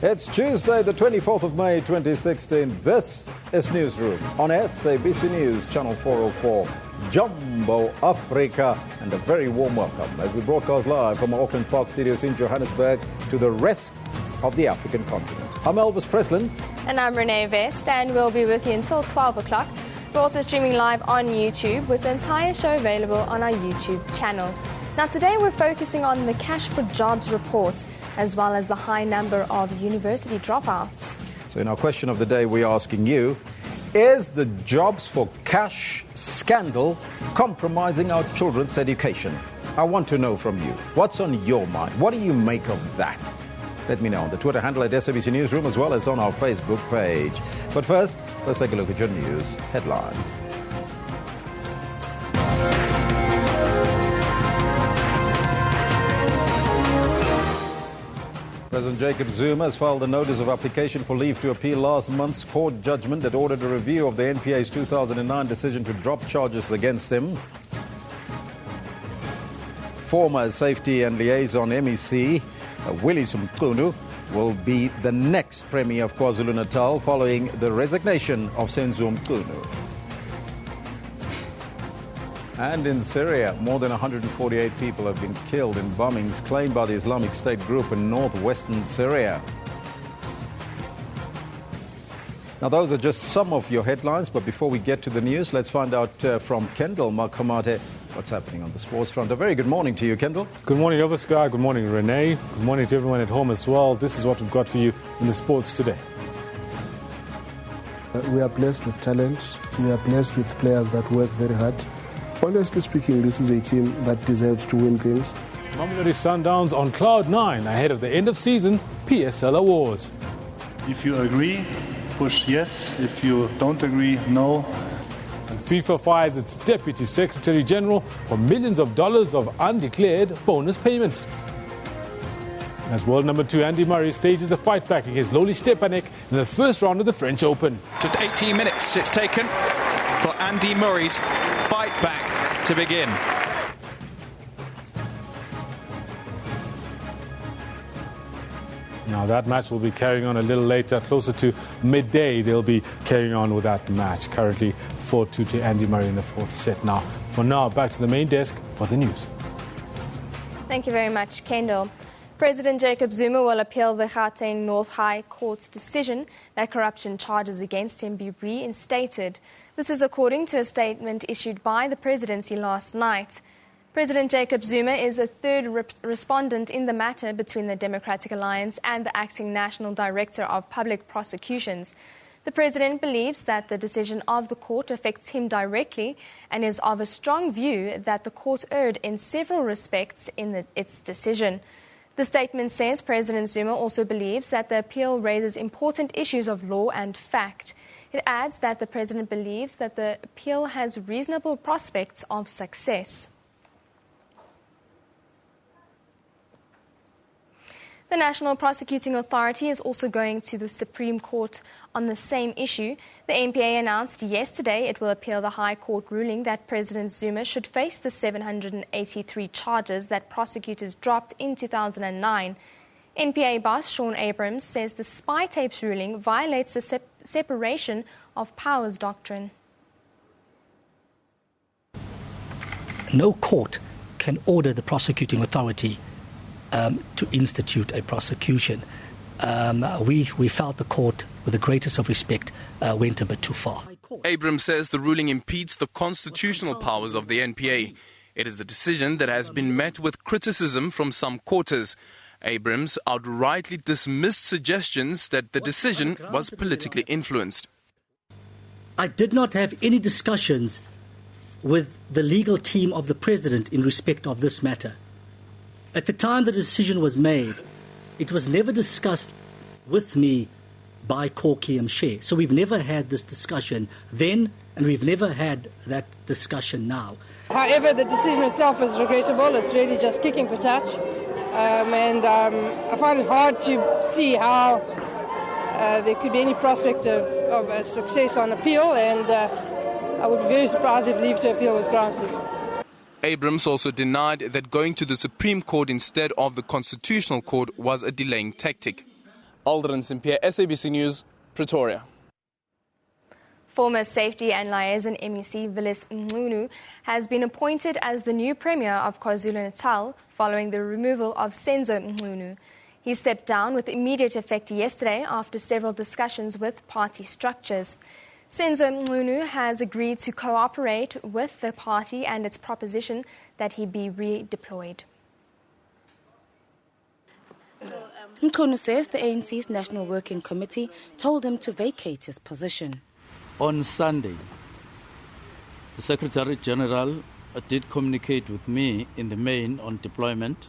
It's Tuesday, the 24th of May, 2016. This is Newsroom on SABC News, Channel 404, Jumbo Africa, and a very warm welcome as we broadcast live from our Auckland Park studios in Johannesburg to the rest of the African continent. I'm Elvis Preslin. And I'm Renee Vest, and we'll be with you until 12 o'clock. We're also streaming live on YouTube with the entire show available on our YouTube channel. Now today we're focusing on the Cash for Jobs report, as well as the high number of university dropouts. So in our question of the day, we're asking you, is the Jobs for Cash scandal compromising our children's education? I want to know from you. What's on your mind? What do you make of that? Let me know on the Twitter handle at SABC Newsroom, as well as on our Facebook page. But first, let's take a look at your news headlines. President Jacob Zuma has filed a notice of application for leave to appeal last month's court judgment that ordered a review of the NPA's 2009 decision to drop charges against him. Former Safety and Liaison MEC Willie Mkhunu will be the next Premier of KwaZulu-Natal following the resignation of Senzo Mkhunu. And in Syria, more than 148 people have been killed in bombings claimed by the Islamic State group in northwestern Syria. Now, those are just some of your headlines, but before we get to the news, let's find out from Kendall Makamate what's happening on the sports front. A very good morning to you, Kendall. Good morning, Elvis. Good morning, Renee. Good morning to everyone at home as well. This is what we've got for you in the sports today. We are blessed with talent. We are blessed with players that work very hard. Honestly speaking, this is a team that deserves to win things. Mamelodi Sundowns on cloud 9 ahead of the end of season PSL Awards. If you agree, push yes. If you don't agree, no. And FIFA fires its Deputy Secretary General for millions of dollars of undeclared bonus payments. As world number 2 Andy Murray stages a fight back against Loli Stepanek in the first round of the French Open. Just 18 minutes it's taken for Andy Murray's fight back to begin. Now that match will be carrying on a little later, closer to midday. They'll be carrying on with that match. Currently 4-2 to Andy Murray in the fourth set. Now, for now, back to the main desk for the news. Thank you very much, Kendall. President Jacob Zuma will appeal the Gauteng North High Court's decision that corruption charges against him be reinstated. This is according to a statement issued by the presidency last night. President Jacob Zuma is a third respondent in the matter between the Democratic Alliance and the acting National Director of Public Prosecutions. The president believes that the decision of the court affects him directly and is of a strong view that the court erred in several respects in its decision. The statement says President Zuma also believes that the appeal raises important issues of law and fact. It adds that the president believes that the appeal has reasonable prospects of success. The National Prosecuting Authority is also going to the Supreme Court on the same issue. The NPA announced yesterday it will appeal the High Court ruling that President Zuma should face the 783 charges that prosecutors dropped in 2009. NPA boss Sean Abrams says the spy tapes ruling violates the separation of powers doctrine. No court can order the prosecuting authority to institute a prosecution. We felt the court, with the greatest of respect, went a bit too far. Abrams says the ruling impedes the constitutional powers of the NPA. It is a decision that has been met with criticism from some quarters. Abrams outrightly dismissed suggestions that the decision was politically influenced. I did not have any discussions with the legal team of the president in respect of this matter. At the time the decision was made, it was never discussed with me by Corky Mshe. So we've never had this discussion then, and we've never had that discussion now. However, the decision itself is regrettable. It's really just kicking for touch. I find it hard to see how there could be any prospect of a success on appeal, and I would be very surprised if leave to appeal was granted. Abrams also denied that going to the Supreme Court instead of the Constitutional Court was a delaying tactic. Alderaan St-Pierre, SABC News, Pretoria. Former Safety and Liaison MEC Willis Mchunu has been appointed as the new Premier of KwaZulu-Natal following the removal of Senzo Mchunu. He stepped down with immediate effect yesterday after several discussions with party structures. Senzo Mchunu has agreed to cooperate with the party and its proposition that he be redeployed. Mchunu says the ANC's National Working Committee told him to vacate his position. On Sunday, the Secretary General did communicate with me in the main on deployment.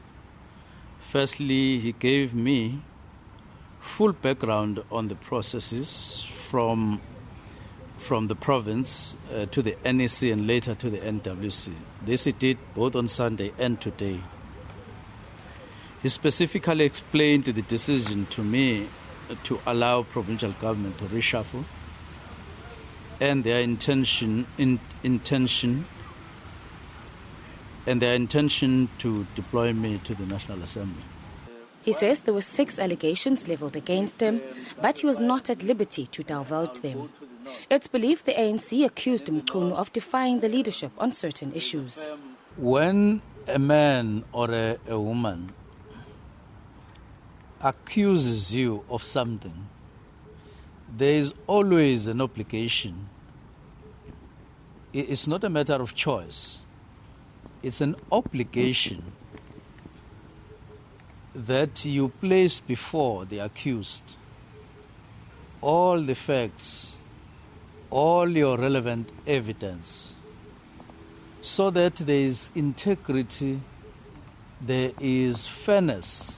Firstly, he gave me full background on the processes from the province to the NEC and later to the NWC. This he did both on Sunday and today. He specifically explained the decision to me to allow provincial government to reshuffle and their intention to deploy me to the National Assembly. He says there were 6 allegations levelled against him, but he was not at liberty to divulge them. It's believed the ANC accused Mchunu of defying the leadership on certain issues. When a man or a woman accuses you of something, there is always an obligation. It's not a matter of choice. It's an obligation that you place before the accused all the facts, all your relevant evidence, so that there is integrity, there is fairness.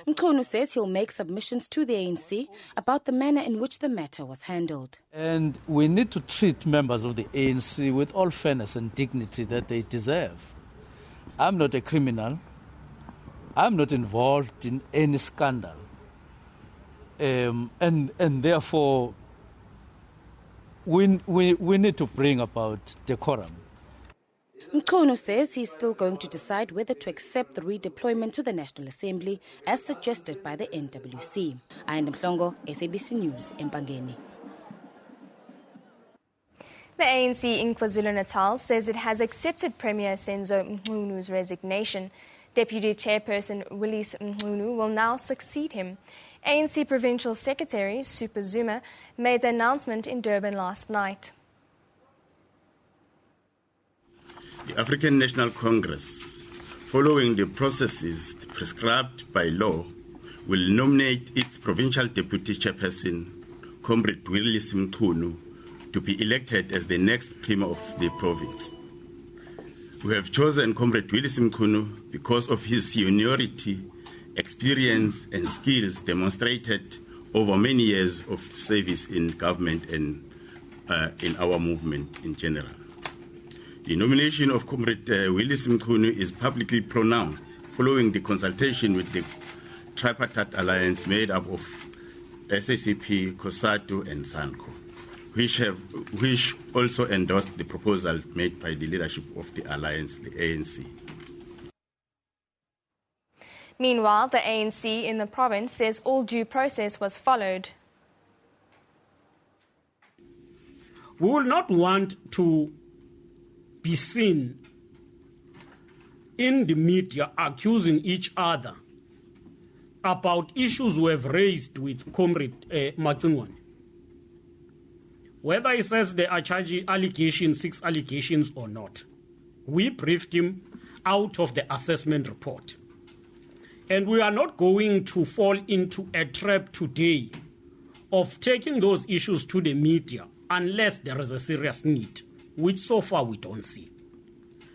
Mchunu says he'll make submissions to the ANC about the manner in which the matter was handled. And we need to treat members of the ANC with all fairness and dignity that they deserve. I'm not a criminal. I'm not involved in any scandal. And therefore, we need to bring about decorum. Mchunu says he's still going to decide whether to accept the redeployment to the National Assembly as suggested by the NWC. Ayanda Mhlongo, SABC News, Empangeni. The ANC in KwaZulu-Natal says it has accepted Premier Senzo Mchunu's resignation. Deputy Chairperson Willis Mchunu will now succeed him. ANC Provincial Secretary Super Zuma made the announcement in Durban last night. The African National Congress, following the processes prescribed by law, will nominate its provincial deputy chairperson, Comrade Willis Mchunu, to be elected as the next Premier of the province. We have chosen Comrade Willis Mchunu because of his seniority, experience and skills demonstrated over many years of service in government and in our movement in general. The nomination of Comrade Willis Mchunu is publicly pronounced following the consultation with the tripartite alliance made up of SACP, COSATU and SANCO, which also endorsed the proposal made by the leadership of the alliance, the ANC. Meanwhile, the ANC in the province says all due process was followed. We will not want to be seen in the media accusing each other about issues we have raised with Comrade Mchunu. Whether he says there are charging allegations, 6 allegations or not, we briefed him out of the assessment report. And we are not going to fall into a trap today of taking those issues to the media unless there is a serious need, which so far we don't see.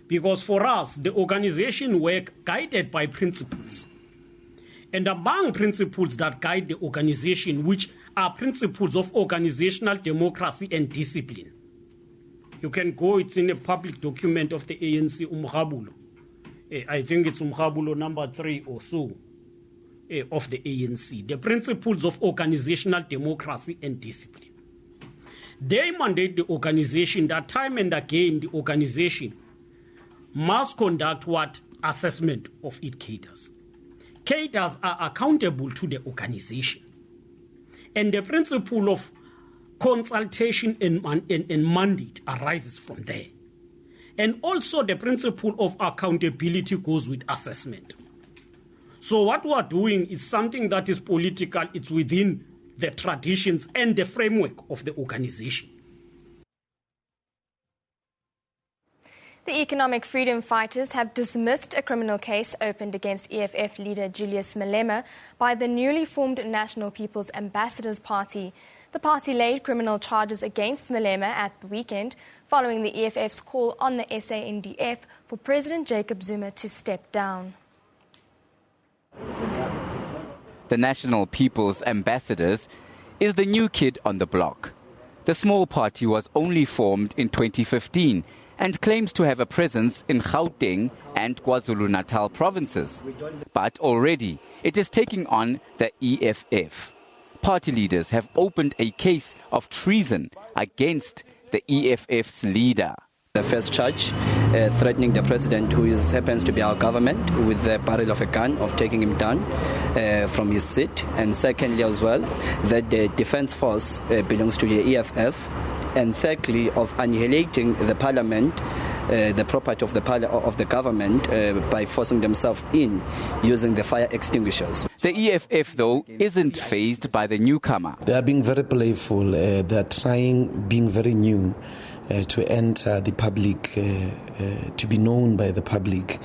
Because for us, the organization work guided by principles. And among principles that guide the organization, which are principles of organizational democracy and discipline. You can go, it's in a public document of the ANC, Umkhabulo. I think it's Umkhabulo number 3 or so of the ANC. The principles of organizational democracy and discipline. They mandate the organization that time and again the organization must conduct what assessment of its cadres. Cadres are accountable to the organization. And the principle of consultation and mandate arises from there. And also the principle of accountability goes with assessment. So what we are doing is something that is political, it's within the traditions and the framework of the organization. The economic freedom fighters have dismissed a criminal case opened against EFF leader Julius Malema by the newly formed National People's Ambassadors Party. The party laid criminal charges against Malema at the weekend following the EFF's call on the SANDF for President Jacob Zuma to step down. The National People's Ambassadors is the new kid on the block. The small party was only formed in 2015 and claims to have a presence in Gauteng and KwaZulu-Natal provinces. But already it is taking on the EFF. Party leaders have opened a case of treason against the EFF's leader. The first charge, threatening the president, who happens to be our government, with the barrel of a gun, of taking him down from his seat. And secondly as well, that the defense force belongs to the EFF. And thirdly, of annihilating the parliament, the property of the government by forcing themselves in using the fire extinguishers. The EFF, though, isn't fazed by the newcomer. They are being very playful. They are trying, being very new, to enter the public, to be known by the public.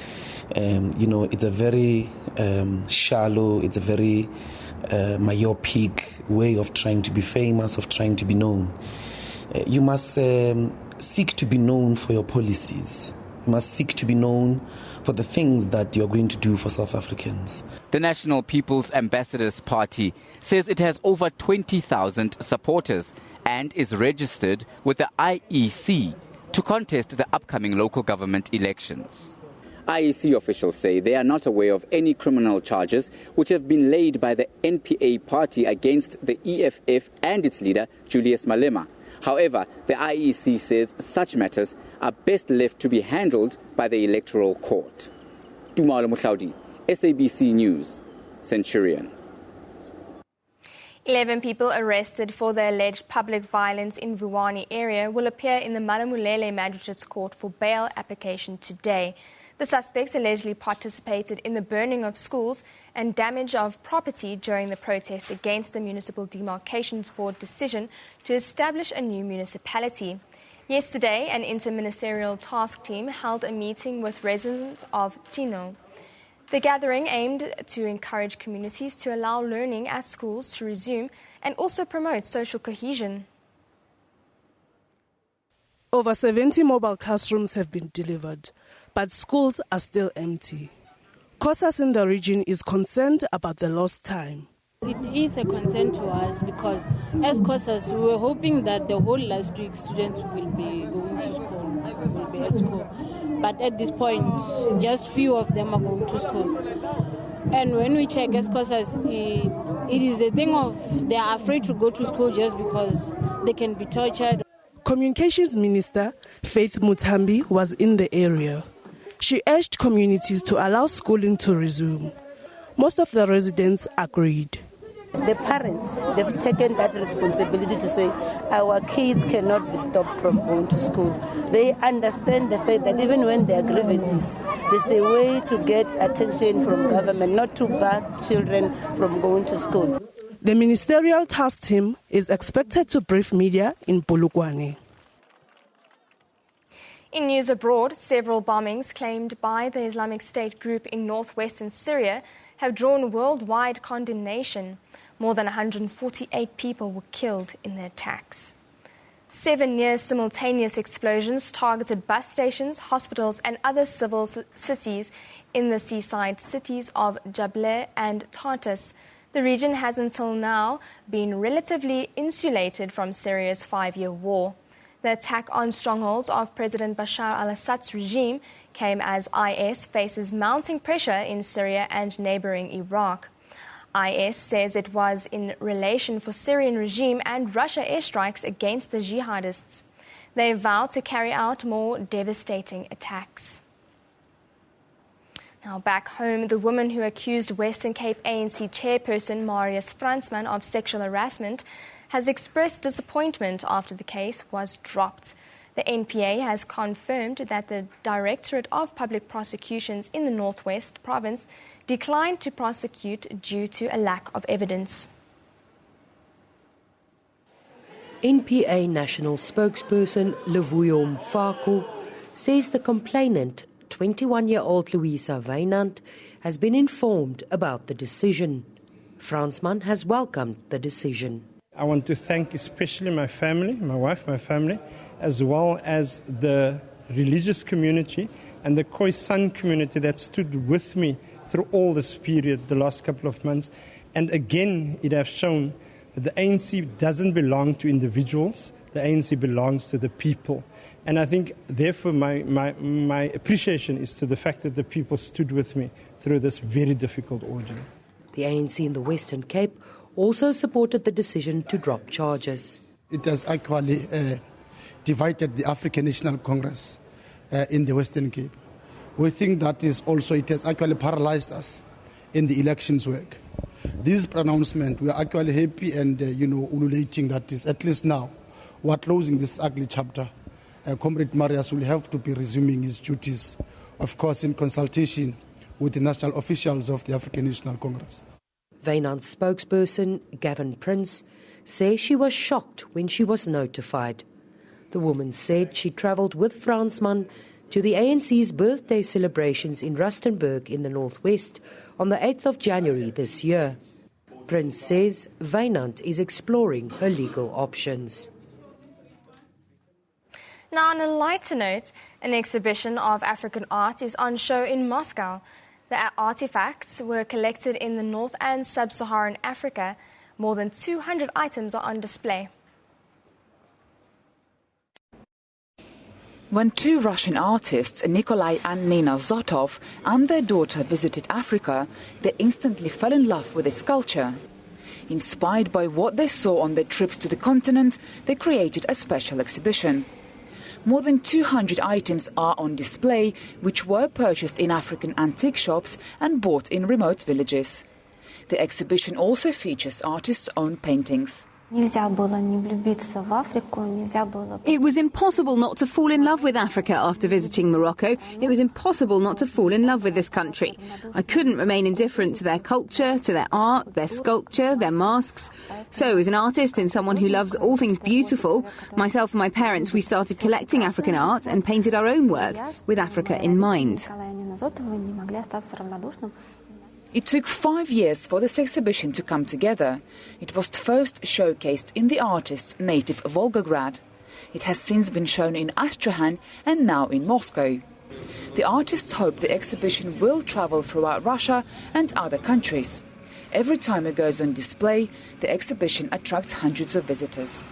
It's a very shallow, it's a very myopic way of trying to be famous, of trying to be known. You must seek to be known for your policies. You must seek to be known for the things that you're going to do for South Africans. The National People's Ambassadors Party says it has over 20,000 supporters and is registered with the IEC to contest the upcoming local government elections. IEC officials say they are not aware of any criminal charges which have been laid by the NPA party against the EFF and its leader, Julius Malema. However, the IEC says such matters are best left to be handled by the Electoral Court. Dumalo Mutlaudi, SABC News, Centurion. 11 people arrested for the alleged public violence in Vuwani area will appear in the Malamulele Magistrates Court for bail application today. The suspects allegedly participated in the burning of schools and damage of property during the protest against the Municipal Demarcations Board decision to establish a new municipality. Yesterday, an interministerial task team held a meeting with residents of Tino. The gathering aimed to encourage communities to allow learning at schools to resume and also promote social cohesion. Over 70 mobile classrooms have been delivered, but schools are still empty. COSAS in the region is concerned about the lost time. It is a concern to us because as COSAS, we were hoping that the whole last week students will be going to school, will be at school. But at this point, just few of them are going to school. And when we check as COSAS, it is the thing of they are afraid to go to school just because they can be tortured. Communications Minister Faith Muthambi was in the area. She urged communities to allow schooling to resume. Most of the residents agreed. The parents, they've taken that responsibility to say our kids cannot be stopped from going to school. They understand the fact that even when there are grievances, there's a way to get attention from government, not to bar children from going to school. The ministerial task team is expected to brief media in Polokwane. In news abroad, several bombings claimed by the Islamic State group in northwestern Syria have drawn worldwide condemnation. More than 148 people were killed in the attacks. 7 near-simultaneous explosions targeted bus stations, hospitals and other civil cities in the seaside cities of Jableh and Tartus. The region has until now been relatively insulated from Syria's 5-year war. The attack on strongholds of President Bashar al-Assad's regime came as IS faces mounting pressure in Syria and neighboring Iraq. IS says it was in relation for Syrian regime and Russia airstrikes against the jihadists. They vow to carry out more devastating attacks. Now back home, the woman who accused Western Cape ANC chairperson Marius Fransman of sexual harassment has expressed disappointment after the case was dropped. The NPA has confirmed that the Directorate of Public Prosecutions in the Northwest Province declined to prosecute due to a lack of evidence. NPA National Spokesperson Levuyo Mfako says the complainant, 21-year-old Louisa Wynand, has been informed about the decision. Fransman has welcomed the decision. I want to thank especially my family, my wife, my family, as well as the religious community and the Khoisan community that stood with me through all this period, the last couple of months. And again, it has shown that the ANC doesn't belong to individuals, the ANC belongs to the people. And I think, therefore, my appreciation is to the fact that the people stood with me through this very difficult ordeal. The ANC in the Western Cape also supported the decision to drop charges. It has actually divided the African National Congress in the Western Cape. We think that is also, it has actually paralyzed us in the elections work. This pronouncement, we are actually happy and, ululating that is, at least now, we are closing this ugly chapter. Comrade Marius will have to be resuming his duties, of course, in consultation with the national officials of the African National Congress. Wynand's spokesperson, Gavin Prince, says she was shocked when she was notified. The woman said she travelled with Fransman to the ANC's birthday celebrations in Rustenburg in the Northwest on the 8th of January this year. Prince says Wynand is exploring her legal options. Now, on a lighter note, an exhibition of African art is on show in Moscow. The artifacts were collected in the North and Sub-Saharan Africa. More than 200 items are on display. When two Russian artists, Nikolai and Nina Zotov, and their daughter visited Africa, they instantly fell in love with its culture. Inspired by what they saw on their trips to the continent, they created a special exhibition. More than 200 items are on display, which were purchased in African antique shops and bought in remote villages. The exhibition also features artists' own paintings. It was impossible not to fall in love with Africa after visiting Morocco. It was impossible not to fall in love with this country. I couldn't remain indifferent to their culture, to their art, their sculpture, their masks. So, as an artist and someone who loves all things beautiful, myself and my parents, we started collecting African art and painted our own work with Africa in mind. It took 5 years for this exhibition to come together. It was first showcased in the artist's native Volgograd. It has since been shown in Astrakhan and now in Moscow. The artists hope the exhibition will travel throughout Russia and other countries. Every time it goes on display, the exhibition attracts hundreds of visitors.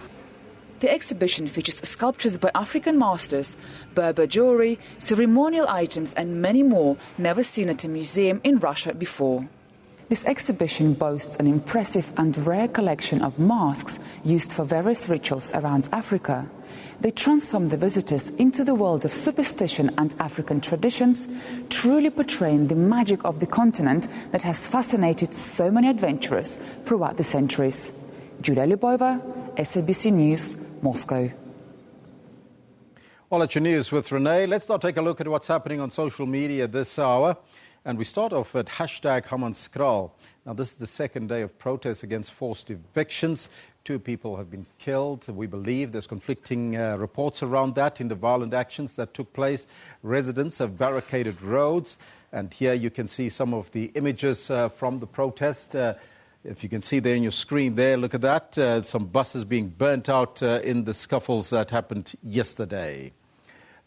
The exhibition features sculptures by African masters, Berber jewelry, ceremonial items and many more never seen at a museum in Russia before. This exhibition boasts an impressive and rare collection of masks used for various rituals around Africa. They transform the visitors into the world of superstition and African traditions, truly portraying the magic of the continent that has fascinated so many adventurers throughout the centuries. Julia Lyubova, SABC News, Moscow. Well, at your news with Renee, let's now take a look at what's happening on social media this hour. And we start off at #Hammanskraal. Now, this is the second day of protests against forced evictions. 2 people have been killed. We believe there's conflicting reports around that in the violent actions that took place. Residents have barricaded roads. And here you can see some of the images from the protest. If you can see there on your screen there, look at that. Some buses being burnt out in the scuffles that happened yesterday.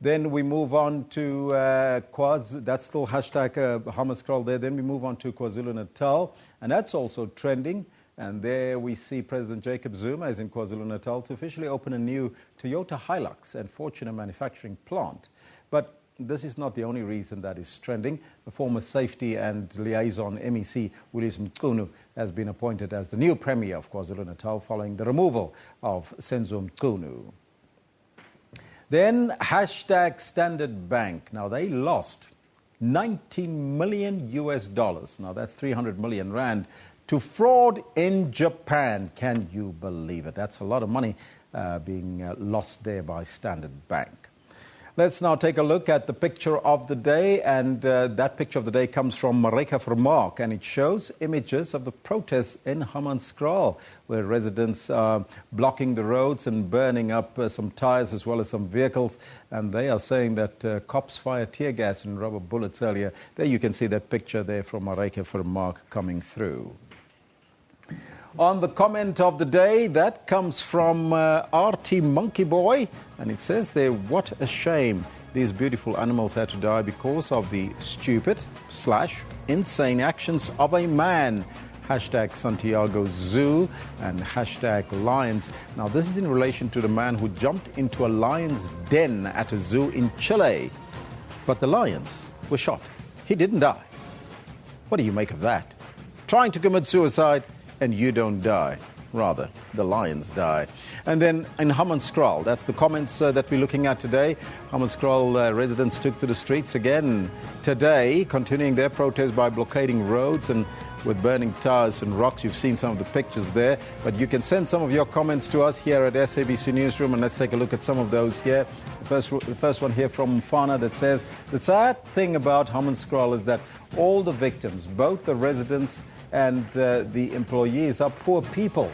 Then we move on to that's still #Hammanskraal there. Then we move on to KwaZulu-Natal, and that's also trending. And there we see President Jacob Zuma is in KwaZulu-Natal to officially open a new Toyota Hilux and Fortuner manufacturing plant. But this is not the only reason that is trending. The former Safety and Liaison MEC, Willis Mqunu, has been appointed as the new Premier of KwaZulu-Natal following the removal of Senzo Mqunu. Then #Standard Bank. Now, they lost $90 million US. Now that's 300 million rand to fraud in Japan. Can you believe it? That's a lot of money being lost there by Standard Bank. Let's now take a look at the picture of the day, and that picture of the day comes from Mareka Vermaak, and it shows images of the protests in Hammanskraal, where residents are blocking the roads and burning up some tires as well as some vehicles, and they are saying that cops fired tear gas and rubber bullets earlier. There you can see that picture there from Mareka Vermaak coming through. On the comment of the day, that comes from RT Monkey Boy, and it says there, what a shame these beautiful animals had to die because of the stupid/insane actions of a man. Hashtag Santiago Zoo and hashtag Lions. Now this is in relation to the man who jumped into a lion's den at a zoo in Chile, but the lions were shot. He didn't die. What do you make of that? Trying to commit suicide and you don't die. Rather, the lions die. And then in Hammanskraal, that's the comments that we're looking at today. Hammanskraal residents took to the streets again today, continuing their protest by blockading roads and with burning tires and rocks. You've seen some of the pictures there, but you can send some of your comments to us here at SABC Newsroom, and let's take a look at some of those here. The first one here from Fana that says, the sad thing about Hammanskraal is that all the victims, both the residents and the employees, are poor people.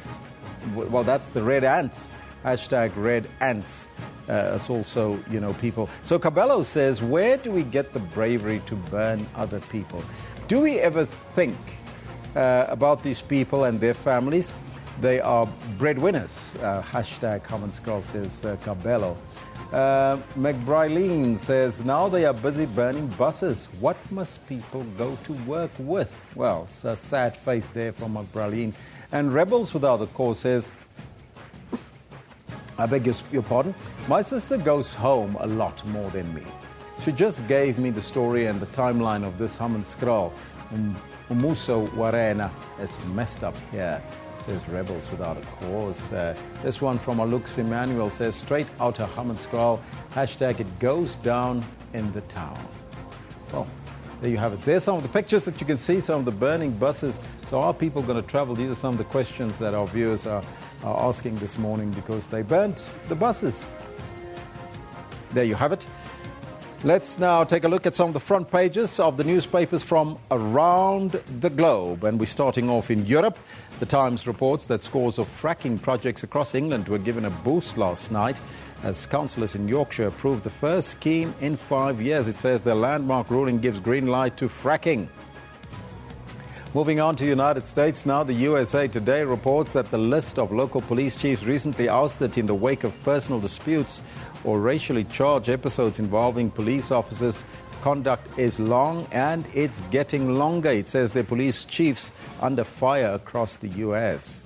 Well, that's the red ants. Hashtag red ants. It's also, people. So Cabello says, where do we get the bravery to burn other people? Do we ever think about these people and their families? They are breadwinners. Hashtag Hammanskraal, says Cabello. McBrilene says, now they are busy burning buses. What must people go to work with? Well, it's a sad face there from McBrilene. And Rebels Without a Cause says, I beg your pardon, my sister goes home a lot more than me. She just gave me the story and the timeline of this Hammanskraal. Umuso Warena is messed up here, says Rebels Without a Cause. This one from Alux Emmanuel says, straight out of Hammanskraal, hashtag it goes down in the town. Well, there you have it. There's some of the pictures that you can see, some of the burning buses. So are people going to travel? These are some of the questions that our viewers are asking this morning because they burnt the buses. There you have it. Let's now take a look at some of the front pages of the newspapers from around the globe. And we're starting off in Europe. The Times reports that scores of fracking projects across England were given a boost last night as councillors in Yorkshire approved the first scheme in 5 years. It says the landmark ruling gives green light to fracking. Moving on to the United States now, the USA Today reports that the list of local police chiefs recently ousted in the wake of personal disputes or racially charged episodes involving police officers' conduct is long, and it's getting longer. It says the police chiefs under fire across the U.S.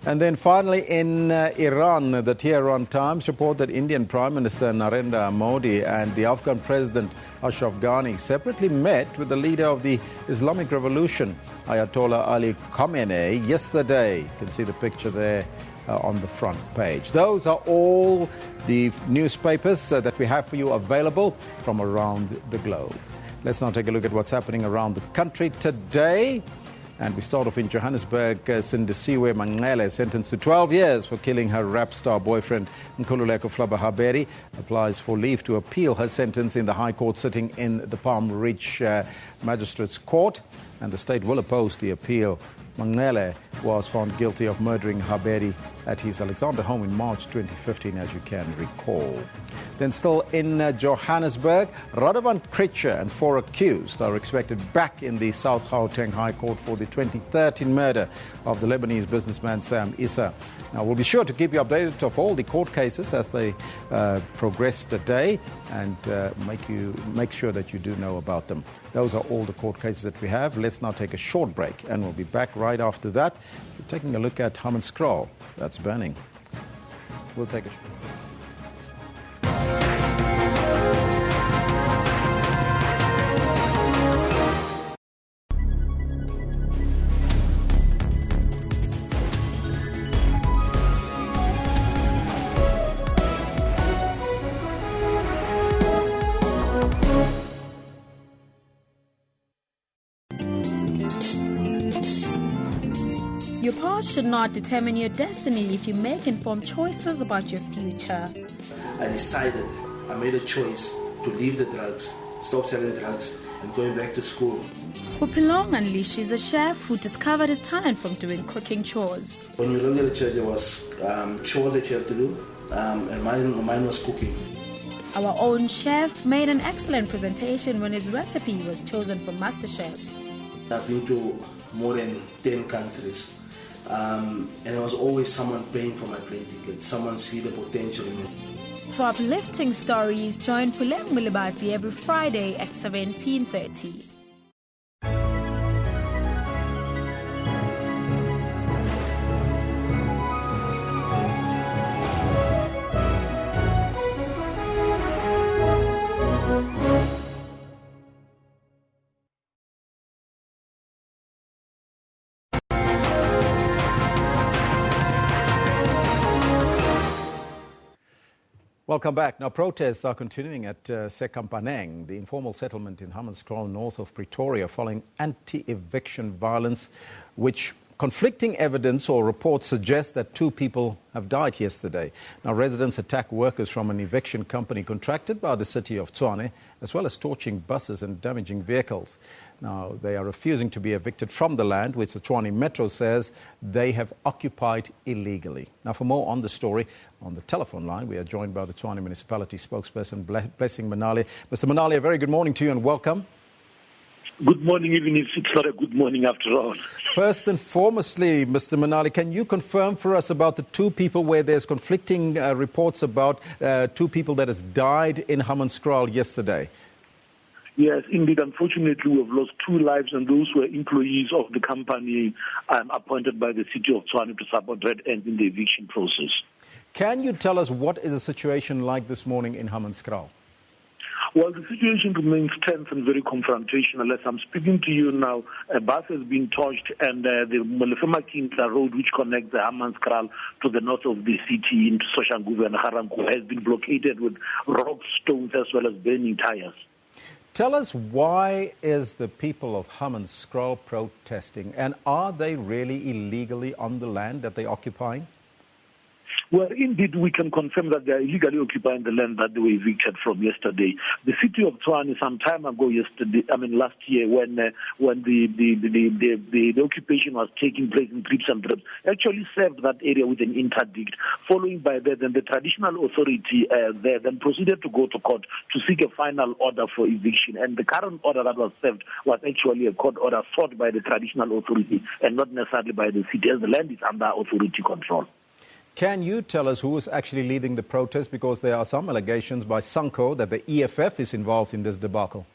And then finally in Iran, the Tehran Times report that Indian Prime Minister Narendra Modi and the Afghan President Ashraf Ghani separately met with the leader of the Islamic Revolution, Ayatollah Ali Khamenei, yesterday. You can see the picture there on the front page. Those are all the newspapers that we have for you available from around the globe. Let's now take a look at what's happening around the country today. And we start off in Johannesburg. Sindisiwe Mangele, sentenced to 12 years for killing her rap star boyfriend Nkululeko Flaba-Haberi, applies for leave to appeal her sentence in the High Court sitting in the Palm Ridge Magistrates Court. And the state will oppose the appeal. Mangele was found guilty of murdering Haberi at his Alexander home in March 2015, as you can recall. Then still in Johannesburg, Radovan Kritcher and 4 accused are expected back in the South Gauteng High Court for the 2013 murder of the Lebanese businessman Sam Issa. Now, we'll be sure to keep you updated of all the court cases as they progress today and make sure that you do know about them. Those are all the court cases that we have. Let's now take a short break, and we'll be back right after that. We're taking a look at Hammanskraal. That's burning. We'll take a short break. past should not determine your destiny if you make informed choices about your future. I made a choice to leave the drugs, stop selling drugs, and going back to school. Upilong Unleashed is a chef who discovered his talent from doing cooking chores. When we learned at the church, there was chores that you have to do, and mine was cooking. Our own chef made an excellent presentation when his recipe was chosen for MasterChef. I've been to more than 10 countries, and there was always someone paying for my plane ticket, someone see the potential in it. For uplifting stories, join Puleng Mulibati every Friday at 17:30. Welcome back. Now, protests are continuing at Sekampaneng, the informal settlement in Hammanskraal, north of Pretoria, following anti-eviction violence, which conflicting evidence or reports suggest that 2 people have died yesterday. Now, residents attacked workers from an eviction company contracted by the city of Tshwane, as well as torching buses and damaging vehicles. Now, they are refusing to be evicted from the land, which the Tshwane Metro says they have occupied illegally. Now, for more on the story, on the telephone line, we are joined by the Tshwane Municipality spokesperson, Blessing Manale. Mr. Manale, a very good morning to you and welcome. Good morning, even if it's not a good morning after all. First and foremostly, Mr. Manale, can you confirm for us about the 2 people where there's conflicting reports about 2 people that has died in Hammanskraal yesterday? Yes, indeed. Unfortunately, we have lost 2 lives, and those were employees of the company appointed by the city of Tshwane to support Red Ends in the eviction process. Can you tell us what is the situation like this morning in Hammanskraal? Well, the situation remains tense and very confrontational. As I'm speaking to you now, a bus has been torched, and the Malefema-Kinta road, which connects the Hammanskraal to the north of the city into Soshanguve and Haranku, has been blockaded with rocks, stones, as well as burning tires. Tell us, why is the people of Hammanskraal protesting, and are they really illegally on the land that they're occupying? Well, indeed, we can confirm that they are illegally occupying the land that they were evicted from yesterday. The city of Tshwane, some time ago last year, when the occupation was taking place in drips and drabs, actually served that area with an interdict. Following by that, then the traditional authority there then proceeded to go to court to seek a final order for eviction. And the current order that was served was actually a court order sought by the traditional authority and not necessarily by the city, as the land is under authority control. Can you tell us who is actually leading the protest? Because there are some allegations by Sanko that the EFF is involved in this debacle.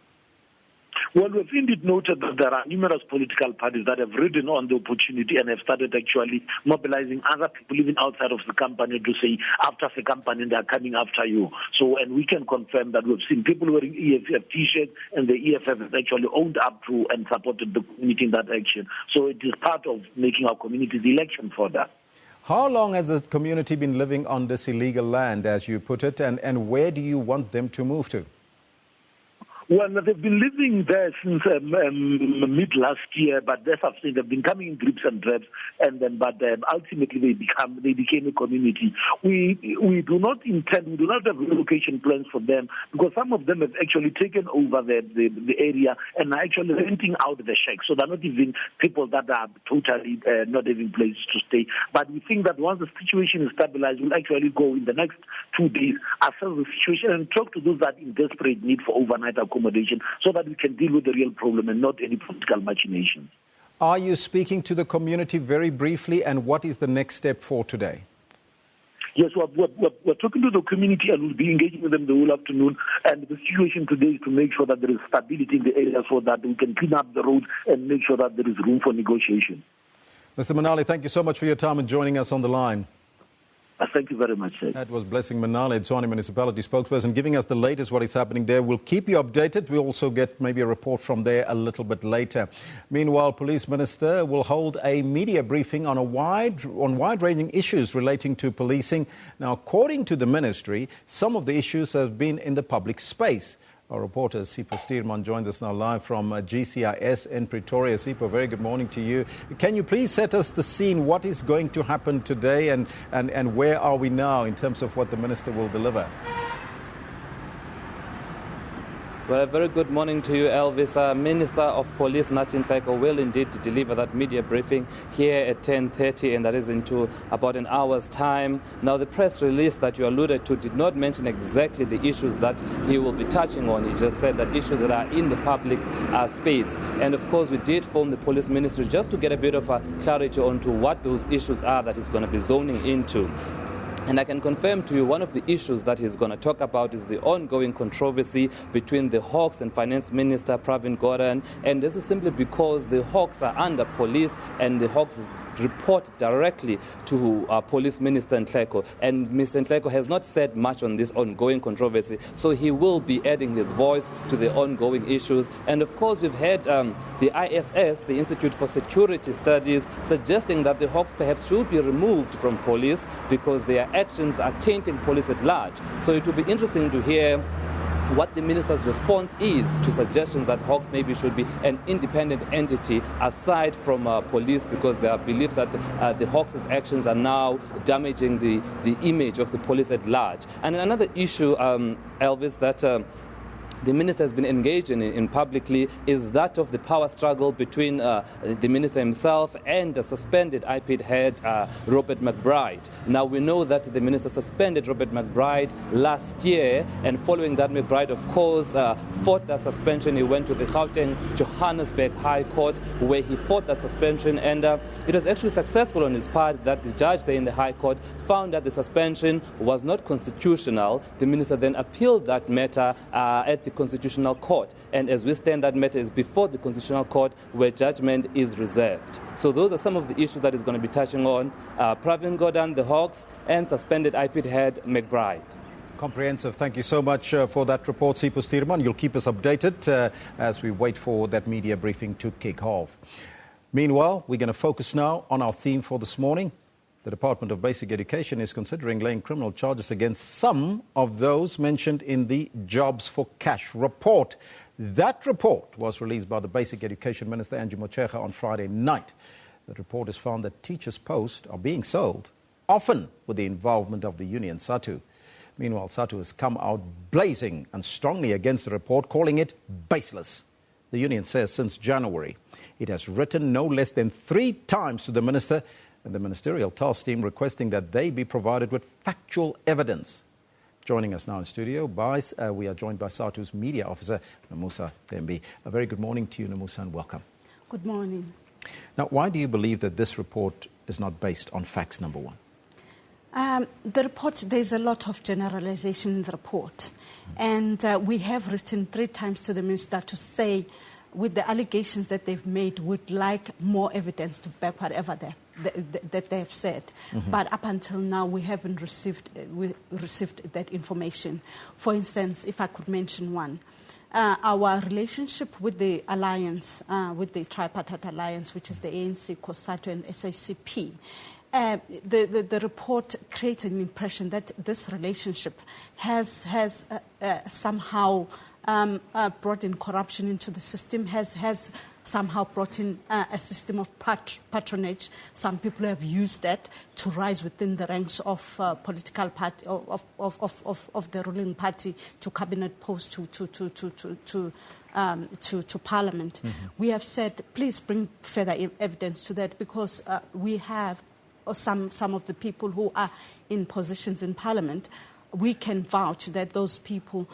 Well, we've indeed noted that there are numerous political parties that have ridden on the opportunity and have started actually mobilizing other people even outside of the company to say, after the company, they are coming after you. So, and we can confirm that we've seen people wearing EFF T-shirts, and the EFF has actually owned up to and supported the community in that action. So it is part of making our community's election for that. How long has the community been living on this illegal land, as you put it, and where do you want them to move to? Well, they've been living there since mid last year, but as I've said, they've been coming in drips and drabs, but ultimately they became a community. We do not have relocation plans for them, because some of them have actually taken over the area and are actually renting out the shacks. So they're not even people that are totally not having places to stay. But we think that once the situation is stabilized, we'll actually go in the next 2 days, assess the situation and talk to those that are in desperate need for overnight accommodation, so that we can deal with the real problem and not any political machinations. Are you speaking to the community very briefly, and what is the next step for today? Yes, we're talking to the community, and we'll be engaging with them the whole afternoon. And the situation today is to make sure that there is stability in the area so that we can clean up the roads and make sure that there is room for negotiation. Mr. Manale, thank you so much for your time and joining us on the line. Thank you very much, sir. That was Blessing Manale, Tshwane Municipality spokesperson, giving us the latest what is happening there. We'll keep you updated. We'll also get maybe a report from there a little bit later. Meanwhile, Police Minister will hold a media briefing on wide-ranging issues relating to policing. Now, according to the ministry, some of the issues have been in the public space. Our reporter, Sipho Stierman, joins us now live from GCIS in Pretoria. Sipho, very good morning to you. Can you please set us the scene? What is going to happen today and where are we now in terms of what the minister will deliver? Well, a very good morning to you, Elvis. Minister of Police Nathi Nhleko will indeed deliver that media briefing here at 10:30, and that is into about an hour's time. Now, the press release that you alluded to did not mention exactly the issues that he will be touching on. He just said that issues that are in the public space. And of course, we did phone the police ministry just to get a bit of clarity onto what those issues are that he's going to be zoning into. And I can confirm to you one of the issues that he's going to talk about is the ongoing controversy between the Hawks and Finance Minister Pravin Gordhan. And this is simply because the Hawks are under police and the Hawks report directly to Police Minister Nhleko. And Mr. Nhleko has not said much on this ongoing controversy, so he will be adding his voice to the ongoing issues. And of course, we've had the ISS, the Institute for Security Studies, suggesting that the Hawks perhaps should be removed from police because their actions are tainting police at large. So it will be interesting to hear what the minister's response is to suggestions that Hawks maybe should be an independent entity aside from police, because there are beliefs that the Hawks' actions are now damaging the image of the police at large. And another issue, Elvis, that the minister has been engaged in publicly is that of the power struggle between the minister himself and the suspended IPID head, Robert McBride. Now, we know that the minister suspended Robert McBride last year, and following that, McBride, of course, fought that suspension. He went to the Gauteng Johannesburg High Court, where he fought that suspension, and it was actually successful on his part that the judge there in the High Court found that the suspension was not constitutional. The minister then appealed that matter at the Constitutional Court, and as we stand, that matter is before the Constitutional Court, where judgment is reserved. So those are some of the issues that he's going to be touching on: Pravin Gordhan, the Hawks, and suspended IPID head McBride. Comprehensive. Thank you so much for that report, Sipho Stierman. You'll keep us updated as we wait for that media briefing to kick off. Meanwhile, we're going to focus now on our theme for this morning. The Department of Basic Education is considering laying criminal charges against some of those mentioned in the Jobs for Cash report. That report was released by the Basic Education Minister, Angie Motshekga, on Friday night. The report has found that teachers' posts are being sold, often with the involvement of the union SATU. Meanwhile, SATU has come out blazing and strongly against the report, calling it baseless. The union says since January, it has written no less than 3 times to the minister and the ministerial task team requesting that they be provided with factual evidence. Joining us now in studio, we are joined by SATU's media officer, Nomusa Thembi. A very good morning to you, Nomusa, and welcome. Good morning. Now, why do you believe that this report is not based on facts, number one? The report, there's a lot of generalization in the report. And we have written 3 times to the minister to say, with the allegations that they've made, would like more evidence to back whatever that they have said. Mm-hmm. But up until now, we haven't received that information. For instance, if I could mention one, our relationship with the alliance, with the tripartite alliance, which is the ANC, COSATU, and SABC, the report creates an impression that this relationship has somehow brought in corruption into the system, has somehow brought in a system of patronage. Some people have used that to rise within the ranks of political party, of the ruling party, to cabinet posts, to parliament. Mm-hmm. We have said, please bring further evidence to that, because we have some of the people who are in positions in parliament. We can vouch that those people,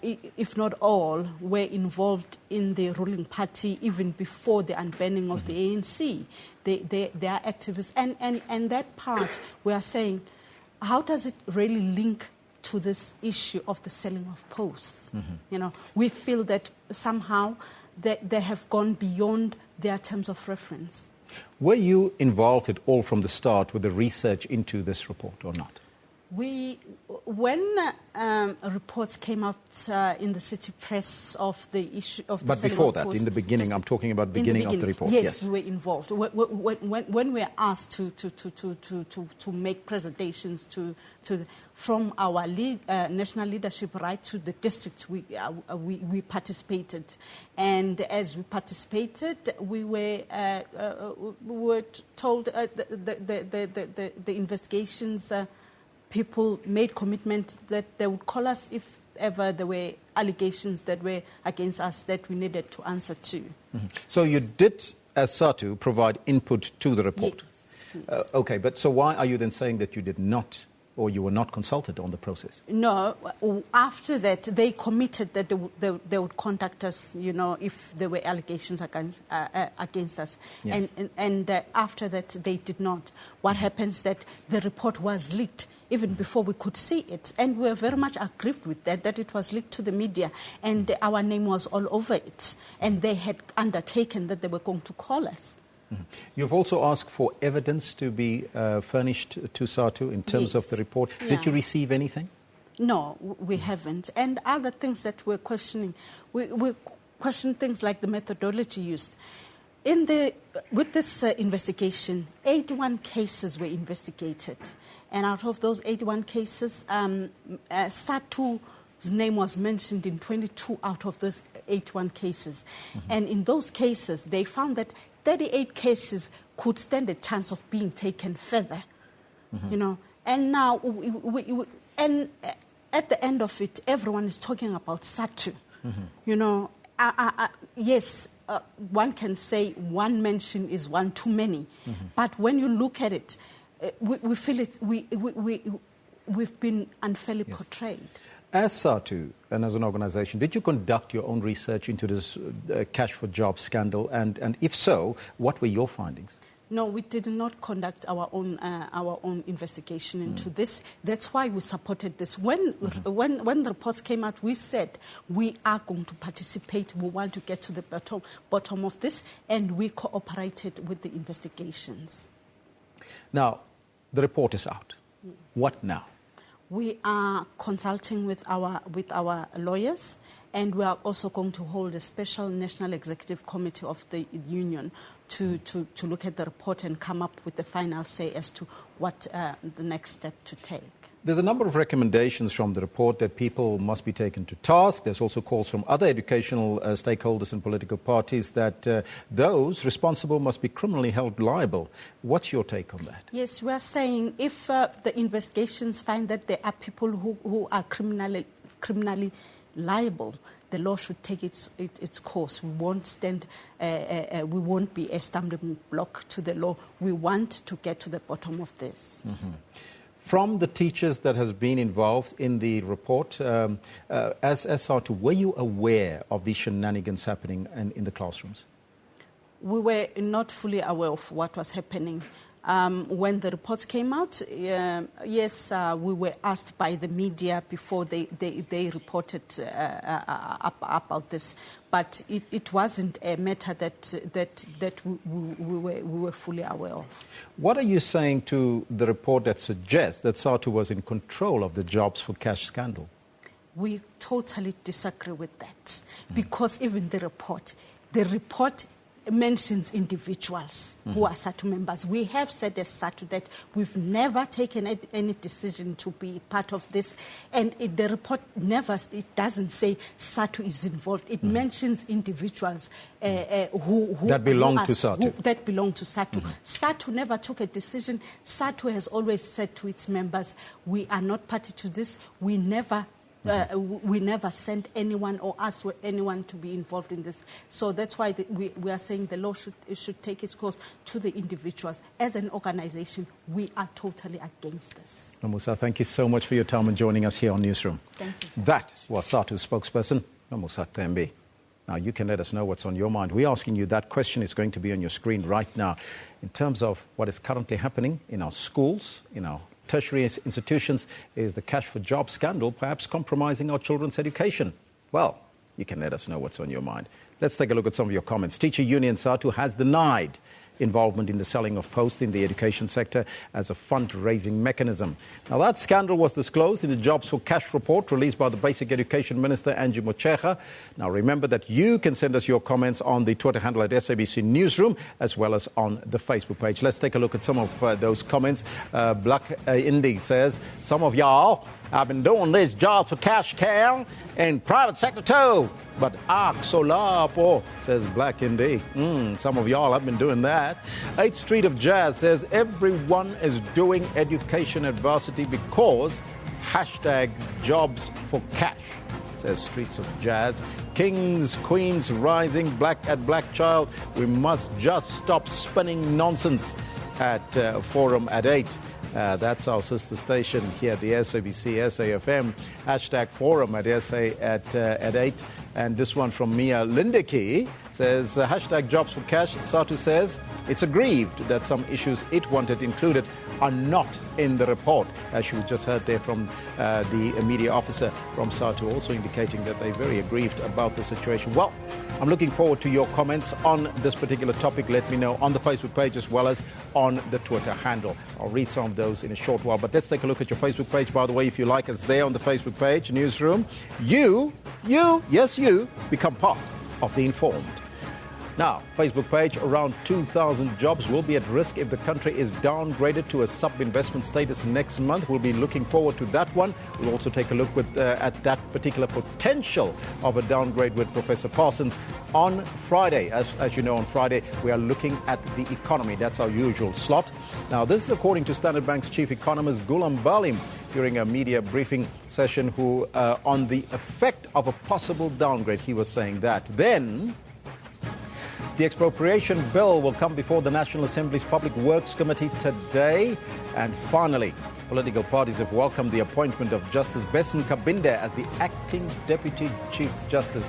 if not all, were involved in the ruling party even before the unbanning of the ANC. They are activists. And that part, we are saying, how does it really link to this issue of the selling of posts? Mm-hmm. You know, we feel that somehow they have gone beyond their terms of reference. Were you involved at all from the start with the research into this report or not? When reports came out in the city press of the issue of the But before that, in the beginning, I'm talking about the beginning of the report. Yes, we were involved. When we were asked to make presentations from our national leadership right to the district, we participated. And as we participated, we were told the investigations people made commitment that they would call us if ever there were allegations that were against us that we needed to answer to. Mm-hmm. So you did, as SATU, provide input to the report? Yes. Okay, but so why are you then saying that you did not, or you were not consulted on the process? No, after that, they committed that they would contact us, if there were allegations against us. Yes. And after that, they did not. What happens that the report was leaked even before we could see it. And we were very much aggrieved with that it was leaked to the media and our name was all over it. And they had undertaken that they were going to call us. Mm-hmm. You've also asked for evidence to be furnished to SATU in terms of the report. Yeah. Did you receive anything? No, we haven't. And other things that we're questioning, we question things like the methodology used. With this investigation, 81 cases were investigated. And out of those 81 cases, SATU's name was mentioned in 22 out of those 81 cases. Mm-hmm. And in those cases, they found that 38 cases could stand a chance of being taken further. Mm-hmm. And now, and at the end of it, everyone is talking about SATU. Mm-hmm. Yes, one can say one mention is one too many. Mm-hmm. But when you look at it, we feel we've been unfairly portrayed. As SATU and as an organization, did you conduct your own research into this cash for jobs scandal? And if so, what were your findings? No, we did not conduct our own investigation into this. That's why we supported this. When the reports came out, we said we are going to participate. We want to get to the bottom of this, and we cooperated with the investigations. Now, the report is out. Yes. What now? We are consulting with our lawyers, and we are also going to hold a special National Executive Committee of the Union to look at the report and come up with the final say as to what the next step to take. There's a number of recommendations from the report that people must be taken to task. There's also calls from other educational stakeholders and political parties that those responsible must be criminally held liable. What's your take on that? Yes, we are saying if the investigations find that there are people who are criminally liable, the law should take its course. We won't we won't be a stumbling block to the law. We want to get to the bottom of this. Mm-hmm. From the teachers that has been involved in the report, as SATU, were you aware of these shenanigans happening in the classrooms? We were not fully aware of what was happening. When the reports came out, yes, we were asked by the media before they reported about this, but it wasn't a matter that we were fully aware of. What are you saying to the report that suggests that SATU was in control of the Jobs for Cash scandal? We totally disagree with that, because even the report mentions individuals who are SATU members. We have said as SATU that we've never taken any decision to be part of this, and the report doesn't say SATU is involved. It mentions individuals who that belong to SATU. That belong to SATU. SATU never took a decision. SATU has always said to its members, we are not party to this. We never sent anyone or asked anyone to be involved in this. So that's why we are saying the law should take its course to the individuals. As an organization, we are totally against this. Nomusa, thank you so much for your time and joining us here on Newsroom. Thank you. That was SATU spokesperson, Nomusa Tembi. Now, you can let us know what's on your mind. We're asking you that question. Is going to be on your screen right now in terms of what is currently happening in our schools, in our tertiary institutions. Is the cash for jobs scandal perhaps compromising our children's education? Well, you can let us know what's on your mind. Let's take a look at some of your comments. Teacher Union SATU has denied involvement in the selling of posts in the education sector as a fundraising mechanism. Now, that scandal was disclosed in the Jobs for Cash report released by the Basic Education Minister, Angie Motshekga. Now, remember that you can send us your comments on the Twitter handle at SABC Newsroom, as well as on the Facebook page. Let's take a look at some of those comments. Black Indy says, some of y'all have been doing this Jobs for Cash scam in private sector too. But Solapo, says Black Indy. Some of y'all have been doing that. 8th Street of Jazz says, everyone is doing education at varsity because hashtag Jobs for Cash, says Streets of Jazz. Kings, Queens Rising, Black at Black Child, we must just stop spinning nonsense at Forum at 8. That's our sister station here at the SABC SAFM. Hashtag Forum at SA at 8. And this one from Mia Lindeke says, hashtag Jobs for Cash. Satu says, it's aggrieved that some issues it wanted included are not in the report. As you just heard there from the media officer from SATU, also indicating that they're very aggrieved about the situation. Well, I'm looking forward to your comments on this particular topic. Let me know on the Facebook page as well as on the Twitter handle. I'll read some of those in a short while. But let's take a look at your Facebook page. By the way, if you like us there on the Facebook page, Newsroom, you, become part of the informed. Now, Facebook page, around 2,000 jobs will be at risk if the country is downgraded to a sub-investment status next month. We'll be looking forward to that one. We'll also take a look at that particular potential of a downgrade with Professor Parsons on Friday. As you know, on Friday, we are looking at the economy. That's our usual slot. Now, this is according to Standard Bank's chief economist, Gulam Balim, during a media briefing session, who on the effect of a possible downgrade, he was saying that. Then the expropriation bill will come before the National Assembly's Public Works Committee today. And finally, political parties have welcomed the appointment of Justice Besson Kabinde as the acting Deputy Chief Justice.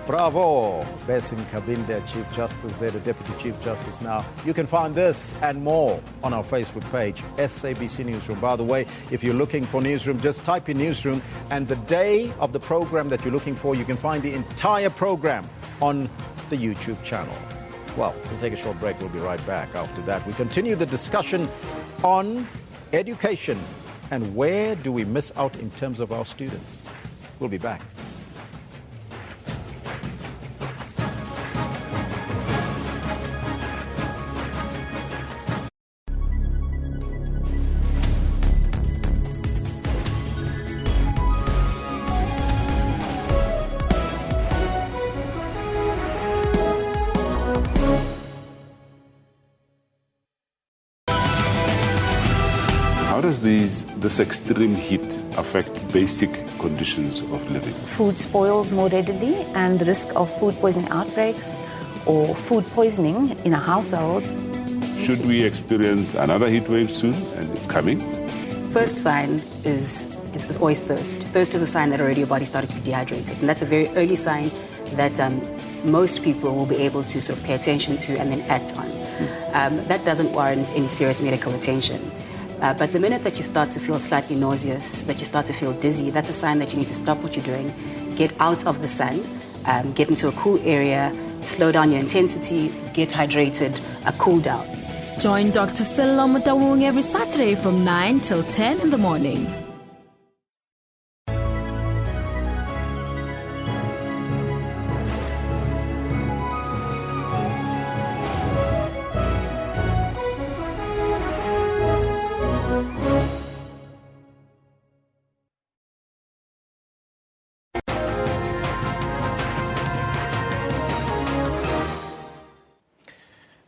Bravo, Besson Kabinde, Chief Justice, there, the Deputy Chief Justice. Now, you can find this and more on our Facebook page, SABC Newsroom. By the way, if you're looking for Newsroom, just type in Newsroom, and the day of the program that you're looking for, you can find the entire program on the YouTube channel. Well, we'll take a short break. We'll be right back. After that, we continue the discussion on education and where do we miss out in terms of our students. We'll be back. How does this extreme heat affect basic conditions of living? Food spoils more readily, and the risk of food poisoning outbreaks or food poisoning in a household. Should we experience another heat wave soon, and it's coming? First sign is always thirst. Thirst is a sign that already your body started to be dehydrated, and that's a very early sign that most people will be able to sort of pay attention to and then act on. That doesn't warrant any serious medical attention. But the minute that you start to feel slightly nauseous, that you start to feel dizzy, that's a sign that you need to stop what you're doing, get out of the sun, get into a cool area, slow down your intensity, get hydrated, cool down. Join Dr. Silla Mutawung every Saturday from 9 till 10 in the morning.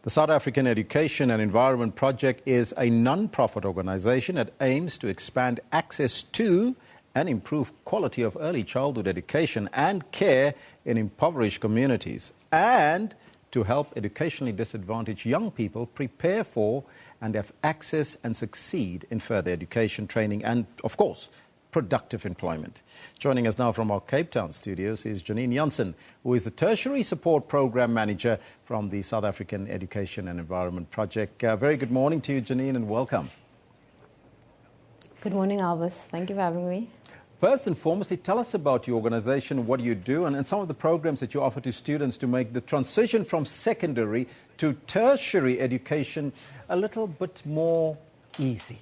The South African Education and Environment Project is a non-profit organization that aims to expand access to and improve quality of early childhood education and care in impoverished communities, and to help educationally disadvantaged young people prepare for and have access and succeed in further education, training and, of course, productive employment. Joining us now from our Cape Town studios is Janine Jansen, who is the Tertiary Support Program Manager from the South African Education and Environment Project. Very good morning to you, Janine, and welcome. Good morning, Elvis. Thank you for having me. First and foremost, tell us about your organization, what you do, and some of the programs that you offer to students to make the transition from secondary to tertiary education a little bit more easy?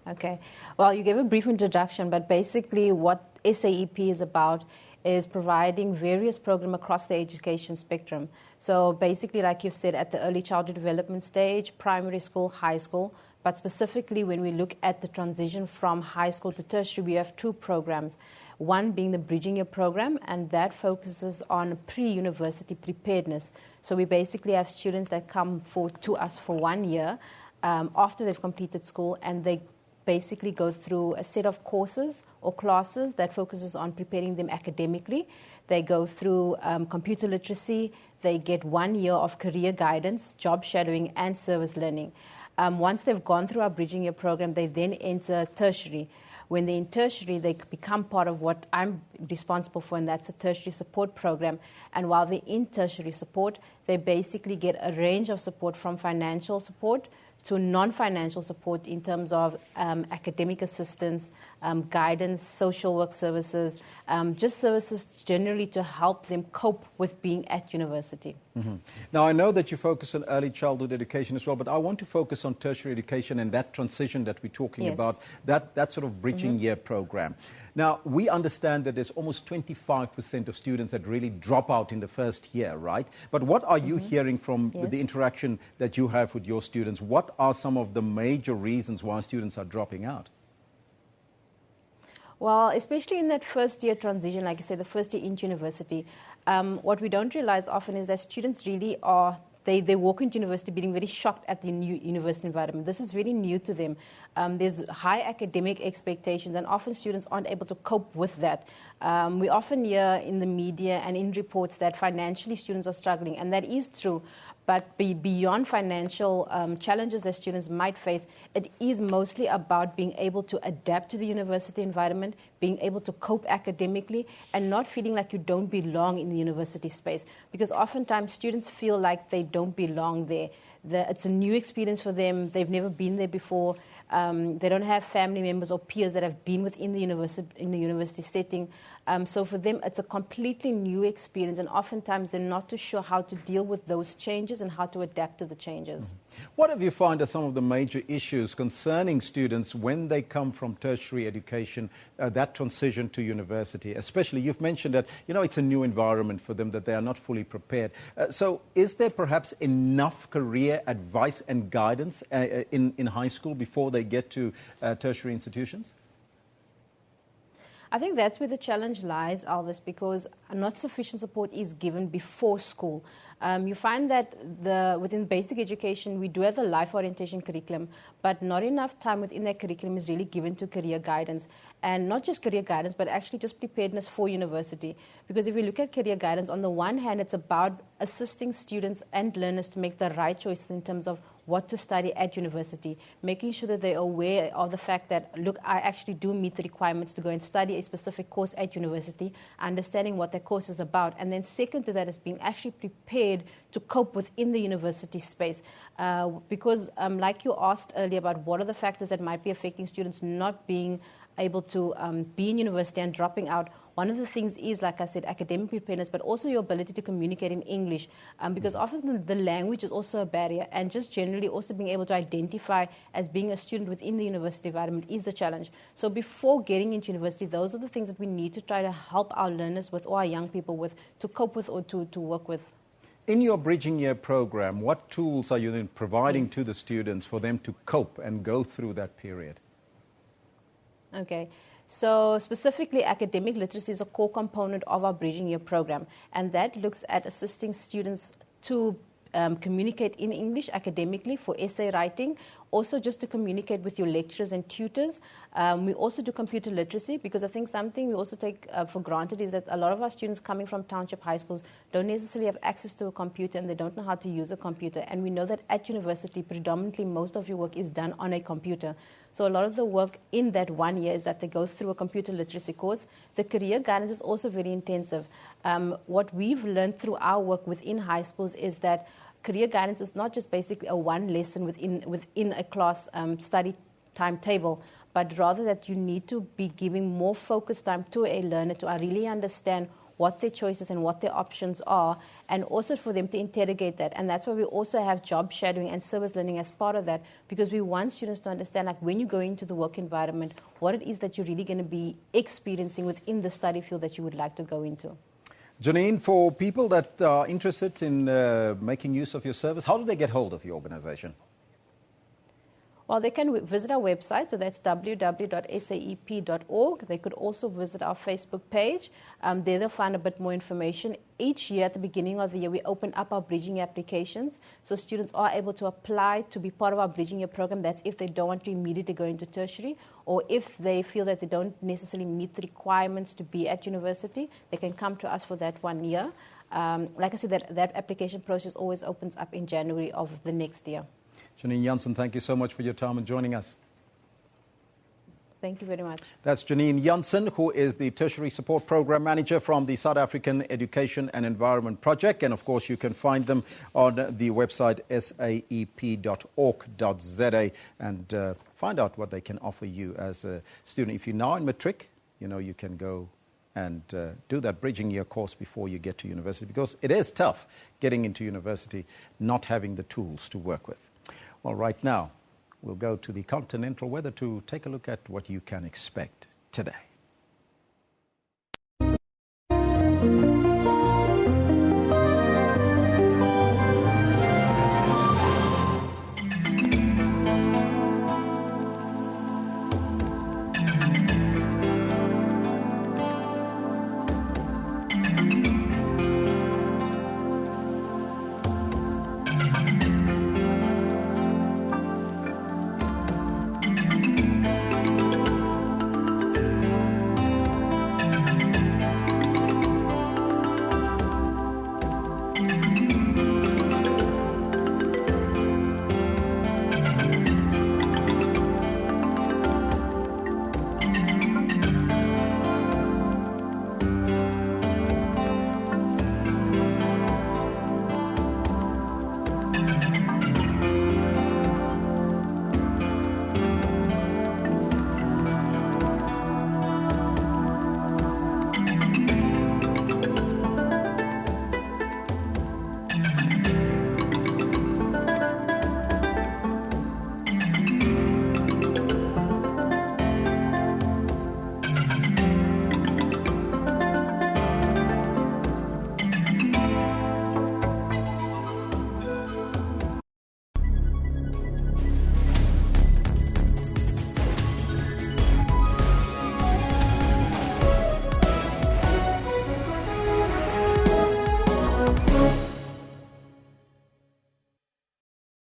Okay. Well, you gave a brief introduction, but basically what SAEP is about is providing various programs across the education spectrum. So basically, like you've said, at the early childhood development stage, primary school, high school, but specifically when we look at the transition from high school to tertiary, we have two programs. One being the Bridging Year program, and that focuses on pre-university preparedness. So we basically have students that come to us for 1 year after they've completed school, and they basically go through a set of courses or classes that focuses on preparing them academically. They go through computer literacy. They get 1 year of career guidance, job shadowing, and service learning. Once they've gone through our Bridging Year program, they then enter tertiary. When they're in tertiary, they become part of what I'm responsible for, and that's the tertiary support program. And while they're in tertiary support, they basically get a range of support from financial support to non-financial support in terms of academic assistance, guidance, social work services, just services generally to help them cope with being at university. Mm-hmm. Now, I know that you focus on early childhood education as well, but I want to focus on tertiary education and that transition that we're talking about, that sort of Bridging Year program. Now, we understand that there's almost 25% of students that really drop out in the first year, right? But what are you hearing from the interaction that you have with your students? What are some of the major reasons why students are dropping out? Well, especially in that first year transition, like you said, the first year into university, what we don't realize often is that students really are, they walk into university being very shocked at the new university environment. This is very new to them. There's high academic expectations, and often students aren't able to cope with that. We often hear in the media and in reports that financially students are struggling, and that is true. But beyond financial challenges that students might face, it is mostly about being able to adapt to the university environment, being able to cope academically, and not feeling like you don't belong in the university space. Because oftentimes students feel like they don't belong there. It's a new experience for them. They've never been there before. They don't have family members or peers that have been within the university setting. So for them, it's a completely new experience, and oftentimes they're not too sure how to deal with those changes and how to adapt to the changes. What have you found are some of the major issues concerning students when they come from tertiary education, that transition to university? Especially, you've mentioned that, it's a new environment for them, that they are not fully prepared. So is there perhaps enough career advice and guidance in high school before they get to tertiary institutions? I think that's where the challenge lies, Alvis, because not sufficient support is given before school. You find that within basic education, we do have the life orientation curriculum, but not enough time within that curriculum is really given to career guidance. And not just career guidance, but actually just preparedness for university. Because if we look at career guidance, on the one hand, it's about assisting students and learners to make the right choices in terms of what to study at university, making sure that they're aware of the fact that, look, I actually do meet the requirements to go and study a specific course at university, understanding what that course is about. And then second to that is being actually prepared to cope within the university space. Because like you asked earlier about what are the factors that might be affecting students not being able to be in university and dropping out, one of the things is, like I said, academic preparedness, but also your ability to communicate in English, because often the language is also a barrier, and just generally also being able to identify as being a student within the university environment is the challenge. So before getting into university, those are the things that we need to try to help our learners with, or our young people with, to cope with or to work with. In your Bridging Year program, what tools are you then providing to the students for them to cope and go through that period? Okay. So specifically, academic literacy is a core component of our Bridging Year program, and that looks at assisting students to communicate in English academically for essay writing, also just to communicate with your lecturers and tutors. We also do computer literacy, because I think something we also take for granted is that a lot of our students coming from township high schools don't necessarily have access to a computer, and they don't know how to use a computer. And we know that at university, predominantly most of your work is done on a computer. So a lot of the work in that 1 year is that they go through a computer literacy course. The career guidance is also very intensive. What we've learned through our work within high schools is that career guidance is not just basically a one lesson within a class study timetable, but rather that you need to be giving more focused time to a learner to really understand what their choices and what their options are, and also for them to interrogate that. And that's why we also have job shadowing and service learning as part of that, because we want students to understand, like, when you go into the work environment, what it is that you're really going to be experiencing within the study field that you would like to go into. Janine, for people that are interested in making use of your service, how do they get hold of your organization? Well, they can visit our website, so that's www.saep.org. They could also visit our Facebook page. There they'll find a bit more information. Each year at the beginning of the year, we open up our bridging applications, so students are able to apply to be part of our bridging year program. That's if they don't want to immediately go into tertiary, or if they feel that they don't necessarily meet the requirements to be at university, they can come to us for that 1 year. Like I said, that application process always opens up in January of the next year. Janine Jansen, thank you so much for your time and joining us. Thank you very much. That's Janine Jansen, who is the Tertiary Support Program Manager from the South African Education and Environment Project. And, of course, you can find them on the website saep.org.za and find out what they can offer you as a student. If you're now in matric, you can go and do that bridging year course before you get to university, because it is tough getting into university not having the tools to work with. Well, right now, we'll go to the continental weather to take a look at what you can expect today.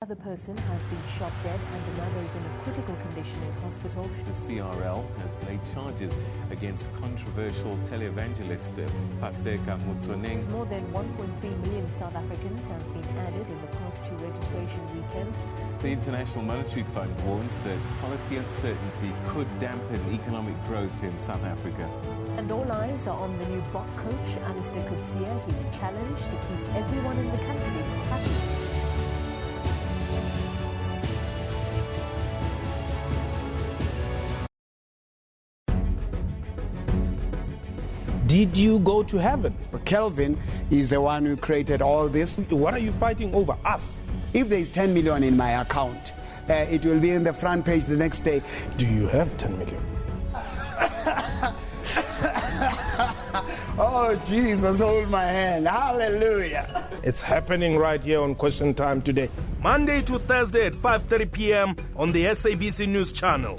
Another person has been shot dead and another is in a critical condition in hospital. The CRL has laid charges against controversial televangelist Paseka Mutsoneng. More than 1.3 million South Africans have been added in the past 2 registration weekends. The International Monetary Fund warns that policy uncertainty could dampen economic growth in South Africa. And all eyes are on the new Bok coach, Alistair Coetzee. He's challenged to keep everyone in the country happy. Did you go to heaven? Kelvin is the one who created all this. What are you fighting over? Us? If there is 10 million in my account, it will be in the front page the next day. Do you have 10 million? Oh, Jesus, hold my hand. Hallelujah. It's happening right here on Question Time today. Monday to Thursday at 5:30 p.m. on the SABC News Channel.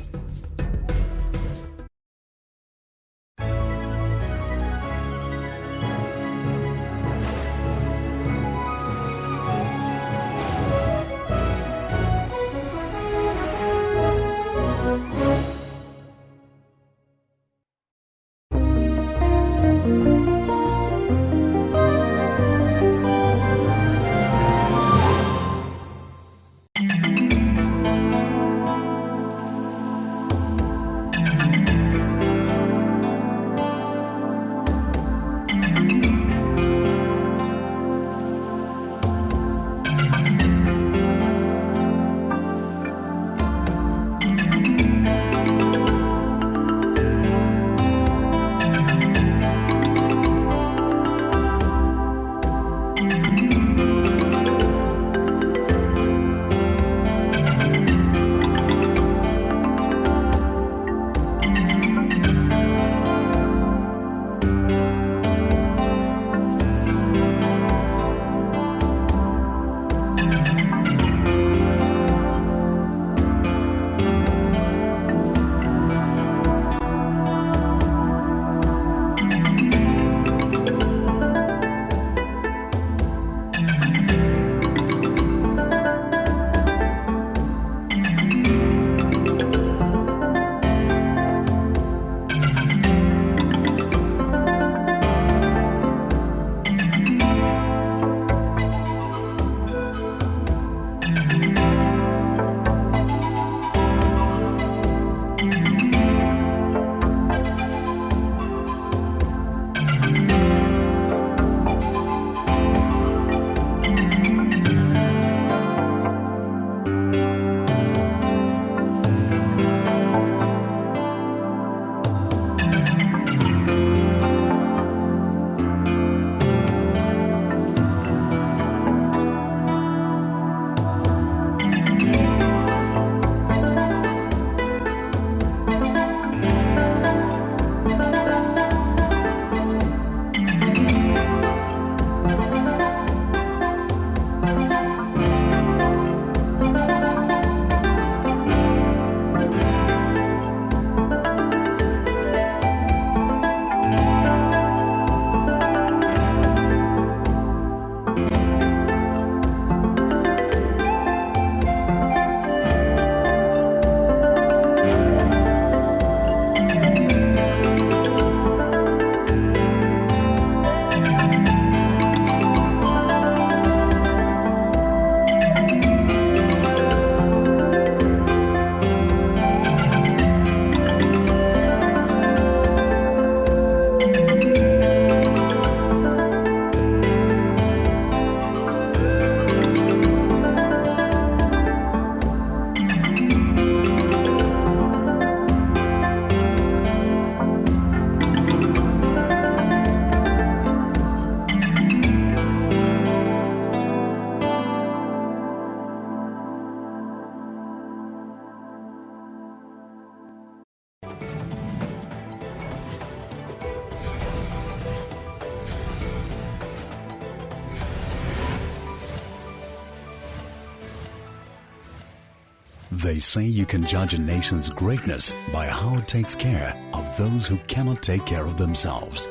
They say you can judge a nation's greatness by how it takes care of those who cannot take care of themselves.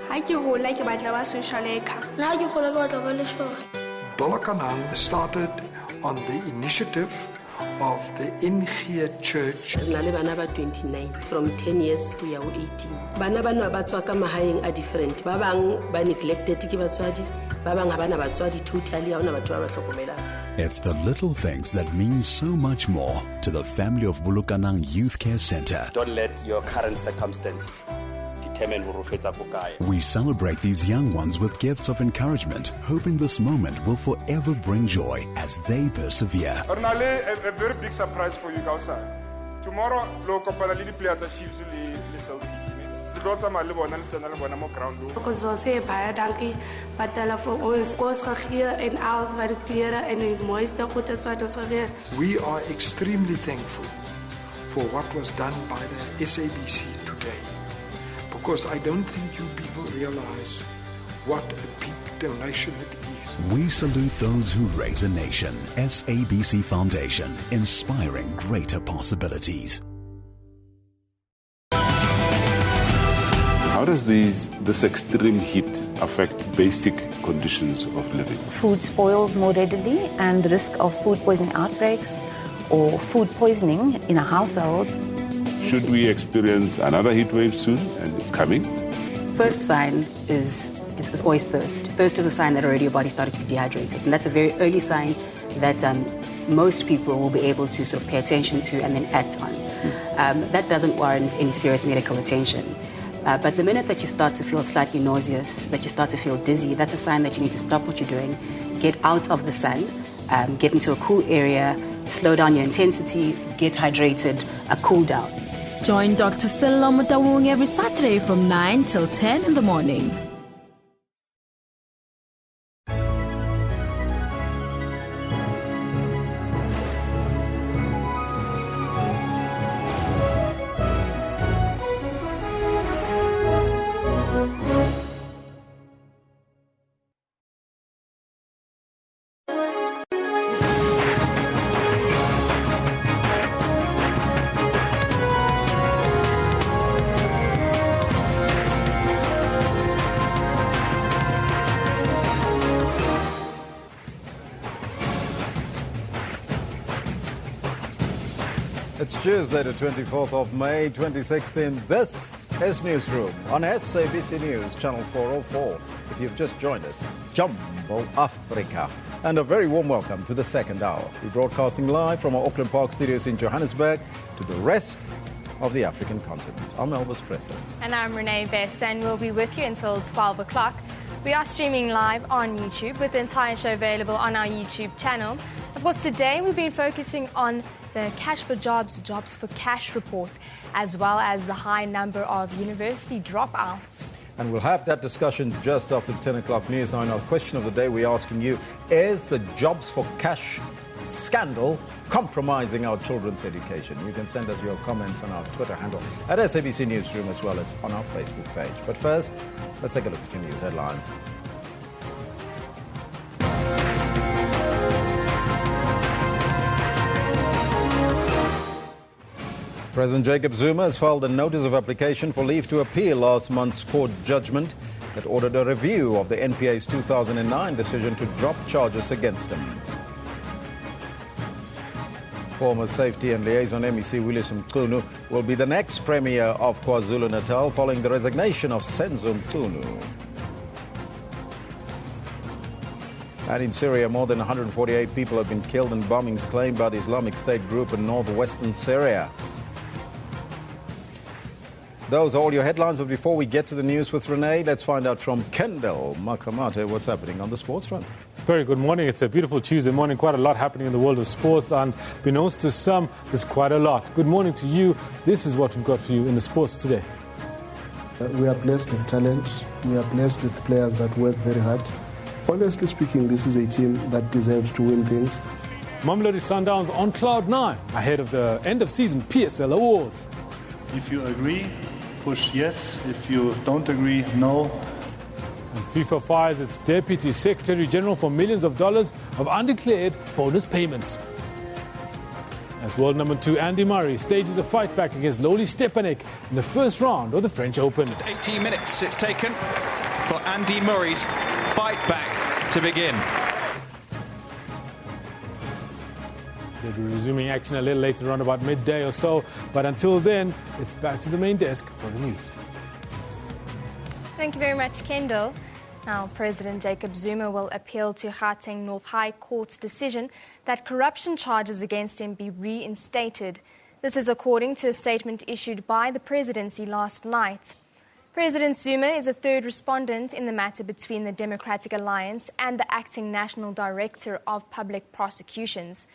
Bolkanang started on the initiative of the NG Church. 29 from 10 years we are 18. Bana bana batswa ka mahaeng a different. Ba bang ba neglected ke batswadi, ba bang ha bana batswadi totally ha ona batho ba hlokomelang. It's the little things that mean so much more to the family of Bulukanang Youth Care Center. Don't let your current circumstance determine who fetsa bokae. We celebrate these young ones with gifts of encouragement, hoping this moment will forever bring joy as they persevere. A very big surprise for you guys. Tomorrow, local players are Chiefs Celtic. Because we say baie dankie wat hulle vir ons kos gegee en alles wat die klere en die mooiste goed is wat ons gegee. We are extremely thankful for what was done by the SABC today, because I don't think you people realize what a big donation it is. We salute those who raise a nation. SABC Foundation, inspiring greater possibilities. How does this extreme heat affect basic conditions of living? Food spoils more readily, and the risk of food poisoning outbreaks or food poisoning in a household. Should we experience another heat wave soon, and it's coming? First sign is always thirst. Thirst is a sign that already your body started to be dehydrated, and that's a very early sign that most people will be able to sort of pay attention to and then act on. That doesn't warrant any serious medical attention. But the minute that you start to feel slightly nauseous, that you start to feel dizzy, that's a sign that you need to stop what you're doing, get out of the sun, get into a cool area, slow down your intensity, get hydrated, cool down. Join Dr. Silla Mutawung every Saturday from 9 till 10 in the morning. It's Tuesday, the 24th of May, 2016. This is Newsroom on SABC News, Channel 404. If you've just joined us, Jumbo Africa. And a very warm welcome to the second hour. We're broadcasting live from our Auckland Park studios in Johannesburg to the rest of the African continent. I'm Elvis Presley. And I'm Renee Best, and we'll be with you until 12 o'clock. We are streaming live on YouTube with the entire show available on our YouTube channel. Of course, today we've been focusing on the Cash for Jobs, Jobs for Cash report, as well as the high number of university dropouts. And we'll have that discussion just after the 10 o'clock news. Now, in our question of the day, we're asking you, is the Jobs for Cash scandal compromising our children's education? You can send us your comments on our Twitter handle at SABC Newsroom, as well as on our Facebook page. But first, let's take a look at your news headlines. President Jacob Zuma has filed a notice of application for leave to appeal last month's court judgment that ordered a review of the NPA's 2009 decision to drop charges against him. Former Safety and Liaison MEC Willis Mchunu will be the next Premier of KwaZulu-Natal following the resignation of Senzo Mchunu. And in Syria, more than 148 people have been killed in bombings claimed by the Islamic State group in northwestern Syria. Those are all your headlines, but before we get to the news with Renee, let's find out from Kendall Makamate what's happening on the sports front. Very good morning. It's a beautiful Tuesday morning. Quite a lot happening in the world of sports, and beknownst to some, there's quite a lot. Good morning to you. This is what we've got for you in the sports today. We are blessed with talent. We are blessed with players that work very hard. Honestly speaking, this is a team that deserves to win things. Mamelodi Sundowns on cloud 9 ahead of the end-of-season PSL Awards. If you agree, push yes. If you don't agree, no. And FIFA fires its Deputy Secretary General for millions of dollars of undeclared bonus payments. As world number 2 Andy Murray stages a fight back against Loli Stepanek in the first round of the French Open. 18 minutes it's taken for Andy Murray's fight back to begin. They'll be resuming action a little later on, about midday or so. But until then, it's back to the main desk for the news. Thank you very much, Kendall. Now, President Jacob Zuma will appeal to Gauteng North High Court's decision that corruption charges against him be reinstated. This is according to a statement issued by the presidency last night. President Zuma is a third respondent in the matter between the Democratic Alliance and the acting National Director of Public Prosecutions.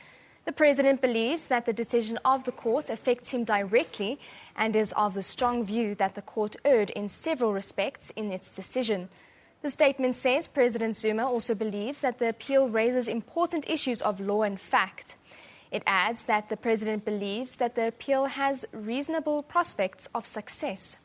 The president believes that the decision of the court affects him directly and is of the strong view that the court erred in several respects in its decision. The statement says President Zuma also believes that the appeal raises important issues of law and fact. It adds that the president believes that the appeal has reasonable prospects of success.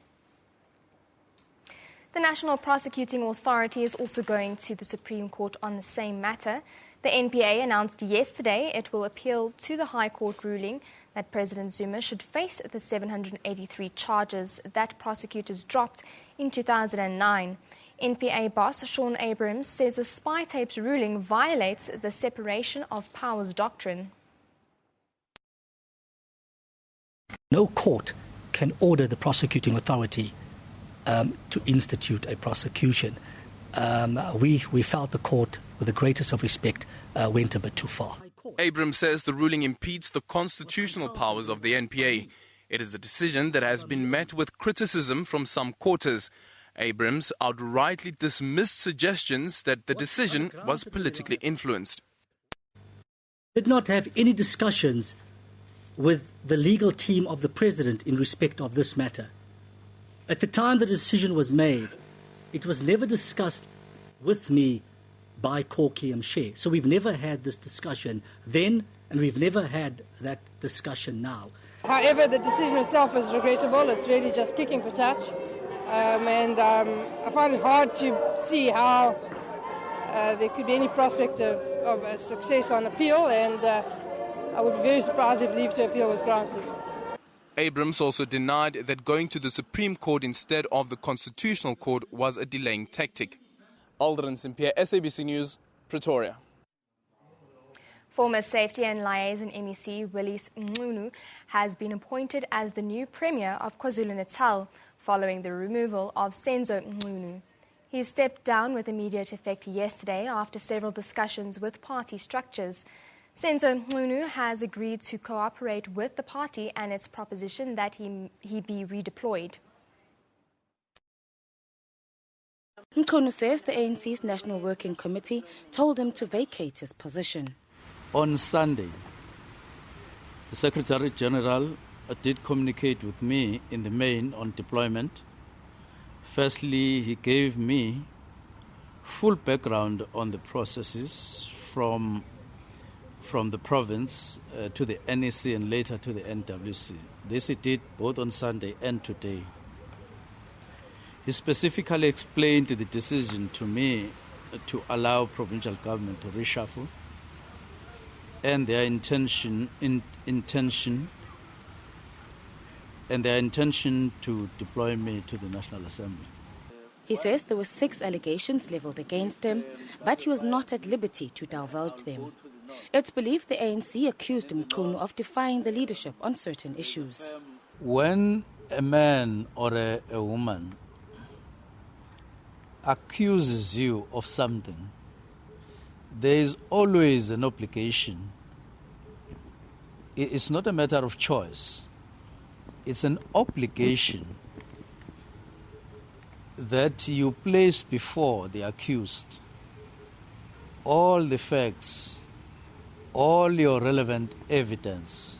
The National Prosecuting Authority is also going to the Supreme Court on the same matter. The NPA announced yesterday it will appeal to the High Court ruling that President Zuma should face the 783 charges that prosecutors dropped in 2009. NPA boss Sean Abrams says the spy tapes ruling violates the separation of powers doctrine. No court can order the prosecuting authority to institute a prosecution. We felt the court, with the greatest of respect, went a bit too far. Abrams says the ruling impedes the constitutional powers of the NPA. It is a decision that has been met with criticism from some quarters. Abrams outrightly dismissed suggestions that the decision was politically influenced. Did not have any discussions with the legal team of the president in respect of this matter. At the time the decision was made, it was never discussed with me by Corky Mshe. So we've never had this discussion then, and we've never had that discussion now. However, the decision itself is regrettable. It's really just kicking for touch. I find it hard to see how there could be any prospect of a success on appeal, and I would be very surprised if leave to appeal was granted. Abrams also denied that going to the Supreme Court instead of the Constitutional Court was a delaying tactic. Alderin Simpier, SABC News, Pretoria. Former Safety and Liaison MEC Willis Mncunu has been appointed as the new Premier of KwaZulu-Natal following the removal of Senzo Mncunu. He stepped down with immediate effect yesterday after several discussions with party structures. Senzo Mncunu has agreed to cooperate with the party and its proposition that he be redeployed. Mncunu says the ANC's National Working Committee told him to vacate his position. On Sunday, the Secretary General did communicate with me in the main on deployment. Firstly, he gave me full background on the processes from the province to the NEC and later to the NWC. This he did both on Sunday and today. He specifically explained the decision to me to allow provincial government to reshuffle and their intention to deploy me to the National Assembly. He says there were 6 allegations leveled against him, but he was not at liberty to divulge them. It's believed the ANC accused Mncunu of defying the leadership on certain issues. When a man or a woman accuses you of something, there is always an obligation. It's not a matter of choice. It's an obligation that you place before the accused all the facts, all your relevant evidence,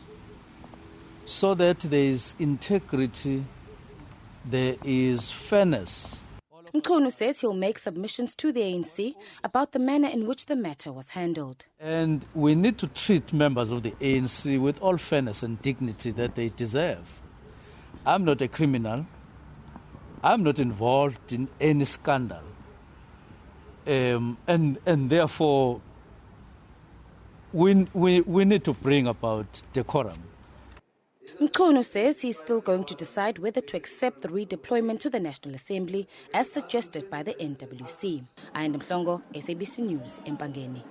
so that there is integrity, there is fairness. Mncunu says he'll make submissions to the ANC about the manner in which the matter was handled. And we need to treat members of the ANC with all fairness and dignity that they deserve. I'm not a criminal. I'm not involved in any scandal. And therefore, we need to bring about decorum. Mkono says he's still going to decide whether to accept the redeployment to the National Assembly as suggested by the NWC. Ayanda Mhlongo, SABC News, Mpangeni.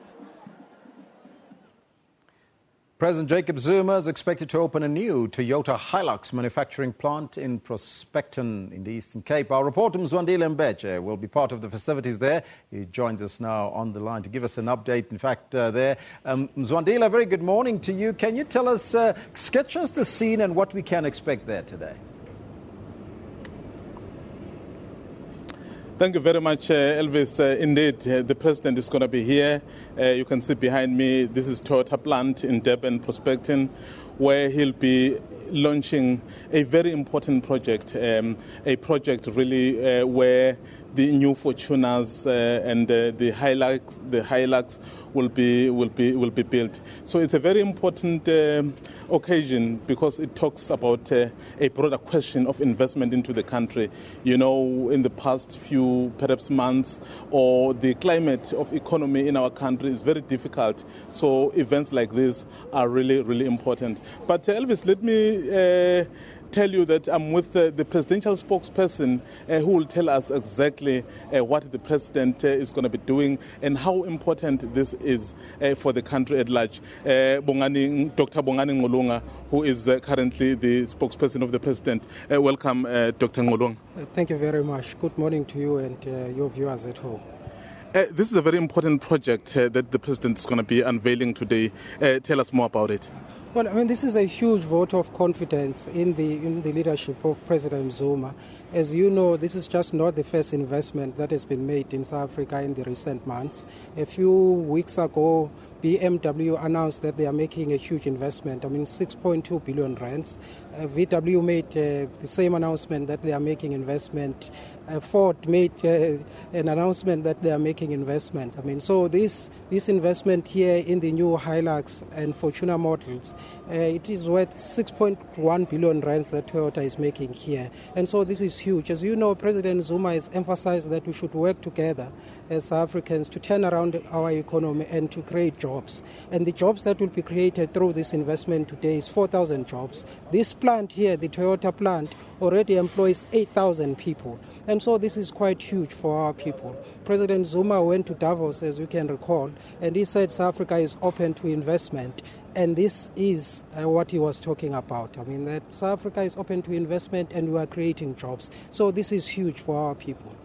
President Jacob Zuma is expected to open a new Toyota Hilux manufacturing plant in Prospecton in the Eastern Cape. Our reporter Mzwandile Mbeche will be part of the festivities there. He joins us now on the line to give us an update, in fact, there. Mzwandile, a very good morning to you. Can you tell us, sketch us the scene and what we can expect there today? Thank you very much, Elvis. Indeed, the president is going to be here. You can see behind me, this is Toyota plant in Durban, Prospecton, where he'll be launching a very important project, a project really where the new Fortuners and the Hilux will be built. So it's a very important occasion because it talks about a broader question of investment into the country. You know, in the past few perhaps months, or the climate of economy in our country is very difficult. So events like this are really, really important. But Elvis, let me tell you that I'm with the presidential spokesperson who will tell us exactly what the president is going to be doing and how important this is for the country at large. Dr. Bongani Ngolunga, who is currently the spokesperson of the president. Welcome, Dr. Ngolunga. Thank you very much. Good morning to you and your viewers at home. This is a very important project that the president is going to be unveiling today. Tell us more about it. Well, I mean, this is a huge vote of confidence in the leadership of President Zuma. As you know, this is just not the first investment that has been made in South Africa in the recent months. A few weeks ago, BMW announced that they are making a huge investment, 6.2 billion rands. VW made the same announcement that they are making investment. Ford made an announcement that they are making investment. So this investment here in the new Hilux and Fortuner models, it is worth 6.1 billion rands that Toyota is making here. And so this is huge. As you know, President Zuma has emphasized that we should work together as Africans to turn around our economy and to create jobs. And the jobs that will be created through this investment today is 4,000 jobs. This plant here, the Toyota plant, already employs 8,000 people. And so this is quite huge for our people. President Zuma went to Davos, as you can recall, and he said South Africa is open to investment. And this is what he was talking about. That South Africa is open to investment and we are creating jobs. So this is huge for our people.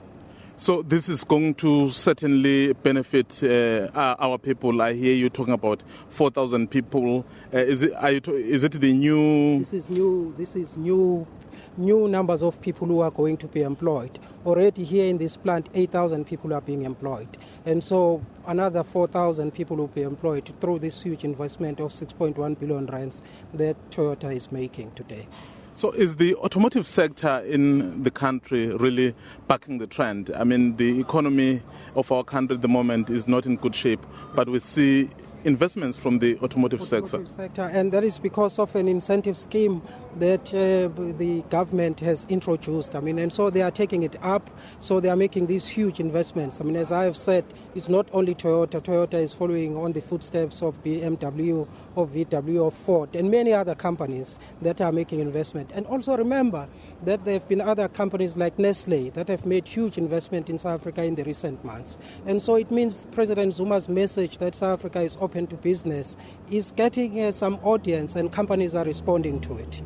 So this is going to certainly benefit our people. I hear you talking about 4,000 people. Is it the new? This is new numbers of people who are going to be employed. Already here in this plant, 8,000 people are being employed. And so another 4,000 people will be employed through this huge investment of 6.1 billion rands that Toyota is making today. So is the automotive sector in the country really backing the trend? The economy of our country at the moment is not in good shape, but we see investments from the automotive sector. And that is because of an incentive scheme that the government has introduced. And so they are taking it up. So they are making these huge investments. As I have said, it's not only Toyota. Toyota is following on the footsteps of BMW, of VW, of Ford, and many other companies that are making investment. And also remember that there have been other companies like Nestle that have made huge investment in South Africa in the recent months. And so it means President Zuma's message that South Africa is open to business is getting some audience, and companies are responding to it.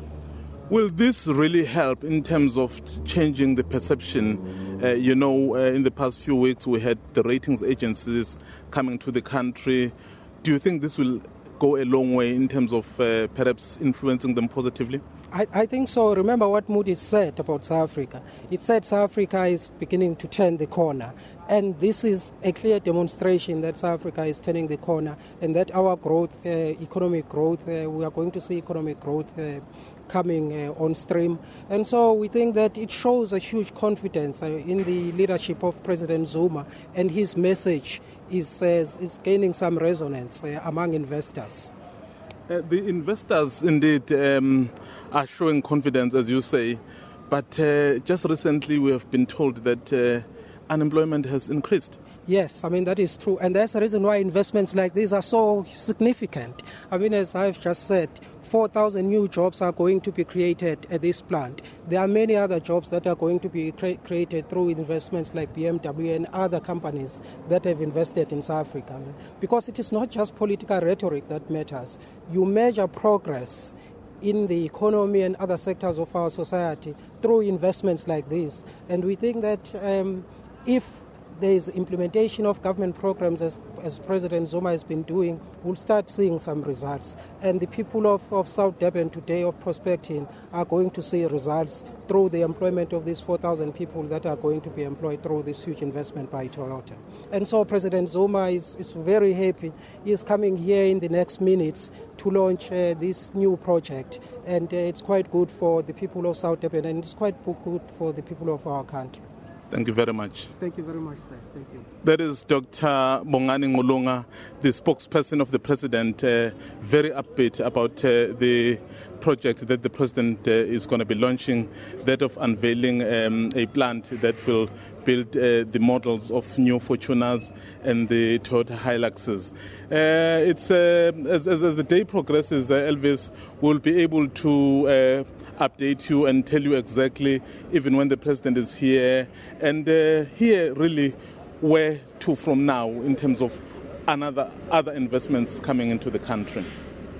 Will this really help in terms of changing the perception? In the past few weeks we had the ratings agencies coming to the country. Do you think this will go a long way in terms of perhaps influencing them positively? I think so. Remember what Moody's said about South Africa. It said South Africa is beginning to turn the corner. And this is a clear demonstration that South Africa is turning the corner and that our growth, economic growth, we are going to see economic growth coming on stream. And so we think that it shows a huge confidence in the leadership of President Zuma, and his message is gaining some resonance among investors. The investors indeed are showing confidence, as you say, but just recently we have been told that unemployment has increased. Yes, I mean, that is true. And that's the reason why investments like these are so significant. I mean, as I've just said, 4,000 new jobs are going to be created at this plant. There are many other jobs that are going to be created through investments like BMW and other companies that have invested in South Africa. Because it is not just political rhetoric that matters. You measure progress in the economy and other sectors of our society through investments like this. And we think that if there is implementation of government programs as President Zuma has been doing, we'll start seeing some results. And the people of South Durban today, of prospecting, are going to see results through the employment of these 4,000 people that are going to be employed through this huge investment by Toyota. And so President Zuma is very happy. He is coming here in the next minutes to launch this new project. And it's quite good for the people of South Durban, and it's quite good for the people of our country. Thank you very much. Thank you very much, sir. Thank you. That is Dr. Bongani Ngulunga, the spokesperson of the president, very upbeat about the project that the president is going to be launching, that of unveiling a plant that will build the models of new Fortuners and the Toyota Hiluxes. It's as the day progresses, Elvis will be able to update you and tell you exactly, even when the president is here, and here really where to from now in terms of other investments coming into the country.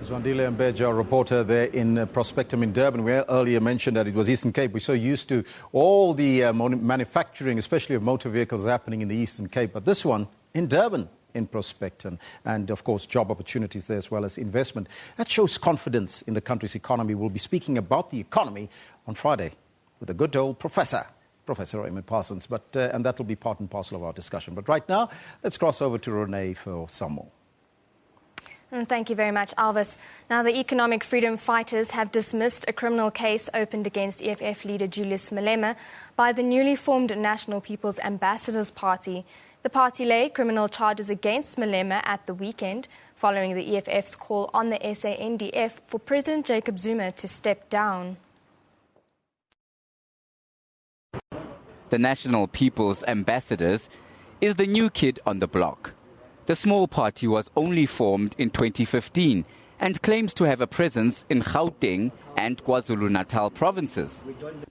Zwandile Mbeja, a reporter there in Prospectum in Durban. We earlier mentioned that it was Eastern Cape. We're so used to all the manufacturing, especially of motor vehicles, happening in the Eastern Cape. But this one in Durban, in Prospectum, and of course job opportunities there as well as investment. That shows confidence in the country's economy. We'll be speaking about the economy on Friday with a good old Professor Raymond Parsons. And that will be part and parcel of our discussion. But right now, let's cross over to Renee for some more. Thank you very much, Alvis. Now, the economic freedom fighters have dismissed a criminal case opened against EFF leader Julius Malema by the newly formed National People's Ambassadors Party. The party laid criminal charges against Malema at the weekend, following the EFF's call on the SANDF for President Jacob Zuma to step down. The National People's Ambassadors is the new kid on the block. The small party was only formed in 2015 and claims to have a presence in Gauteng and KwaZulu-Natal provinces.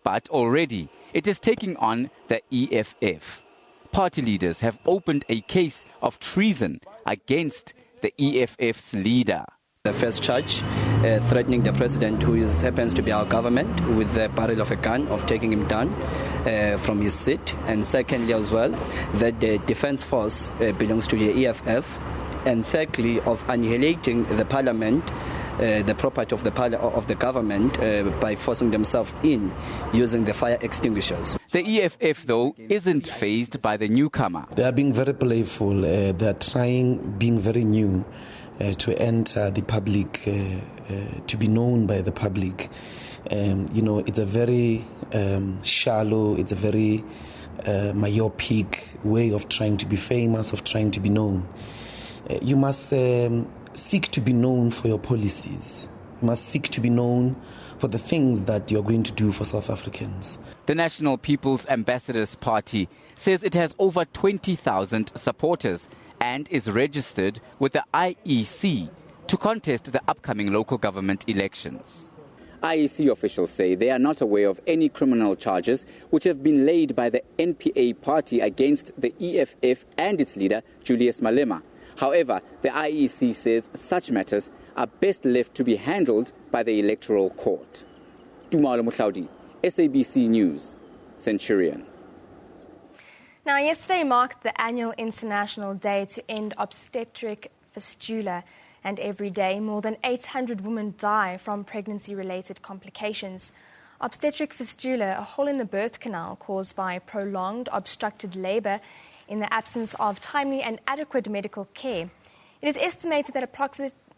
But already it is taking on the EFF. Party leaders have opened a case of treason against the EFF's leader. The first charge, threatening the president, who happens to be our government, with the barrel of a gun, of taking him down from his seat. And secondly as well, that the defense force belongs to the EFF. And thirdly, of annihilating the parliament, the property of the government, by forcing themselves in using the fire extinguishers. The EFF, though, isn't fazed by the newcomer. They are being very playful. They are trying, being very new, to enter the public, to be known by the public. It's a very shallow, it's a very myopic way of trying to be famous, of trying to be known. You must seek to be known for your policies. You must seek to be known for the things that you're going to do for South Africans. The National People's Ambassadors Party says it has over 20,000 supporters and is registered with the IEC to contest the upcoming local government elections. IEC officials say they are not aware of any criminal charges which have been laid by the NPA party against the EFF and its leader, Julius Malema. However, the IEC says such matters are best left to be handled by the Electoral Court. Dumalo Mutlaudi, SABC News, Centurion. Now, yesterday marked the annual International Day to End Obstetric Fistula, and every day more than 800 women die from pregnancy-related complications. Obstetric fistula, a hole in the birth canal caused by prolonged obstructed labour in the absence of timely and adequate medical care. It is estimated that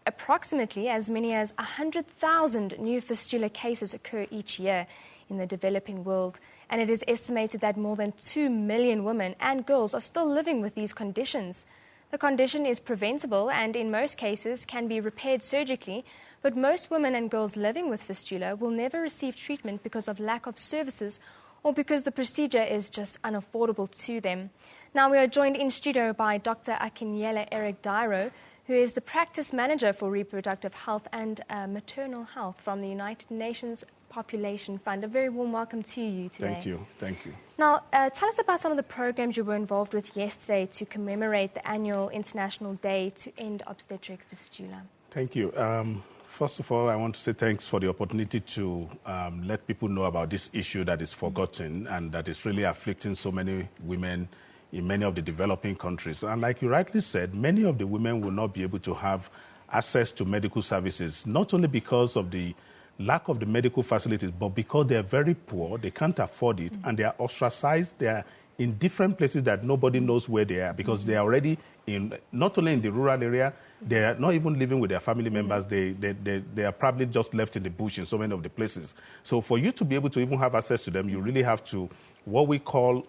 approximately as many as 100,000 new fistula cases occur each year in the developing world, and it is estimated that more than 2 million women and girls are still living with these conditions. The condition is preventable and in most cases can be repaired surgically, but most women and girls living with fistula will never receive treatment because of lack of services or because the procedure is just unaffordable to them. Now we are joined in studio by Dr. Akinyele Eric Dairo, who is the practice manager for reproductive health and maternal health from the United Nations Population Fund. A very warm welcome to you today. Thank you. Thank you. Now, tell us about some of the programs you were involved with yesterday to commemorate the annual International Day to End Obstetric Fistula. Thank you. First of all, I want to say thanks for the opportunity to let people know about this issue that is forgotten and that is really afflicting so many women in many of the developing countries. And like you rightly said, many of the women will not be able to have access to medical services, not only because of the lack of the medical facilities, but because they are very poor, they can't afford it, and they are ostracized. They are in different places that nobody knows where they are because they are already in, not only in the rural area, they are not even living with their family members. They are probably just left in the bush in so many of the places. So for you to be able to even have access to them, you really have to, what we call,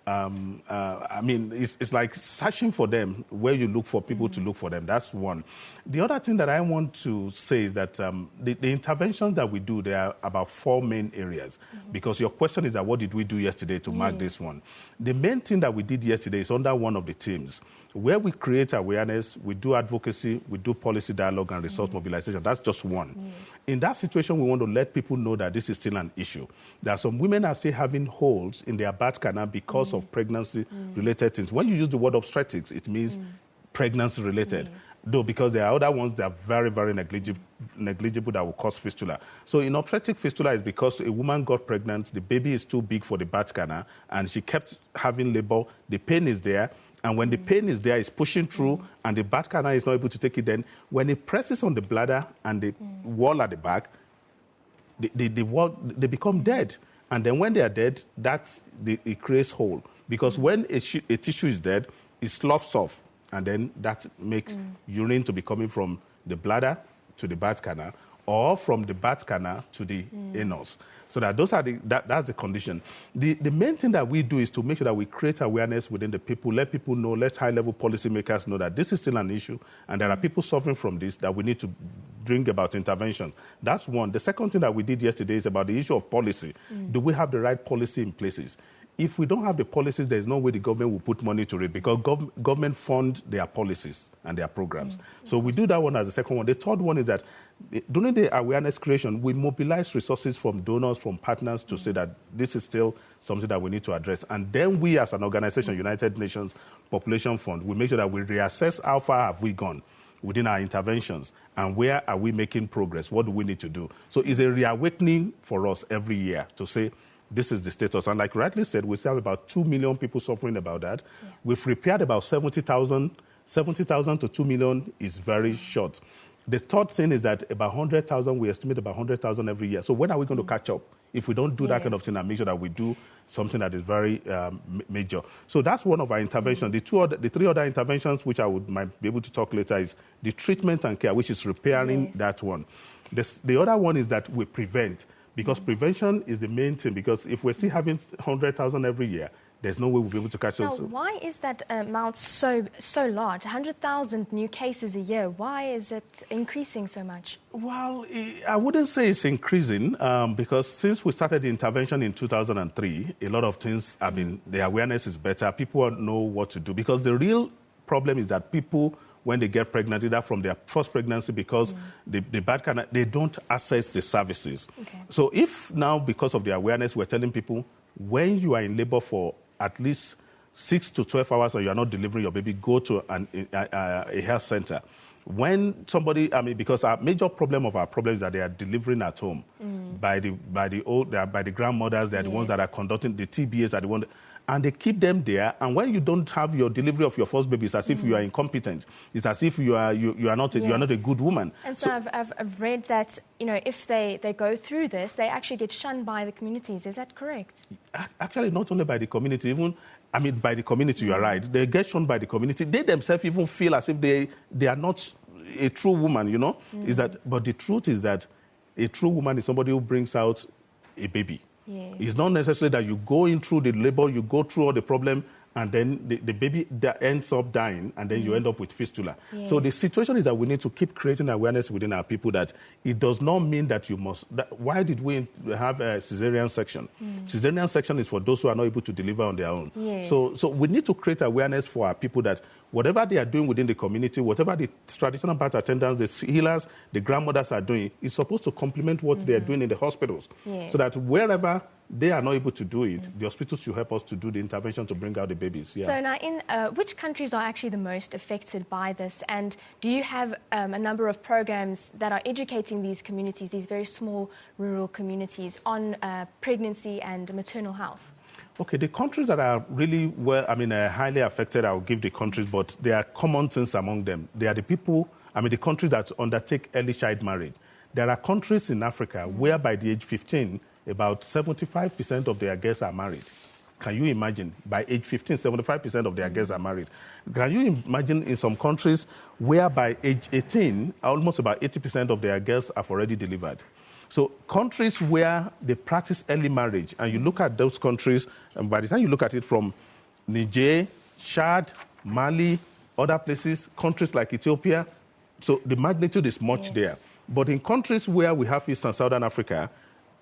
it's like searching for them where you look for people to look for them. That's one. The other thing that I want to say is that the interventions that we do, there are about 4 main areas. Because your question is that what did we do yesterday to mark this one? The main thing that we did yesterday is under one of the teams, where we create awareness, we do advocacy, we do policy dialogue and resource mobilization. That's just one. In that situation, we want to let people know that this is still an issue. There are some women are still having holes in their birth canal because of pregnancy-related things. When you use the word obstetrics, it means pregnancy-related. Though, because there are other ones that are very, very negligible that will cause fistula. So in obstetric fistula is because a woman got pregnant, the baby is too big for the birth canal, and she kept having labor, the pain is there, and when the pain is there, it's pushing through, and the birth canal is not able to take it. Then when it presses on the bladder and the wall at the back, the wall, they become dead. And then when they are dead, it creates hole. Because when a tissue is dead, it sloughs off, and then that makes urine to be coming from the bladder to the birth canal, or from the birth canal to the anus. So that's the condition. The main thing that we do is to make sure that we create awareness within the people, let people know, let high-level policymakers know that this is still an issue, and there are people suffering from this that we need to bring about intervention. That's one. The second thing that we did yesterday is about the issue of policy. Do we have the right policy in places? If we don't have the policies, there's no way the government will put money to it because government fund their policies and their programs. So we do that one as the second one. The third one is that during the awareness creation, we mobilize resources from donors, from partners to say that this is still something that we need to address. And then we as an organization, United Nations Population Fund, we make sure that we reassess how far have we gone within our interventions and where are we making progress, what do we need to do. So it's a reawakening for us every year to say, this is the status. And like rightly said, we still have about 2 million people suffering about that. We've repaired about 70,000. 70,000 to 2 million is very short. The third thing is that about 100,000, we estimate about 100,000 every year. So when are we going to catch up if we don't do that kind of thing and make sure that we do something that is very major? So that's one of our interventions. The 3 other interventions, which I might be able to talk later, is the treatment and care, which is repairing that one. The other one is that we prevent. Because prevention is the main thing. Because if we're still having 100,000 every year, there's no way we'll be able to catch up. Now, why is that amount so large? 100,000 new cases a year. Why is it increasing so much? Well, I wouldn't say it's increasing because since we started the intervention in 2003, a lot of things have been, the awareness is better. People know what to do. Because the real problem is that people, when they get pregnant, either from their first pregnancy because the bad kind, they don't access the services. So if now, because of the awareness, we're telling people, when you are in labor for at least 6 to 12 hours and you are not delivering your baby, go to a health center. When somebody, because our major problem of our problem is that they are delivering at home by the grandmothers, they're the ones that are conducting, the TBAs are the ones, and they keep them there. And when you don't have your delivery of your first baby, it's as if you are incompetent. It's as if you are not a good woman. And so I've read that if they go through this, they actually get shunned by the communities. Is that correct? Actually, not only by the community, even by the community, you are right. They get shunned by the community. They themselves even feel as if they are not a true woman. But the truth is that a true woman is somebody who brings out a baby. It's not necessarily that you go in through the labor, you go through all the problem, and then the baby ends up dying, and then you end up with fistula. Yes. So the situation is that we need to keep creating awareness within our people that it does not mean that you must. Why did we have a cesarean section? Cesarean section is for those who are not able to deliver on their own. Yes. So we need to create awareness for our people that whatever they are doing within the community, whatever the traditional birth attendants, the healers, the grandmothers are doing, is supposed to complement what they are doing in the hospitals. Yes. So that wherever they are not able to do it, the hospitals should help us to do the intervention to bring out the babies. Yeah. So now, in which countries are actually the most affected by this? And do you have a number of programs that are educating these communities, these very small rural communities, on pregnancy and maternal health? Okay, the countries that are really highly affected, I'll give the countries, but there are common things among them. They are the people, the countries that undertake early child marriage. There are countries in Africa where by the age 15, about 75% of their girls are married. Can you imagine? By age 15, 75% of their girls are married. Can you imagine in some countries where by age 18, almost about 80% of their girls have already delivered? So countries where they practice early marriage, and you look at those countries, and by the time you look at it from Niger, Chad, Mali, other places, countries like Ethiopia, so the magnitude is much there. But in countries where we have East and Southern Africa,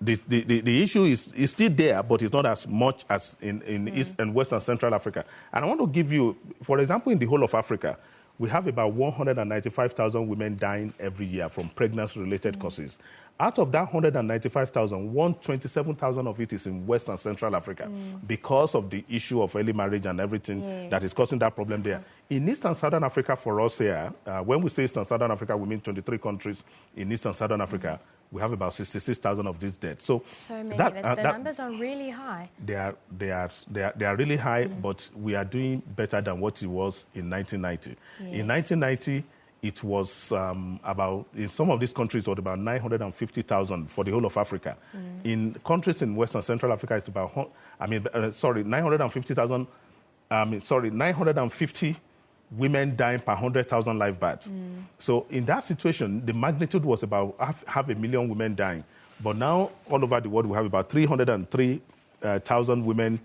the issue is still there, but it's not as much as in East and West and Central Africa. And I want to give you, for example, in the whole of Africa, we have about 195,000 women dying every year from pregnancy-related causes. Out of that 195,000, 127,000 of it is in West and Central Africa because of the issue of early marriage and everything that is causing that problem there. In East and Southern Africa, for us here, when we say East and Southern Africa, we mean 23 countries in East and Southern Africa. We have about 66,000 of these dead. So many. The numbers are really high. They are really high, but we are doing better than what it was in 1990. Yes. In 1990, it was about, in some of these countries, it was about 950,000 for the whole of Africa. In countries in West and Central Africa, it's about, 950,000, 950 women dying per 100,000 live births. So in that situation, the magnitude was about half a million women dying. But now, all over the world, we have about 303,000 women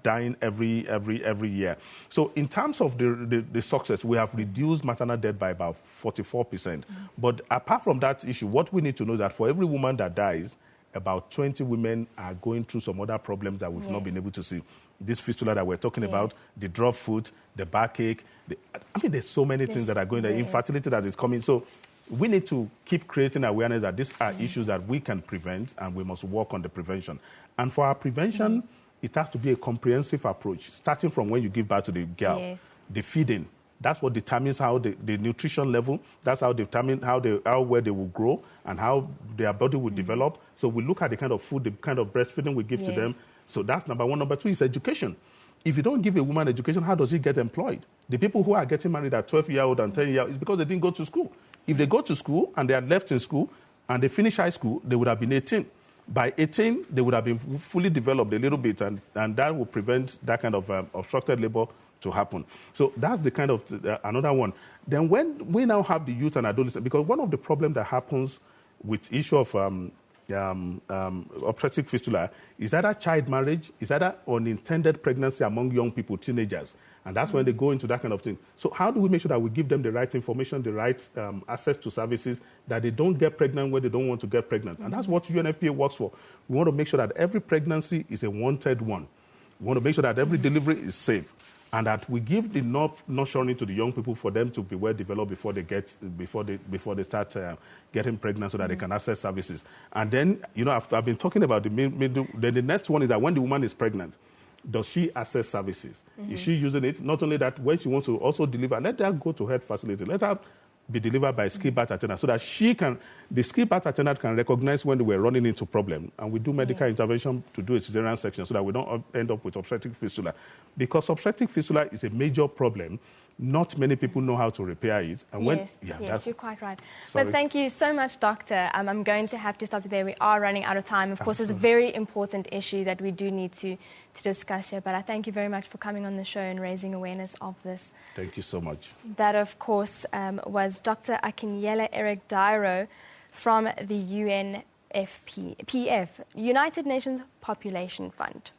dying every year. So in terms of the success, we have reduced maternal death by about 44%. But apart from that issue, what we need to know is that for every woman that dies, about 20 women are going through some other problems that we've not been able to see. This fistula that we're talking about, the drop foot, the backache. There's so many things that are going there, infertility that is coming. So we need to keep creating awareness that these are issues that we can prevent, and we must work on the prevention. And for our prevention, it has to be a comprehensive approach, starting from when you give birth to the girl, the feeding. That's what determines how the nutrition level, that's how determine how well they will grow and how their body will develop. So we look at the kind of food, the kind of breastfeeding we give to them. So that's number one. Number two is education. If you don't give a woman education, how does she get employed? The people who are getting married at 12-year-old and 10-year-old is because they didn't go to school. If they go to school and they are left in school and they finish high school, they would have been 18. By 18, they would have been fully developed a little bit, and that will prevent that kind of obstructed labor to happen. So that's the kind of another one. Then when we now have the youth and adolescents, because one of the problems that happens with issue of obstetric fistula is either child marriage, is either unintended pregnancy among young people, teenagers, and that's when they go into that kind of thing. So how do we make sure that we give them the right information, the right access to services, that they don't get pregnant when they don't want to get pregnant? And that's what UNFPA works for. We want to make sure that every pregnancy is a wanted one. We want to make sure that every delivery is safe, and that we give enough nurturing to the young people for them to be well developed before they start getting pregnant, so that they can access services. And then, I've been talking about then the next one is that when the woman is pregnant, does she access services? Is she using it? Not only that, when she wants to also deliver, let her go to health facility. Let her be delivered by a skilled birth attendant, so that the skilled birth attendant can recognize when we're running into problem, and we do medical intervention to do a cesarean section so that we don't end up with obstetric fistula. Because obstetric fistula is a major problem. Not many people know how to repair it. And yes, you're quite right. But thank you so much, Doctor. I'm going to have to stop you there. We are running out of time. Of course, it's a very important issue that we do need to discuss here. But I thank you very much for coming on the show and raising awareness of this. Thank you so much. That, of course, was Dr. Akinyele Eric Dairo from the UNFPF, United Nations Population Fund.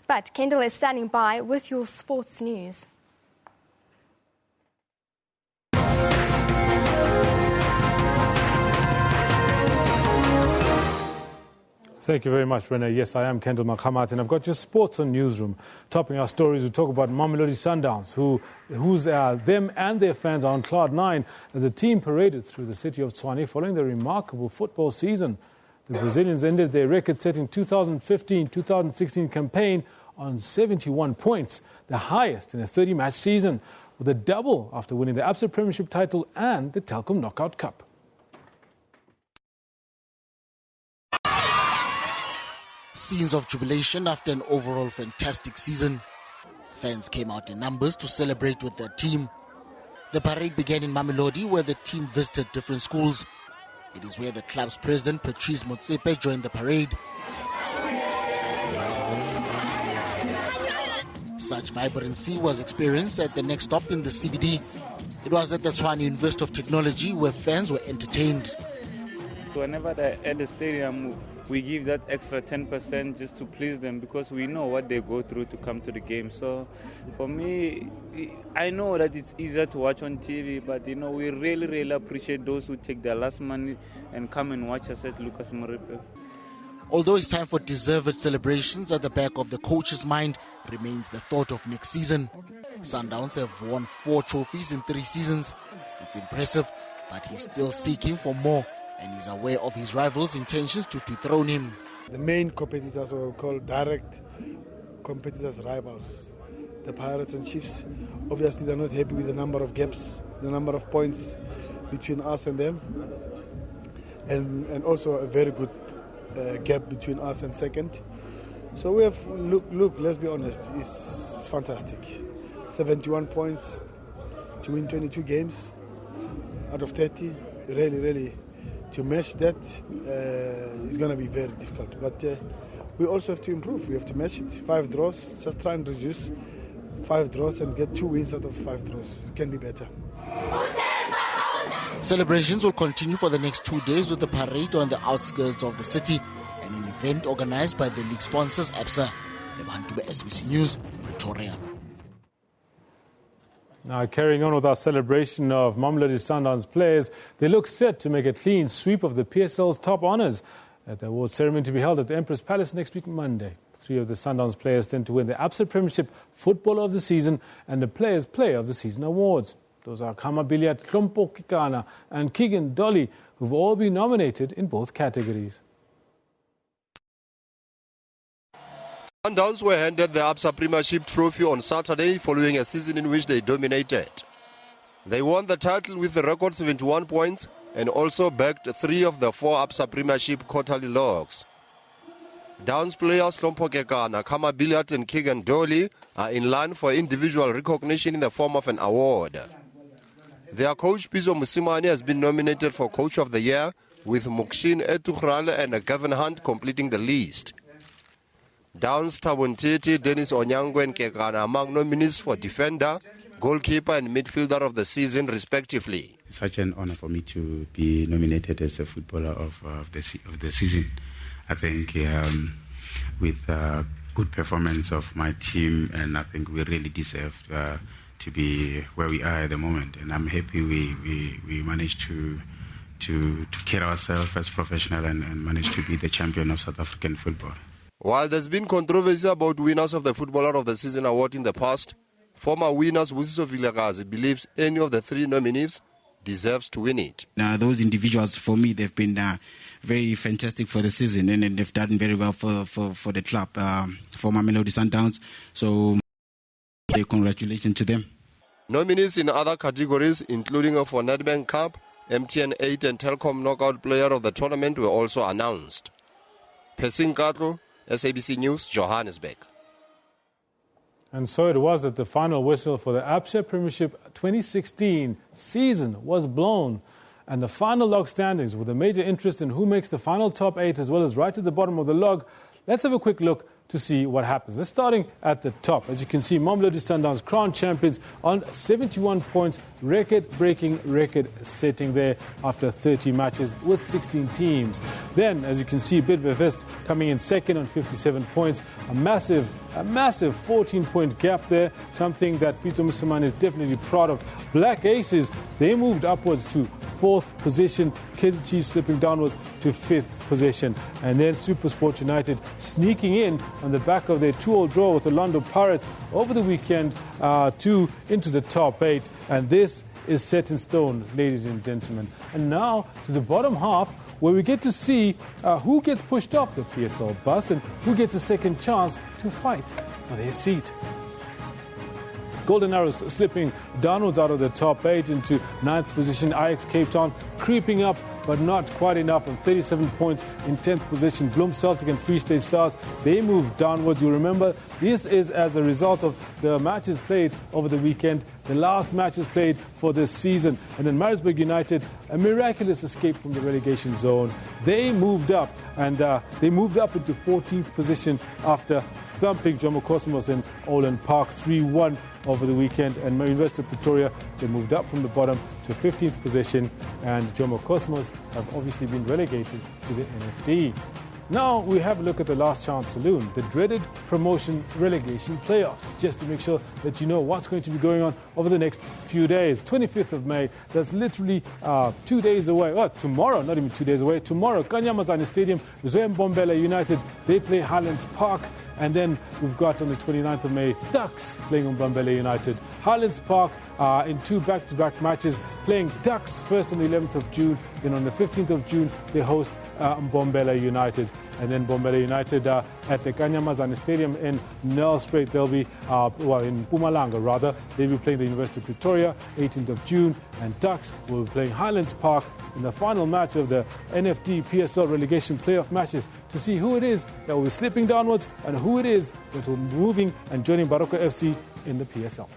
But Kendall is standing by with your sports news. Thank you very much, Renee. Yes, I am Kendall Makhamat, and I've got your sports on Newsroom. Topping our stories, we talk about Mamelodi Sundowns, whose them and their fans are on cloud nine as a team paraded through the city of Tshwane following their remarkable football season. The Brazilians ended their record-setting 2015-2016 campaign on 71 points, the highest in a 30-match season, with a double after winning the Absa Premiership title and the Telkom Knockout Cup. Scenes of jubilation after an overall fantastic season. Fans came out in numbers to celebrate with their team. The parade began in Mamelodi, where the team visited different schools. It is where the club's president, Patrice Motsepe, joined the parade. Such vibrancy was experienced at the next stop in the CBD. It was at the Tshwane University of Technology, where fans were entertained. Whenever they're at the stadium, we give that extra 10% just to please them, because we know what they go through to come to the game. So for me, I know that it's easier to watch on TV, but we really, really appreciate those who take their last money and come and watch us at Lucas Moripe. Although it's time for deserved celebrations, at the back of the coach's mind remains the thought of next season. Sundowns have won 4 trophies in 3 seasons. It's impressive, but he's still seeking for more, and he's aware of his rivals' intentions to dethrone him. The main competitors, what we call direct competitors, rivals, the Pirates and Chiefs, obviously they're not happy with the number of gaps, the number of points between us and them, and also a very good gap between us and second. So we have, look, let's be honest, it's fantastic. 71 points to win 22 games out of 30, really. To match that is going to be very difficult. But we also have to improve. We have to match it. 5 draws, just try and reduce 5 draws and get 2 wins out of 5 draws. It can be better. Celebrations will continue for the next 2 days with the parade on the outskirts of the city and an event organized by the league sponsors Absa. Lebantube, SABC News, Pretoria. Now, carrying on with our celebration of Mamelodi Sundowns players, they look set to make a clean sweep of the PSL's top honours at the award ceremony to be held at the Empress Palace next week, Monday. 3 of the Sundowns players stand to win the Absa Premiership Footballer of the Season and the Players' Player of the Season awards. Those are Kamabiliat Hlompo Kekana and Keegan Dolly, who've all been nominated in both categories. Sundowns were handed the Absa Premiership trophy on Saturday following a season in which they dominated. They won the title with a record 71 points and also bagged 3 of the 4 Absa Premiership quarterly logs. Downs players Hlompo Kekana, Kamabiliat and Keegan Dolly are in line for individual recognition in the form of an award. Their coach Pizo Musimani has been nominated for Coach of the Year, with Mukshin Etukhral and Gavin Hunt completing the list. Downs, Tabuntiti, Dennis Onyango and Kekana among nominees for Defender, Goalkeeper and Midfielder of the Season respectively. It's such an honor for me to be nominated as the Footballer of the Season. I think with good performance of my team, and I think we really deserve to be where we are at the moment. And I'm happy we managed to carry ourselves as professional and managed to be the champion of South African football. While there's been controversy about winners of the Footballer of the Season award in the past, former winners Busiso Vilakazi believes any of the 3 nominees deserves to win it. Now, those individuals, for me, they've been very fantastic for the season, and they've done very well for the club, for Mamelodi Sundowns. So, congratulations to them. Nominees in other categories, including for Nedbank Cup, MTN 8 and Telkom Knockout Player of the Tournament, were also announced. Pesing Katlo, SABC News, Johannesburg. And so it was that the final whistle for the Absa Premiership 2016 season was blown. And the final log standings with a major interest in who makes the final top 8 as well as right at the bottom of the log. Let's have a quick look to see what happens. They're starting at the top. As you can see, Mamelodi Sundowns crowned champions on 71 points, record-breaking, record-setting there after 30 matches with 16 teams. Then, as you can see, Bidvest coming in second on 57 points, a massive 14-point gap there, something that Peter Musamani is definitely proud of. Black Aces, they moved upwards to 4th position, Kaizer Chiefs slipping downwards to 5th position. And then SuperSport United sneaking in on the back of their 2-2 draw with Orlando Pirates over the weekend into the top 8. And this is set in stone, ladies and gentlemen. And now to the bottom half, where we get to see who gets pushed off the PSL bus and who gets a second chance to fight for their seat. Golden Arrows slipping downwards out of the top 8 into 9th position. Ajax Cape Town creeping up, but not quite enough, on 37 points in 10th position. Bloem Celtic and Free State Stars, they move downwards. You remember, this is as a result of the matches played over the weekend, the last matches played for this season. And then Maritzburg United, a miraculous escape from the relegation zone. They moved up, and they moved up into 14th position after thumping Jomo Cosmos in Olen Park 3-1 over the weekend. And University of Pretoria, they moved up from the bottom to 15th position, and Jomo Cosmos have obviously been relegated to the NFD. Now we have a look at the Last Chance Saloon, the dreaded promotion relegation playoffs, just to make sure that you know what's going to be going on over the next few days. 25th of May, that's literally 2 days away. Well, tomorrow, not even 2 days away. Tomorrow, Kanyamazane Stadium, Mbombela United, they play Highlands Park. And then we've got on the 29th of May, Ducks playing Mbombela United. Highlands Park in 2 back-to-back matches, playing Ducks first on the 11th of June, then on the 15th of June, they host Mbombela United. And then Mbombela United at the Kanyamazane Stadium in Nelspruit, they'll be, in Mpumalanga rather, they'll be playing the University of Pretoria, 18th of June, and Ducks will be playing Highlands Park in the final match of the NFD PSL relegation playoff matches to see who it is that will be slipping downwards and who it is that will be moving and joining Baroko FC in the PSL.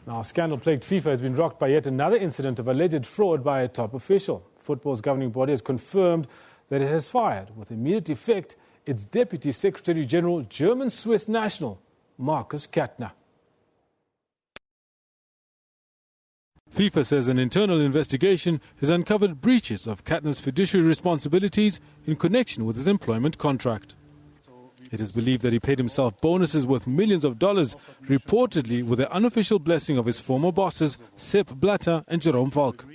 Now, scandal-plagued FIFA has been rocked by yet another incident of alleged fraud by a top official. Football's governing body has confirmed that it has fired, with immediate effect, its Deputy Secretary-General, German-Swiss national, Markus Kattner. FIFA says an internal investigation has uncovered breaches of Kattner's fiduciary responsibilities in connection with his employment contract. It is believed that he paid himself bonuses worth millions of dollars, reportedly with the unofficial blessing of his former bosses, Sepp Blatter and Jerome Valk.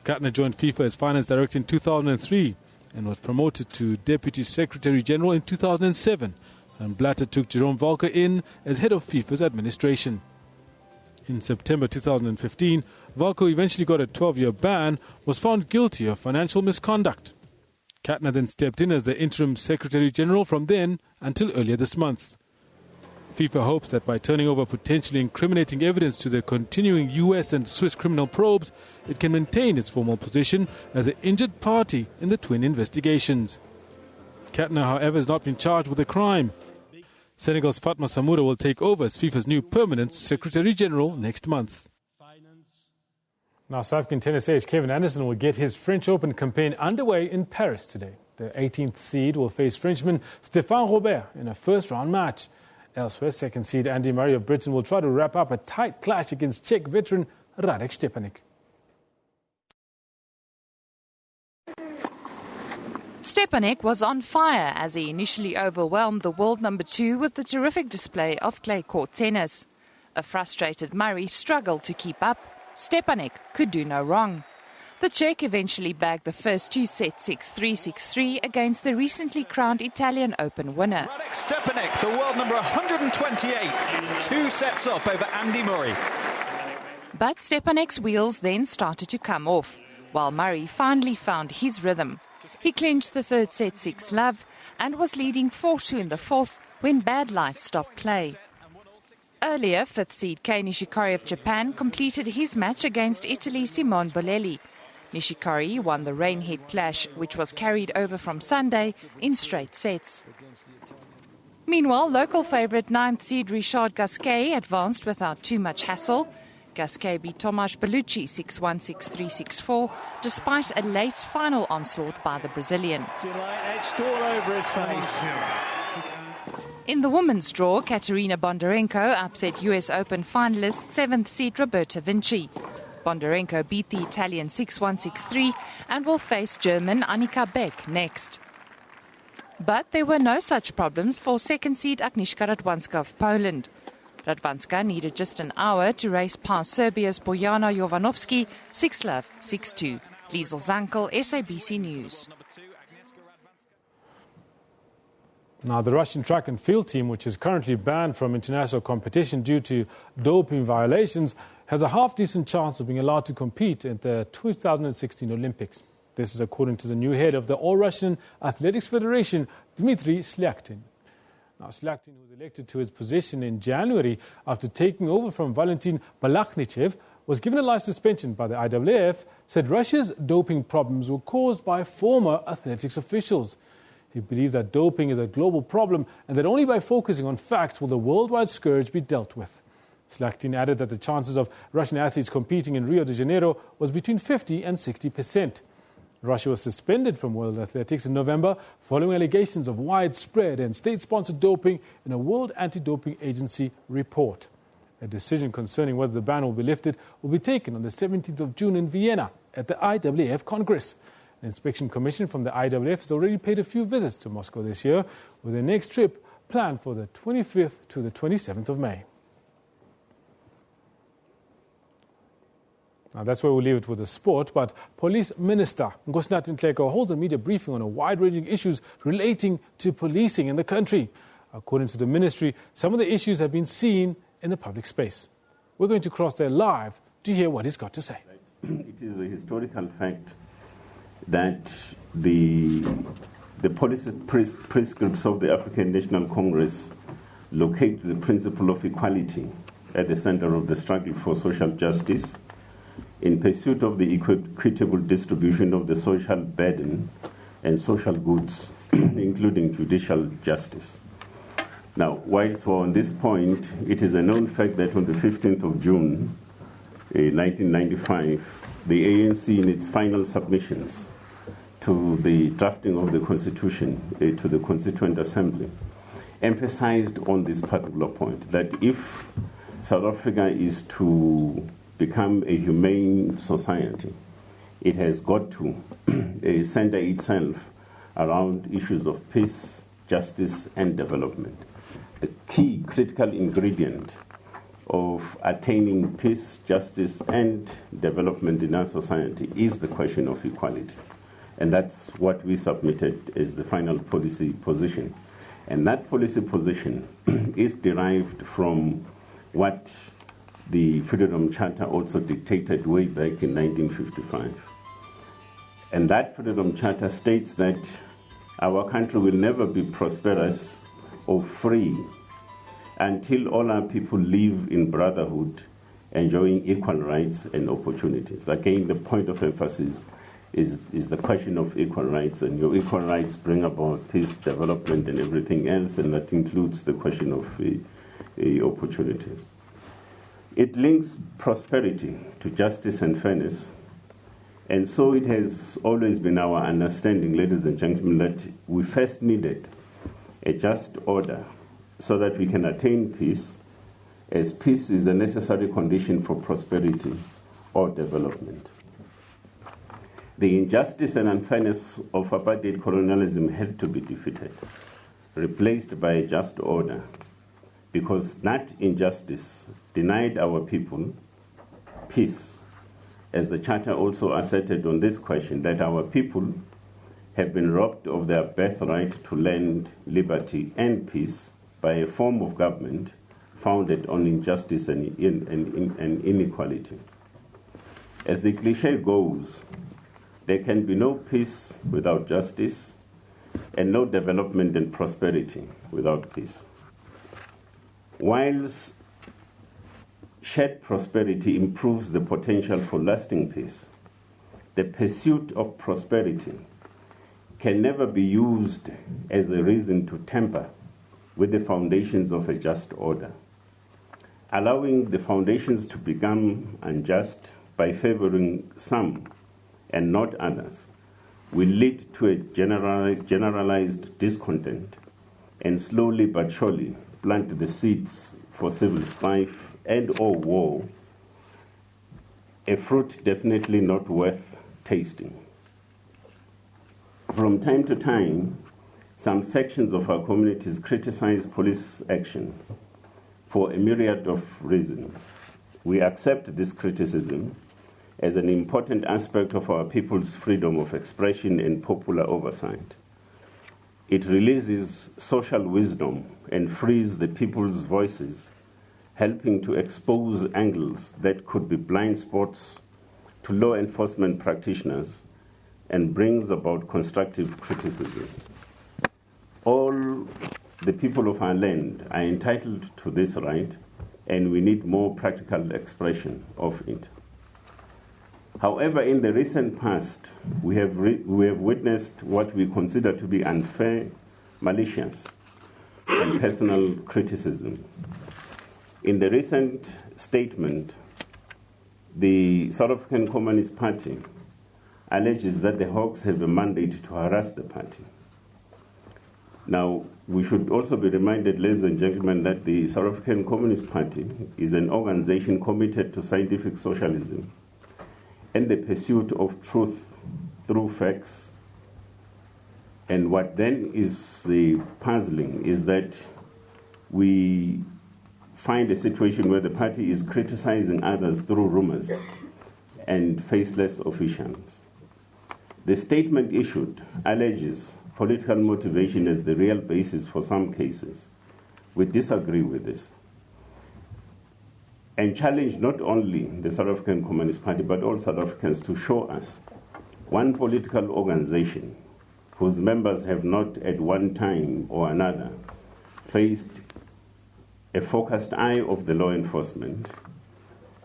Kattner joined FIFA as finance director in 2003 and was promoted to Deputy Secretary General in 2007, and Blatter took Jerome Valk in as head of FIFA's administration. In September 2015, Valk, who eventually got a 12-year ban, was found guilty of financial misconduct. Kattner then stepped in as the interim Secretary General from then until earlier this month. FIFA hopes that by turning over potentially incriminating evidence to the continuing US and Swiss criminal probes, it can maintain its formal position as the injured party in the twin investigations. Kattner, however, has not been charged with a crime. Senegal's Fatma Samoura will take over as FIFA's new permanent Secretary General next month. Now, South African tennis ace Kevin Anderson will get his French Open campaign underway in Paris today. The 18th seed will face Frenchman Stéphane Robert in a first-round match. Elsewhere, second seed Andy Murray of Britain will try to wrap up a tight clash against Czech veteran Radek Stepanek. Stepanek was on fire as he initially overwhelmed the world number 2 with the terrific display of clay court tennis. A frustrated Murray struggled to keep up. Stepanek could do no wrong. The Czech eventually bagged the first 2 sets 6-3, 6-3 against the recently crowned Italian Open winner. Radek Stepanek, the world number 128, 2 sets up over Andy Murray. But Stepanek's wheels then started to come off, while Murray finally found his rhythm. He clinched the third set 6-love and was leading 4-2 in the fourth when bad light stopped play. Earlier, 5th seed Kei Nishikori of Japan completed his match against Italy's Simone Bolelli. Nishikori won the rain-hit clash, which was carried over from Sunday in straight sets. Meanwhile, local favourite 9th seed Richard Gasquet advanced without too much hassle. Gasquet beat Tomasz Bellucci 6-1, 6-3, 6-4, despite a late final onslaught by the Brazilian. Delight etched all over his face. In the women's draw, Katerina Bondarenko upset US Open finalist 7th seed Roberta Vinci. Bondarenko beat the Italian 6-1, 6-3 and will face German Annika Beck next. But there were no such problems for second seed Agnieszka Radwanska of Poland. Radwanska needed just an hour to race past Serbia's Bojana Jovanovski 6-love, 6-2. Liesl Zankel, SABC News. Now, the Russian track and field team, which is currently banned from international competition due to doping violations, has a half-decent chance of being allowed to compete at the 2016 Olympics. This is according to the new head of the All-Russian Athletics Federation, Dmitry Slyaktin. Now, Slyaktin, who was elected to his position in January after taking over from Valentin Balakhnichev, was given a life suspension by the IAAF, said Russia's doping problems were caused by former athletics officials. He believes that doping is a global problem and that only by focusing on facts will the worldwide scourge be dealt with. Slyaktin added that the chances of Russian athletes competing in Rio de Janeiro was between 50 and 60%. Russia was suspended from World Athletics in November following allegations of widespread and state-sponsored doping in a World Anti-Doping Agency report. A decision concerning whether the ban will be lifted will be taken on the 17th of June in Vienna at the IAAF Congress. An inspection commission from the IAAF has already paid a few visits to Moscow this year, with their next trip planned for the 25th to the 27th of May. Now, that's where we'll leave it with the sport, but Police Minister Nkosinathi Nhleko holds a media briefing on a wide-ranging issues relating to policing in the country. According to the ministry, some of the issues have been seen in the public space. We're going to cross there live to hear what he's got to say. It is a historical fact that the policy prescripts of the African National Congress locate the principle of equality at the center of the struggle for social justice in pursuit of the equitable distribution of the social burden and social goods, including judicial justice. Now, whilst we're on this point, it is a known fact that on the 15th of June, 1995, the ANC, in its final submissions to the drafting of the Constitution to the Constituent Assembly, emphasized on this particular point, that if South Africa is to become a humane society, it has got to center itself around issues of peace, justice, and development. The key critical ingredient of attaining peace, justice, and development in our society is the question of equality. And that's what we submitted as the final policy position. And that policy position is derived from what the Freedom Charter also dictated way back in 1955. And that Freedom Charter states that our country will never be prosperous or free until all our people live in brotherhood, enjoying equal rights and opportunities. Again, the point of emphasis is the question of equal rights, and your equal rights bring about peace, development, and everything else, and that includes the question of opportunities. It links prosperity to justice and fairness, and so it has always been our understanding, ladies and gentlemen, that we first needed a just order so that we can attain peace, as peace is a necessary condition for prosperity or development. The injustice and unfairness of apartheid colonialism had to be defeated, replaced by a just order, because that injustice denied our people peace, as the Charter also asserted on this question, that our people have been robbed of their birthright to land, liberty, and peace by a form of government founded on injustice and inequality. As the cliche goes, there can be no peace without justice, and no development and prosperity without peace. Whilst shared prosperity improves the potential for lasting peace, the pursuit of prosperity can never be used as a reason to tamper with the foundations of a just order. allowing the foundations to become unjust by favoring some and not others will lead to a generalized discontent and slowly but surely plant the seeds for civil strife and or war, a fruit definitely not worth tasting. From time to time, some sections of our communities criticize police action for a myriad of reasons. We accept this criticism as an important aspect of our people's freedom of expression and popular oversight. It releases social wisdom and frees the people's voices, helping to expose angles that could be blind spots to law enforcement practitioners and brings about constructive criticism. All the people of our land are entitled to this right, and we need more practical expression of it. However, in the recent past, we have witnessed what we consider to be unfair, malicious, and personal criticism. In the recent statement, the South African Communist Party alleges that the Hawks have a mandate to harass the party. Now, we should also be reminded, ladies and gentlemen, that the South African Communist Party is an organization committed to scientific socialism and the pursuit of truth through facts. And what then is puzzling is that we find a situation where the party is criticizing others through rumors and faceless officials. The statement issued alleges political motivation as the real basis for some cases. We disagree with this and challenge not only the South African Communist Party but all South Africans to show us one political organization whose members have not at one time or another faced a focused eye of the law enforcement,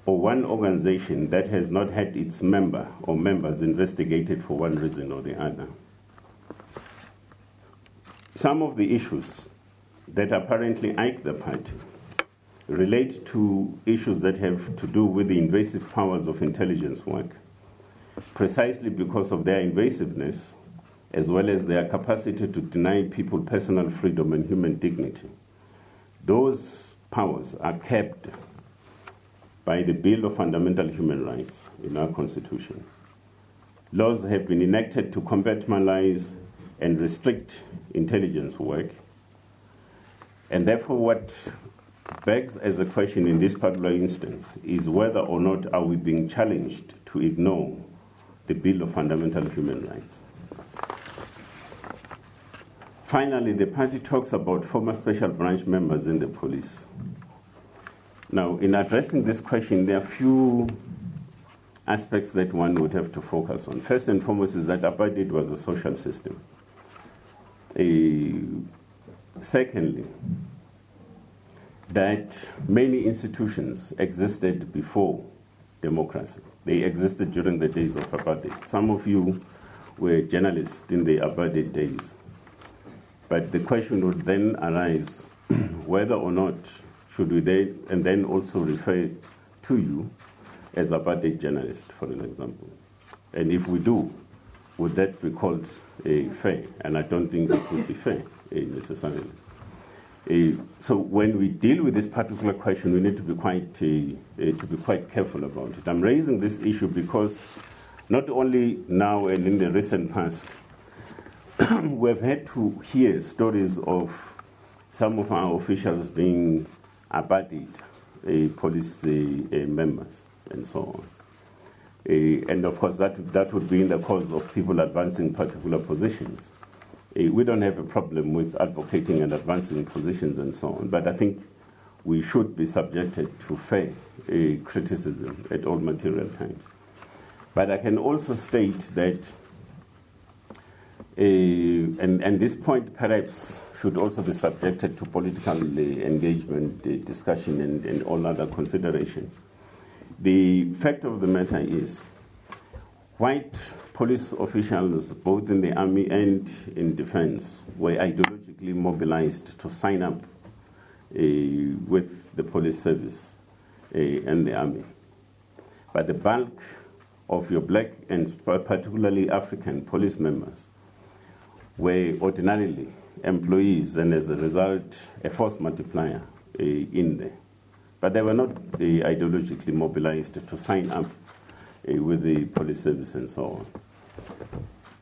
or one organization that has not had its member or members investigated for one reason or the other. Some of the issues that apparently ike the party relate to issues that have to do with the invasive powers of intelligence work, precisely because of their invasiveness, as well as their capacity to deny people personal freedom and human dignity. Those powers are kept by the Bill of Fundamental Human Rights in our Constitution. Laws have been enacted to compartmentalize and restrict intelligence work, and therefore what begs as a question in this particular instance is whether or not are we being challenged to ignore the Bill of Fundamental Human Rights. Finally, the party talks about former special branch members in the police. Now, in addressing this question, there are few aspects that one would have to focus on. First and foremost is that apartheid was a social system. Secondly, that many institutions existed before democracy. They existed during the days of apartheid. Some of you were journalists in the apartheid days. But the question would then arise whether or not should we then also refer to you as apartheid journalist, for an example. And if we do, would that be called fair? And I don't think it would be fair necessarily. So when we deal with this particular question, we need to be quite careful about it. I'm raising this issue because not only now and in the recent past, we've had to hear stories of some of our officials being apartheid police members and so on. And of course, that would be in the cause of people advancing particular positions. We don't have a problem with advocating and advancing positions and so on, but I think we should be subjected to fair criticism at all material times. But I can also state that, and this point perhaps should also be subjected to political engagement, discussion, and all other consideration. The fact of the matter is, white police officials, both in the army and in defense, were ideologically mobilized to sign up with the police service and the army. But the bulk of your black and particularly African police members were ordinarily employees and as a result a force multiplier in there. But they were not ideologically mobilized to sign up with the police service and so on.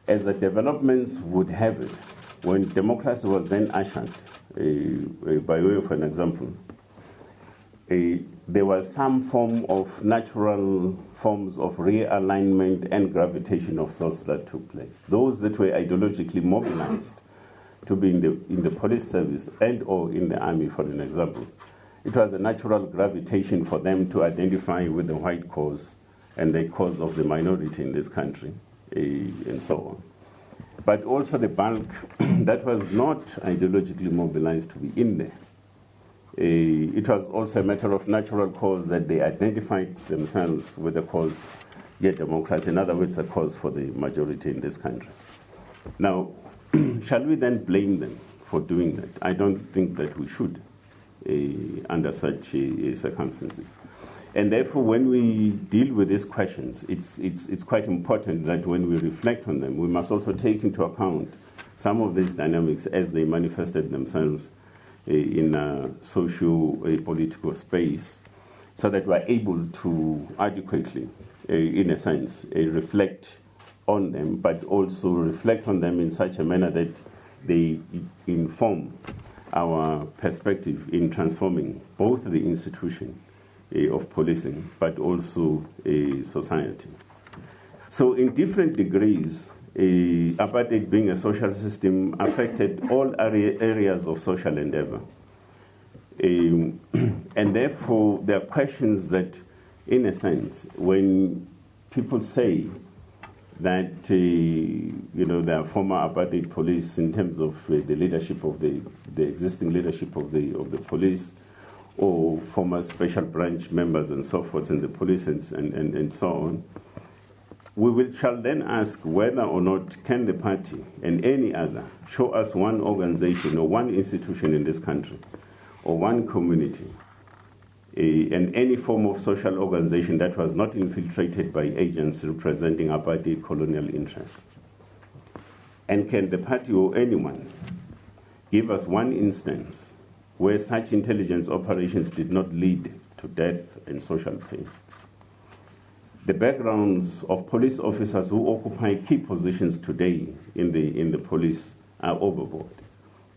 As the developments would have it, when democracy was then ushered, by way of an example, there was some form of natural forms of realignment and gravitation of sorts that took place. Those that were ideologically mobilized to be in the police service and or in the army, for an example, it was a natural gravitation for them to identify with the white cause and the cause of the minority in this country, and so on. But also the bulk that was not ideologically mobilized to be in there. It was also a matter of natural cause that they identified themselves with the cause, yet democracy, in other words, a cause for the majority in this country. Now, shall we then blame them for doing that? I don't think that we should under such circumstances. And therefore, when we deal with these questions, it's quite important that when we reflect on them, we must also take into account some of these dynamics as they manifested themselves in a socio-political space, so that we're able to adequately, in a sense, reflect on them, but also reflect on them in such a manner that they inform our perspective in transforming both the institution of policing, but also society. So in different degrees, apartheid being a social system affected all areas of social endeavor. And therefore, there are questions that, in a sense, when people say that there are former apartheid police in terms of the leadership of the existing leadership of the police, or former special branch members and so forth in the police and so on, we shall then ask whether or not can the party and any other show us one organization or one institution in this country or one community and any form of social organization that was not infiltrated by agents representing apartheid colonial interests. And can the party or anyone give us one instance where such intelligence operations did not lead to death and social pain? The backgrounds of police officers who occupy key positions today in the police are overboard.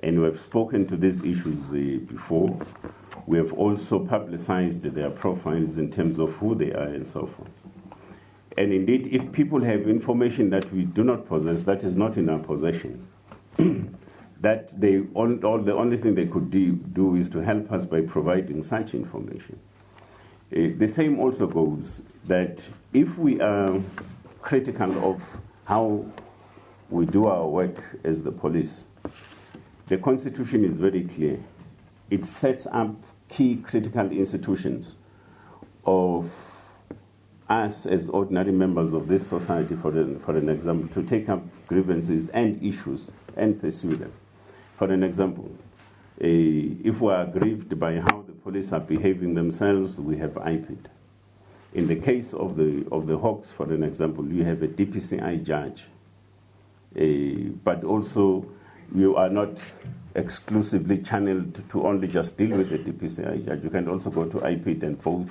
And we have spoken to these issues before. We have also publicized their profiles in terms of who they are and so forth. And indeed, if people have information that we do not possess, that is not in our possession, that the only thing they could do is to help us by providing such information. The same also goes that if we are critical of how we do our work as the police, the Constitution is very clear. It sets up key critical institutions of us as ordinary members of this society, for an example, to take up grievances and issues and pursue them. For an example, if we are aggrieved by how the police are behaving themselves, we have IPID. In the case of the Hawks, for an example, you have a DPCI judge, but also you are not exclusively channeled to only just deal with the DPCI judge. You can also go to IPID and both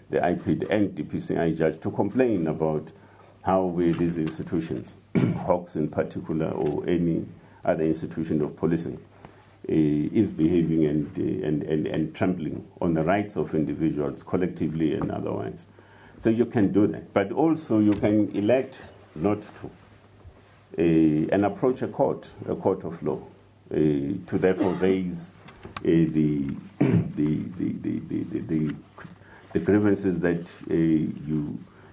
the IPID and DPCI judge to complain about how these institutions, Hawks in particular, or any other institution of policing, is behaving and trampling on the rights of individuals collectively and otherwise. So you can do that. But also you can elect not to and approach a court of law, to therefore raise the grievances that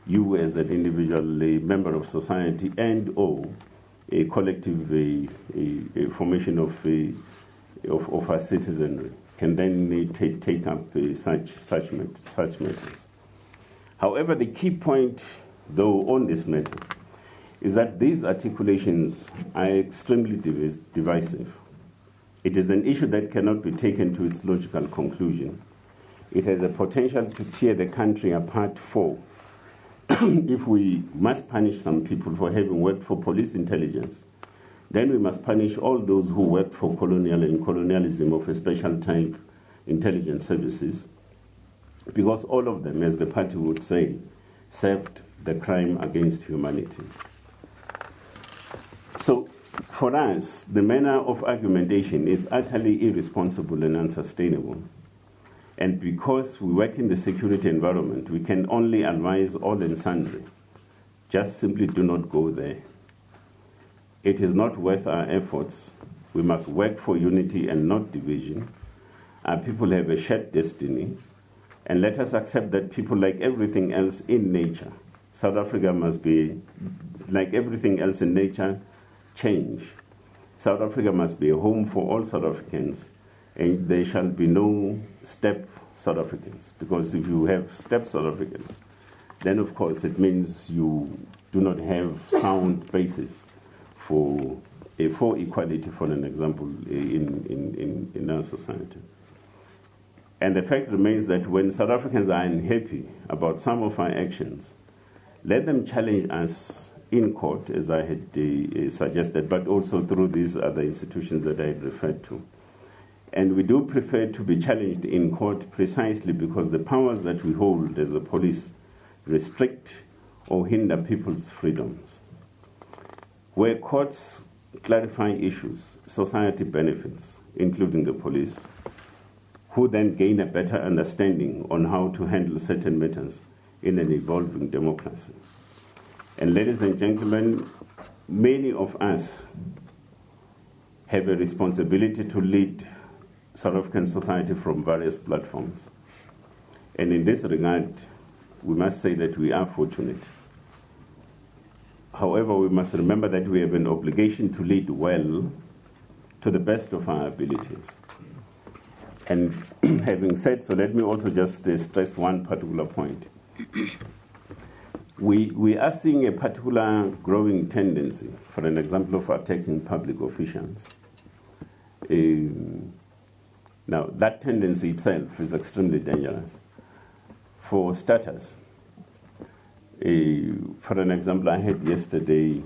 you as an individual member of society and or a collective formation of our citizenry can then take up such matters. However, the key point, though, on this matter is that these articulations are extremely divisive. It is an issue that cannot be taken to its logical conclusion. It has a potential to tear the country apart for if we must punish some people for having worked for police intelligence, then we must punish all those who work for colonial and colonialism of a special type intelligence services, because all of them, as the party would say, served the crime against humanity. So, for us, the manner of argumentation is utterly irresponsible and unsustainable. And because we work in the security environment, we can only advise all and sundry. Just simply do not go there. It is not worth our efforts. We must work for unity and not division. Our people have a shared destiny. And let us accept that people, like everything else in nature, South Africa must be, like everything else in nature, change. South Africa must be a home for all South Africans, and there shall be no step South Africans, because if you have step South Africans, then of course it means you do not have sound basis for equality, for an example, in our society. And the fact remains that when South Africans are unhappy about some of our actions, let them challenge us in court, as I had suggested, but also through these other institutions that I had referred to. And we do prefer to be challenged in court precisely because the powers that we hold as the police restrict or hinder people's freedoms. Where courts clarify issues, society benefits, including the police, who then gain a better understanding on how to handle certain matters in an evolving democracy. And ladies and gentlemen, many of us have a responsibility to lead South African society from various platforms. And in this regard, we must say that we are fortunate. However, we must remember that we have an obligation to lead well to the best of our abilities. And having said so, let me also just stress one particular point. We are seeing a particular growing tendency, for an example, of attacking public officials. Now, that tendency itself is extremely dangerous. For starters, for an example, I heard yesterday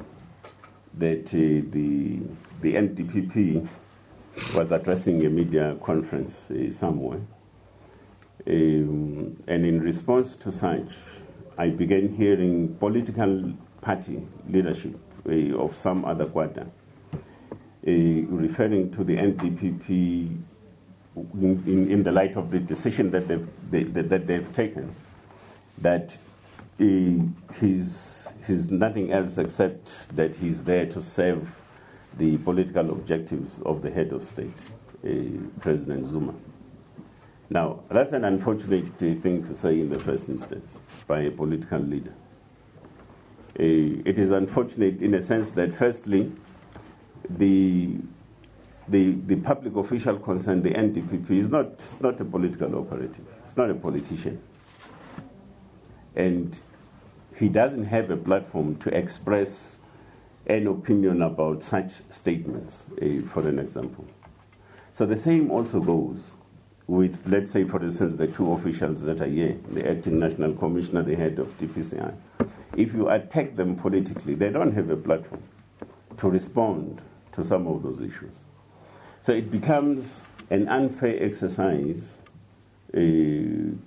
that the NDPP was addressing a media conference somewhere. And in response to such, I began hearing political party leadership of some other quarter referring to the NDPP in the light of the decision that they've taken, that he's nothing else except that he's there to serve the political objectives of the head of state, President Zuma. Now, that's an unfortunate thing to say in the first instance by a political leader. It is unfortunate in a sense that, firstly, the public official concerned, the NDPP, is not a political operative. It's not a politician. And he doesn't have a platform to express an opinion about such statements, for an example. So the same also goes with, let's say, for instance, the two officials that are here, the acting national commissioner, the head of DPCI. If you attack them politically, they don't have a platform to respond to some of those issues. So it becomes an unfair exercise to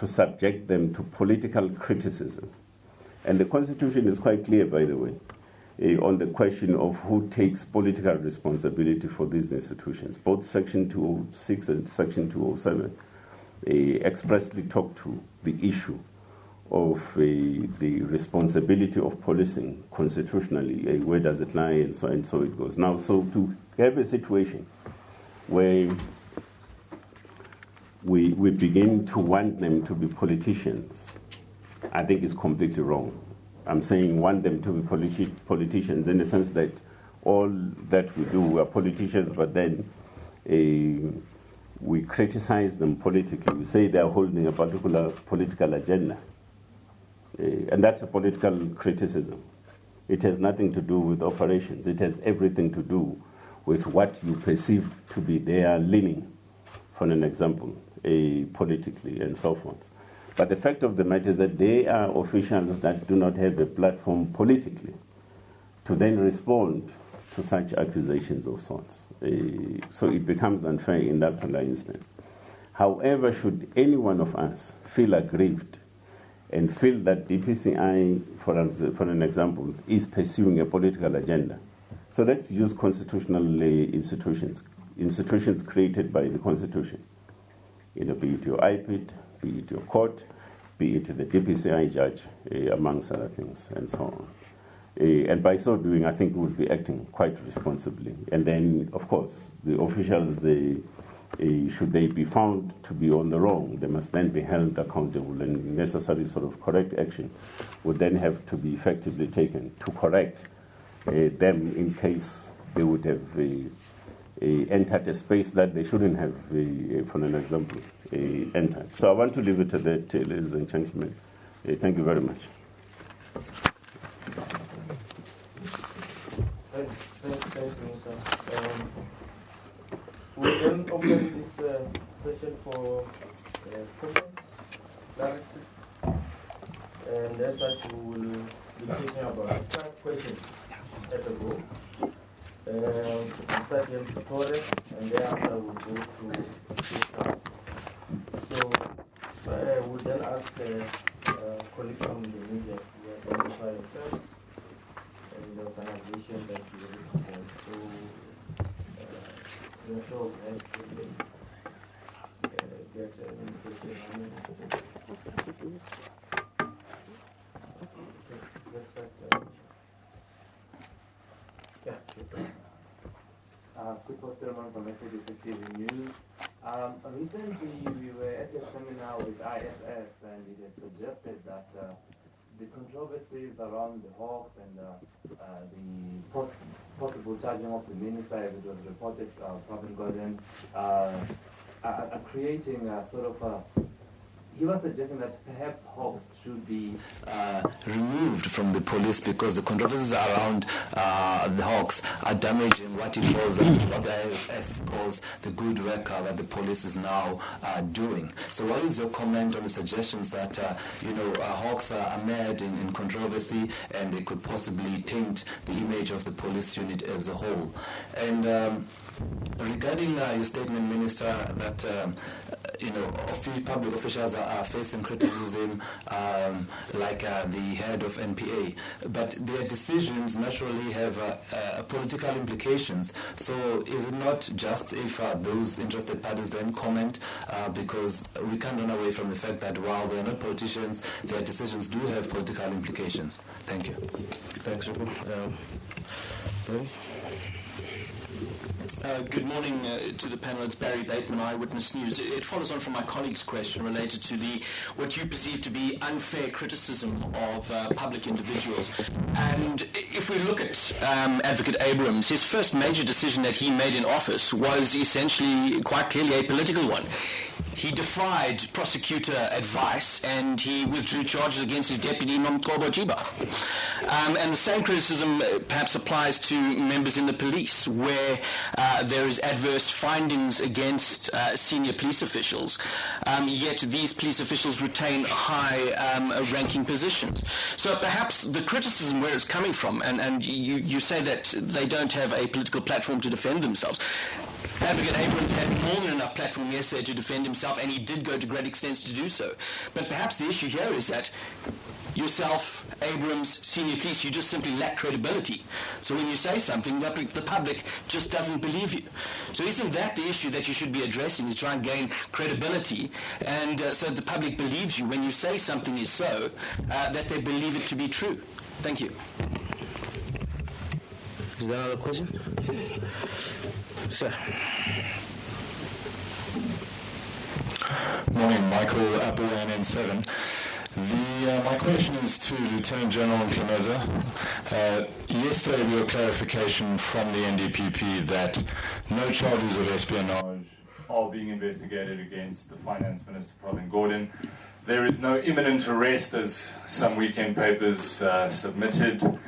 subject them to political criticism. And the Constitution is quite clear, by the way, on the question of who takes political responsibility for these institutions. Both Section 206 and Section 207 expressly talk to the issue of the responsibility of policing constitutionally. Where does it lie, and so it goes. Now, so to have a situation where we begin to want them to be politicians, I think is completely wrong. I'm saying want them to be politicians in the sense that all that we do are politicians, but then we criticize them politically. We say they are holding a particular political agenda. And that's a political criticism. It has nothing to do with operations. It has everything to do with what you perceive to be their leaning, for an example, politically and so forth. But the fact of the matter is that they are officials that do not have a platform politically to then respond to such accusations of sorts. So it becomes unfair in that particular instance. However, should any one of us feel aggrieved and feel that DPCI, for an example, is pursuing a political agenda, so let's use constitutional institutions created by the Constitution, be it your IPIT, be it your court, be it the DPCI judge, amongst other things, and so on. And by so doing, I think we would be acting quite responsibly. And then, of course, the officials, should they be found to be on the wrong, they must then be held accountable, and necessary sort of correct action would then have to be effectively taken to correct them in case they would have entered a space that they shouldn't have, for an example, entered. So I want to leave it at that, ladies and gentlemen. Thank you very much. Thanks, Minister. We'll then open this session for questions directly. And as such, we will be taking about 5 questions at a go. We'll start in Victoria, and thereafter we'll go to South. So we'll then ask colleagues from the media to identify yourselves and the organization that you represent. So, in a show of hands, get an indication. Super Sterman from SABC TV News. Recently, we were at a seminar with ISS, and it had suggested that the controversies around the Hawks and the possible charging of the minister, as it was reported, Pravin Gordhan, are creating a sort of he was suggesting that perhaps Hawks should be removed from the police because the controversies around the Hawks are damaging what it was, what the ISS calls the good work that the police is now doing. So what is your comment on the suggestions that, Hawks are mired in controversy and they could possibly taint the image of the police unit as a whole? And regarding your statement, Minister, that public officials are facing criticism, like the head of NPA, but their decisions naturally have political implications. So is it not just if those interested parties then comment, because we can't run away from the fact that while they're not politicians, their decisions do have political implications. Thank you. Thanks, Ruben. Good morning to the panel. It's Barry Bateman, Eyewitness News. It follows on from my colleague's question related to what you perceive to be unfair criticism of public individuals. And if we look at Advocate Abrams, his first major decision that he made in office was essentially quite clearly a political one. He defied prosecutor advice and he withdrew charges against his deputy, Nomgcobo Jiba. And the same criticism perhaps applies to members in the police, where there is adverse findings against senior police officials, yet these police officials retain high-ranking positions. So perhaps the criticism where it's coming from, and you say that they don't have a political platform to defend themselves. Advocate Abrams had more than enough platform yesterday to defend himself, and he did go to great extents to do so. But perhaps the issue here is that yourself, Abrams, senior police, you just simply lack credibility. So when you say something, the public just doesn't believe you. So isn't that the issue that you should be addressing, is try and gain credibility, and so the public believes you when you say something is so, that they believe it to be true? Thank you. Is there another question? Sir. Morning, Michael Apple, NN7. My question is to Lieutenant General Mkhize. Yesterday we got clarification from the NDPP that no charges of espionage are being investigated against the Finance Minister, Pravin Gordhan. There is no imminent arrest, as some weekend papers submitted.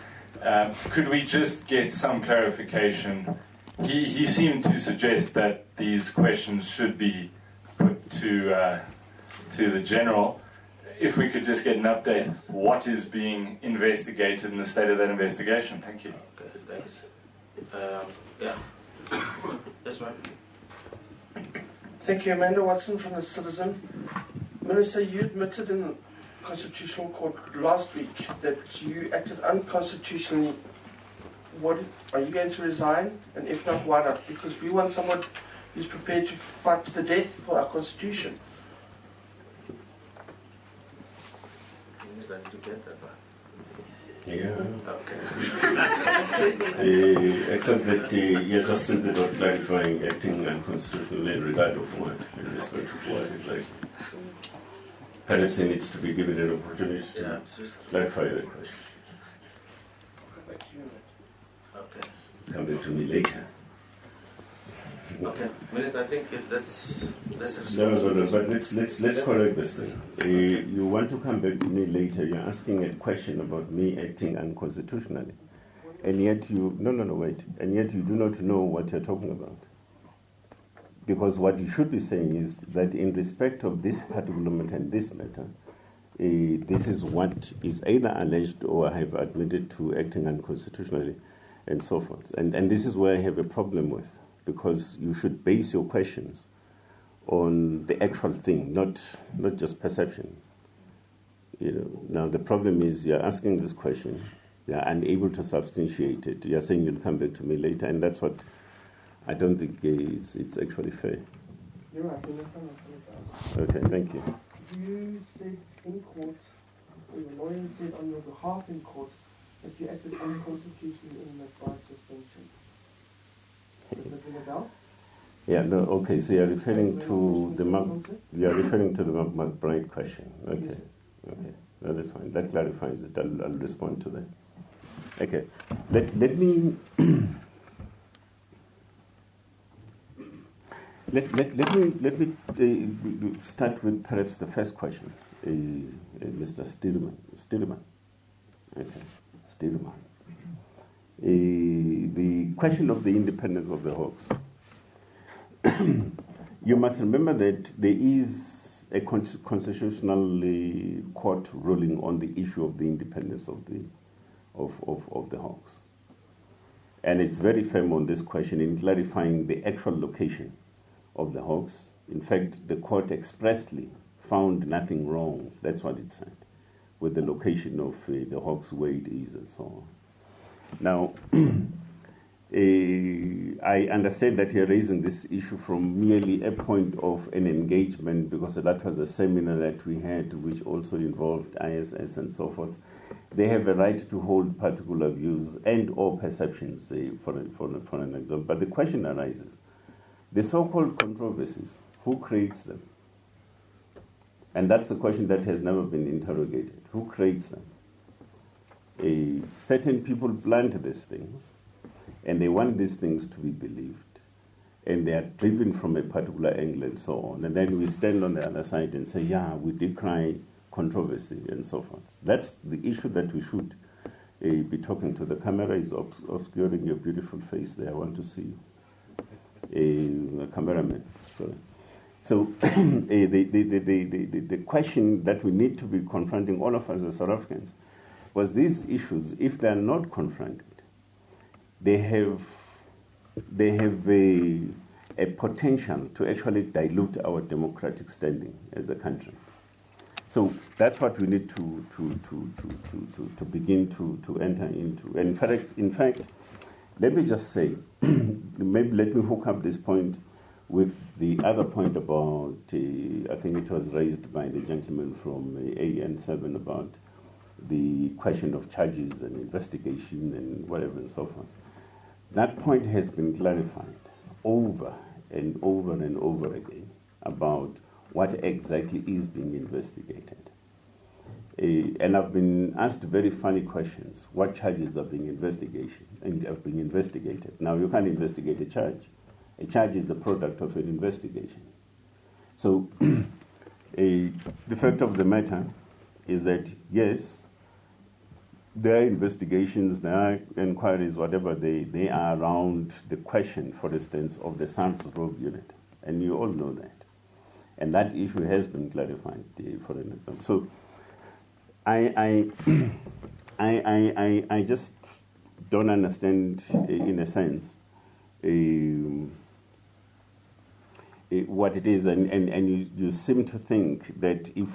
Could we just get some clarification He seemed to suggest that these questions should be put to the General. If we could just get an update, what is being investigated and the state of that investigation? Thank you. Okay, thanks. Yeah. Yes, ma'am. Thank you, Amanda Watson from the Citizen. Minister, you admitted in the Constitutional Court last week that you acted unconstitutionally. What are you going to resign? And if not, why not? Because we want someone who's prepared to fight to the death for our Constitution. That to get that back. Yeah. Okay. Except that you're just simply not clarifying acting unconstitutionally in regard of what, in respect of what exactly. Perhaps he needs to be given an opportunity to clarify the question. Okay. Come back to me later. Okay, Minister, I think let's No, but let's correct this thing. You want to come back to me later. You're asking a question about me acting unconstitutionally, and yet wait, and yet you do not know what you're talking about. Because what you should be saying is that in respect of this particular matter and this matter, this is what is either alleged or I have admitted to acting unconstitutionally, and so forth. And this is where I have a problem with. Because you should base your questions on the actual thing, not just perception. Now the problem is you're asking this question, you're unable to substantiate it. You're saying you'll come back to me later, and that's what I don't think it's actually fair. You're right. Okay, thank you. You said in court, or your lawyer said on your behalf in court, that you acted unconstitutionally in the prior suspension. Yeah, no, okay, so you're referring to the McBride question. Okay. No, that's fine. That clarifies it. I'll respond to that. Okay. Let me start with perhaps the first question, Mr. Stillman. Okay, Stillman. The question of the independence of the Hawks. You must remember that there is a constitutional court ruling on the issue of the independence of the Hawks, and it's very firm on this question in clarifying the actual location of the Hawks. In fact, the court expressly found nothing wrong. That's what it said with the location of the Hawks, where it is, and so on. Now, I understand that you're raising this issue from merely a point of an engagement, because that was a seminar that we had which also involved ISS and so forth. They have a right to hold particular views and or perceptions, for an example. But the question arises, the so-called controversies, who creates them? And that's a question that has never been interrogated. Who creates them? Certain people plant these things, and they want these things to be believed, and they are driven from a particular angle and so on. And then we stand on the other side and say, yeah, we decry controversy and so forth. That's the issue that we should be talking to. The camera is obscuring your beautiful face there. I want to see the cameraman. Sorry. So the question that we need to be confronting, all of us as South Africans, was these issues, if they are not confronted, they have a potential to actually dilute our democratic standing as a country. So that's what we need to begin to enter into. And in fact, let me just say, maybe let me hook up this point with the other point about, I think it was raised by the gentleman from AN7 about the question of charges and investigation and whatever and so forth. That point has been clarified over and over and over again about what exactly is being investigated. And I've been asked very funny questions. What charges are being investigated? Now, you can't investigate a charge. A charge is the product of an investigation. So the fact of the matter is that, yes, their investigations, their inquiries, whatever they are around the question, for instance, of the SANS rogue unit. And you all know that. And that issue has been clarified, for an example. So I just don't understand, in a sense, what it is. And you seem to think that if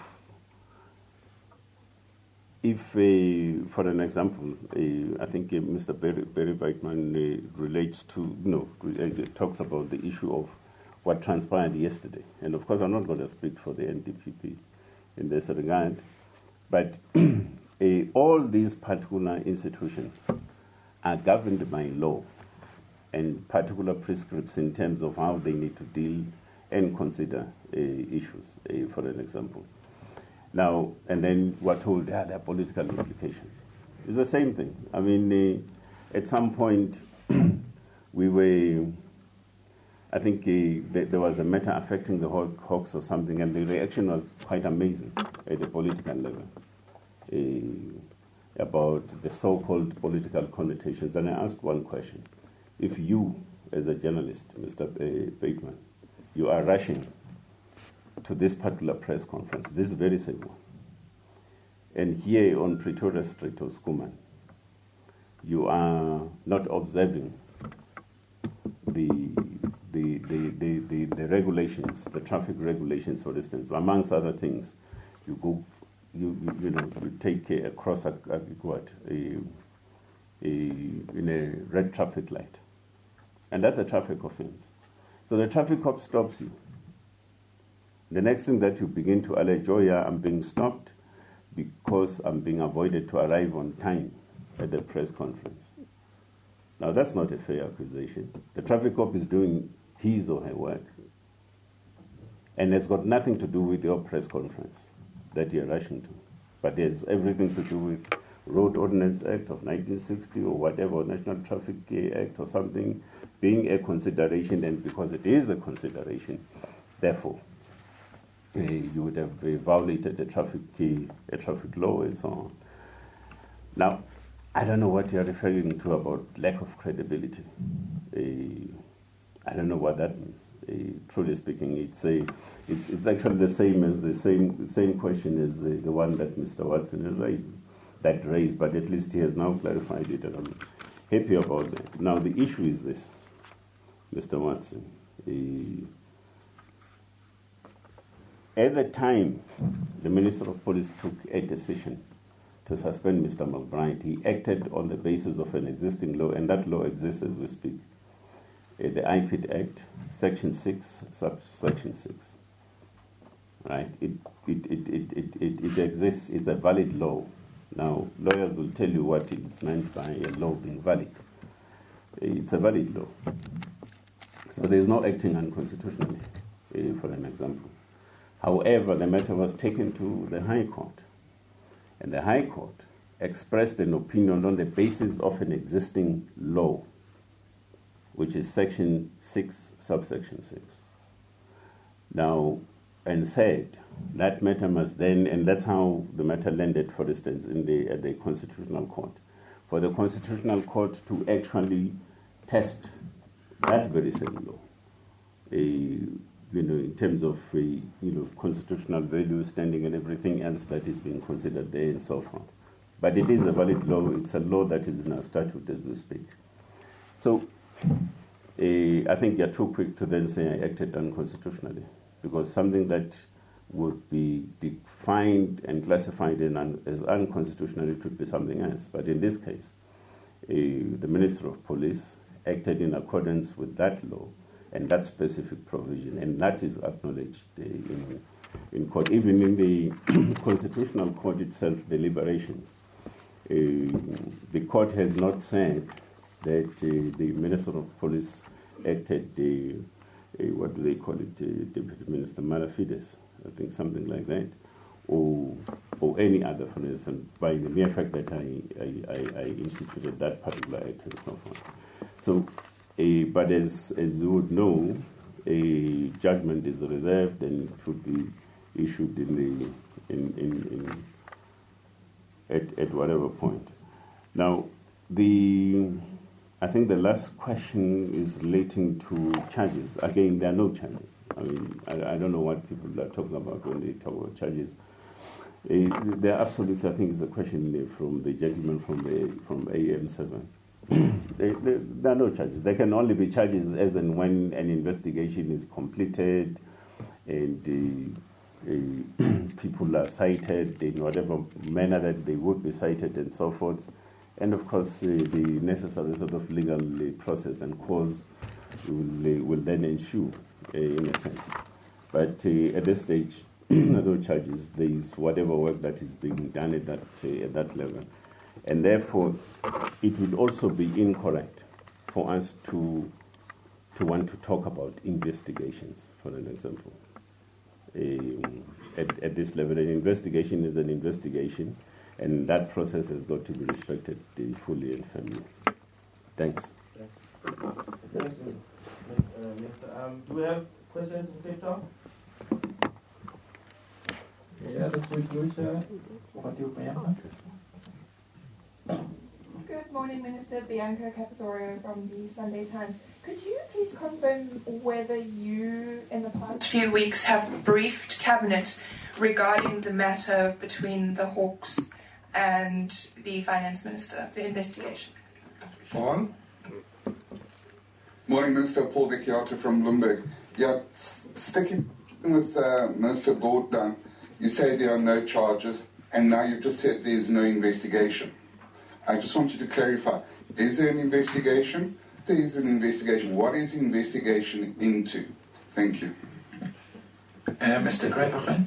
for an example, I think Mr. Barry Bateman relates to, talks about the issue of what transpired yesterday. And of course, I'm not going to speak for the NDPP in this regard, but all these particular institutions are governed by law and particular prescripts in terms of how they need to deal and consider issues, for an example. Now, and then we're told there are political implications. It's the same thing. I mean, at some point, we were, I think there was a matter affecting the Hawks or something, and the reaction was quite amazing at the political level about the so-called political connotations. And I asked one question. If you, as a journalist, Mr. Bateman, you are rushing to this particular press conference, this very same one, and here on Pretoria Street or Schoeman, you are not observing the regulations, the traffic regulations, for instance, amongst other things. You go, you take a cross in a red traffic light, and that's a traffic offense. So the traffic cop stops you. The next thing that you begin to allege, oh yeah, I'm being stopped because I'm being avoided to arrive on time at the press conference. Now that's not a fair accusation. The traffic cop is doing his or her work, and it's got nothing to do with your press conference that you're rushing to. But there's everything to do with Road Ordinance Act of 1960 or whatever, National Traffic Act or something, being a consideration, and because it is a consideration, therefore, you would have violated a traffic law and so on. Now, I don't know what you're referring to about lack of credibility. I don't know what that means. Truly speaking, it's actually the same question as the one that Mr. Watson raised, but at least he has now clarified it, and I'm happy about that. Now, the issue is this, Mr. Watson. At the time, the Minister of Police took a decision to suspend Mr. McBride. He acted on the basis of an existing law, and that law exists as we speak. The IPID Act, Section 6, Subsection 6. Right? It exists. It's a valid law. Now, lawyers will tell you what is meant by a law being valid. It's a valid law. So there's no acting unconstitutionally, for an example. However, the matter was taken to the High Court, and the High Court expressed an opinion on the basis of an existing law, which is Section 6, Subsection 6. Now, and said that matter must then, and that's how the matter landed, for instance, at the Constitutional Court. For the Constitutional Court to actually test that very same law, in terms of constitutional value, standing, and everything else that is being considered there and so forth. But it is a valid law. It's a law that is in our statute as we speak. So I think you're too quick to then say I acted unconstitutionally, because something that would be defined and classified as unconstitutional, it would be something else. But in this case, the Minister of Police acted in accordance with that law and that specific provision, and that is acknowledged in court. Even in the Constitutional Court itself, deliberations, the court has not said that the Minister of Police acted, what do they call it, Deputy Minister Malafides, I think something like that, or any other, for instance, by the mere fact that I instituted that particular act and so forth. So, but as you would know, a judgment is reserved and it should be issued at whatever point. Now, I think the last question is relating to charges. Again, there are no charges. I mean, I don't know what people are talking about when they talk about charges. There absolutely, I think, is a question from the gentleman from AM7. There are no charges. There can only be charges as and when an investigation is completed and people are cited in whatever manner that they would be cited and so forth. And of course, the necessary sort of legal process and cause will then ensue, in a sense. But at this stage, no charges. There is whatever work that is being done at that level. And therefore, it would also be incorrect for us to want to talk about investigations, for an example. At this level, an investigation is an investigation, and that process has got to be respected fully and firmly. Thanks. Thanks, Minister. Do we have questions in Cape Town? Yeah, this week, Lucia. Good morning, Minister. Bianca Capazorio from the Sunday Times. Could you please confirm whether you, in the past few weeks, have briefed Cabinet regarding the matter between the Hawks and the Finance Minister, the investigation? Paul? Morning, Minister. Paul Vecchiato from Bloomberg. Yeah, sticking with Minister Gordon, you say there are no charges, and now you've just said there's no investigation. I just want you to clarify, is there an investigation? There is an investigation. What is the investigation into? Thank you. Mr. Kruijwagen.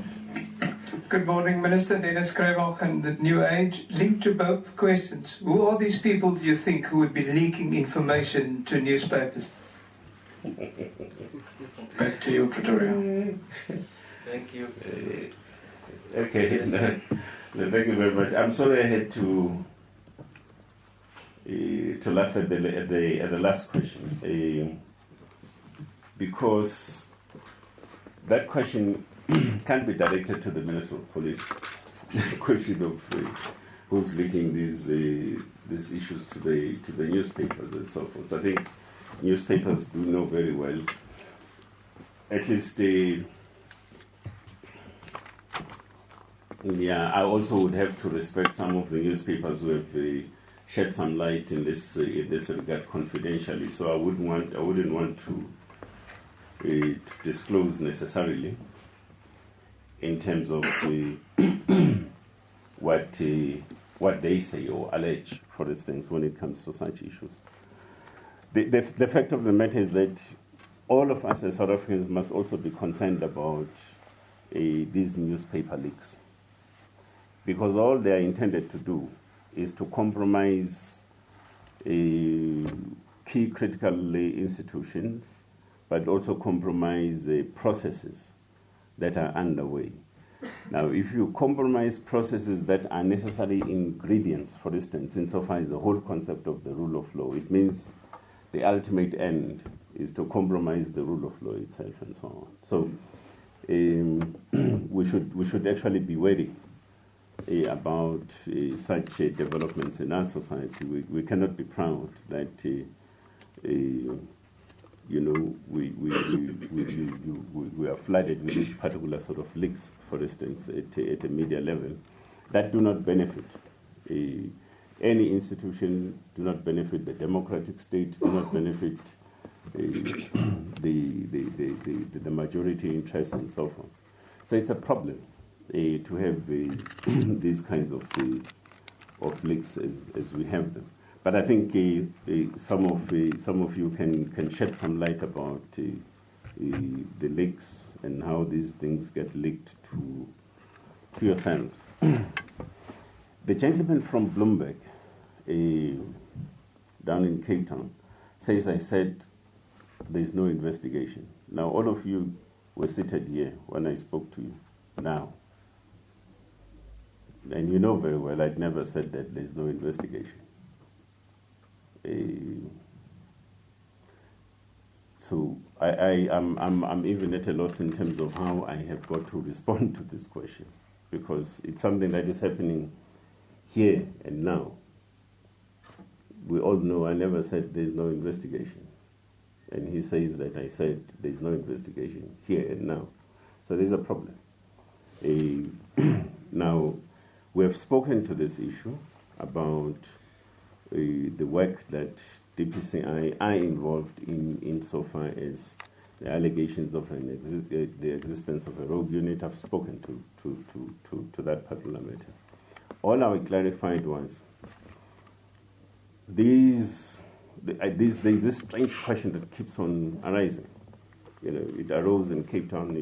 Good morning, Minister. Dennis Kruijwagen, The New Age. Linked to both questions, who are these people, do you think, who would be leaking information to newspapers? Back to you, Pretoria. Thank you. Okay, thank you very much. I'm sorry I had to laugh at the last question, because that question can't be directed to the Minister of Police. The question of who's leaking these issues to the newspapers and so forth. I think newspapers do know very well. At least I also would have to respect some of the newspapers who have shed some light in this regard confidentially. So I wouldn't want to disclose necessarily in terms of what they say or allege, for instance, when it comes to such issues. The fact of the matter is that all of us as South Africans must also be concerned about these newspaper leaks, because all they are intended to do is to compromise key critical institutions, but also compromise processes that are underway. Now, if you compromise processes that are necessary ingredients, for instance, insofar as the whole concept of the rule of law, it means the ultimate end is to compromise the rule of law itself and so on. So we should actually be wary about such developments in our society. We cannot be proud that we are flooded with this particular sort of leaks, for instance, at a media level, that do not benefit any institution, do not benefit the democratic state, do not benefit the majority interests and so forth. So it's a problem to have these kinds of leaks as we have them. But I think some of you can shed some light about the leaks and how these things get leaked to yourselves. The gentleman from Bloomberg down in Cape Town says I said there's no investigation. Now all of you were seated here when I spoke to you now. And you know very well I'd never said that there's no investigation. So I'm even at a loss in terms of how I have got to respond to this question, because it's something that is happening here and now. we all know I never said there's no investigation. And he says that I said there's no investigation here and now. So there's a problem. Now, we have spoken to this issue about the work that DPCI are involved in insofar as the allegations of the existence of a rogue unit. I've spoken to that particular matter. All I clarified was there's this strange question that keeps on arising. You know, it arose in Cape Town.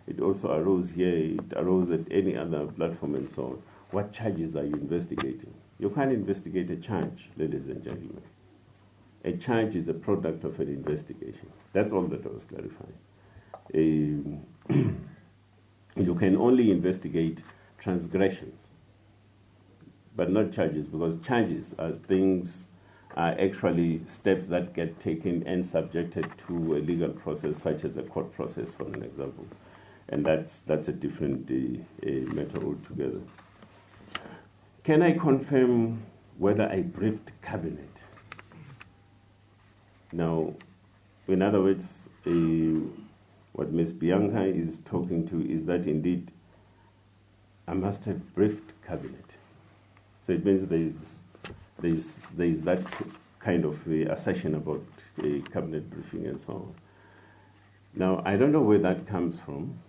It also arose here. It arose at any other platform and so on. What charges are you investigating? You can't investigate a charge, ladies and gentlemen. A charge is a product of an investigation. That's all that I was clarifying. You can only investigate transgressions, but not charges, because charges are things are actually steps that get taken and subjected to a legal process, such as a court process, for an example. And that's a different matter altogether. Can I confirm whether I briefed Cabinet? Now, in other words, what Ms. Bianca is talking to is that indeed I must have briefed Cabinet. So it means there's that kind of assertion about Cabinet briefing and so on. Now, I don't know where that comes from.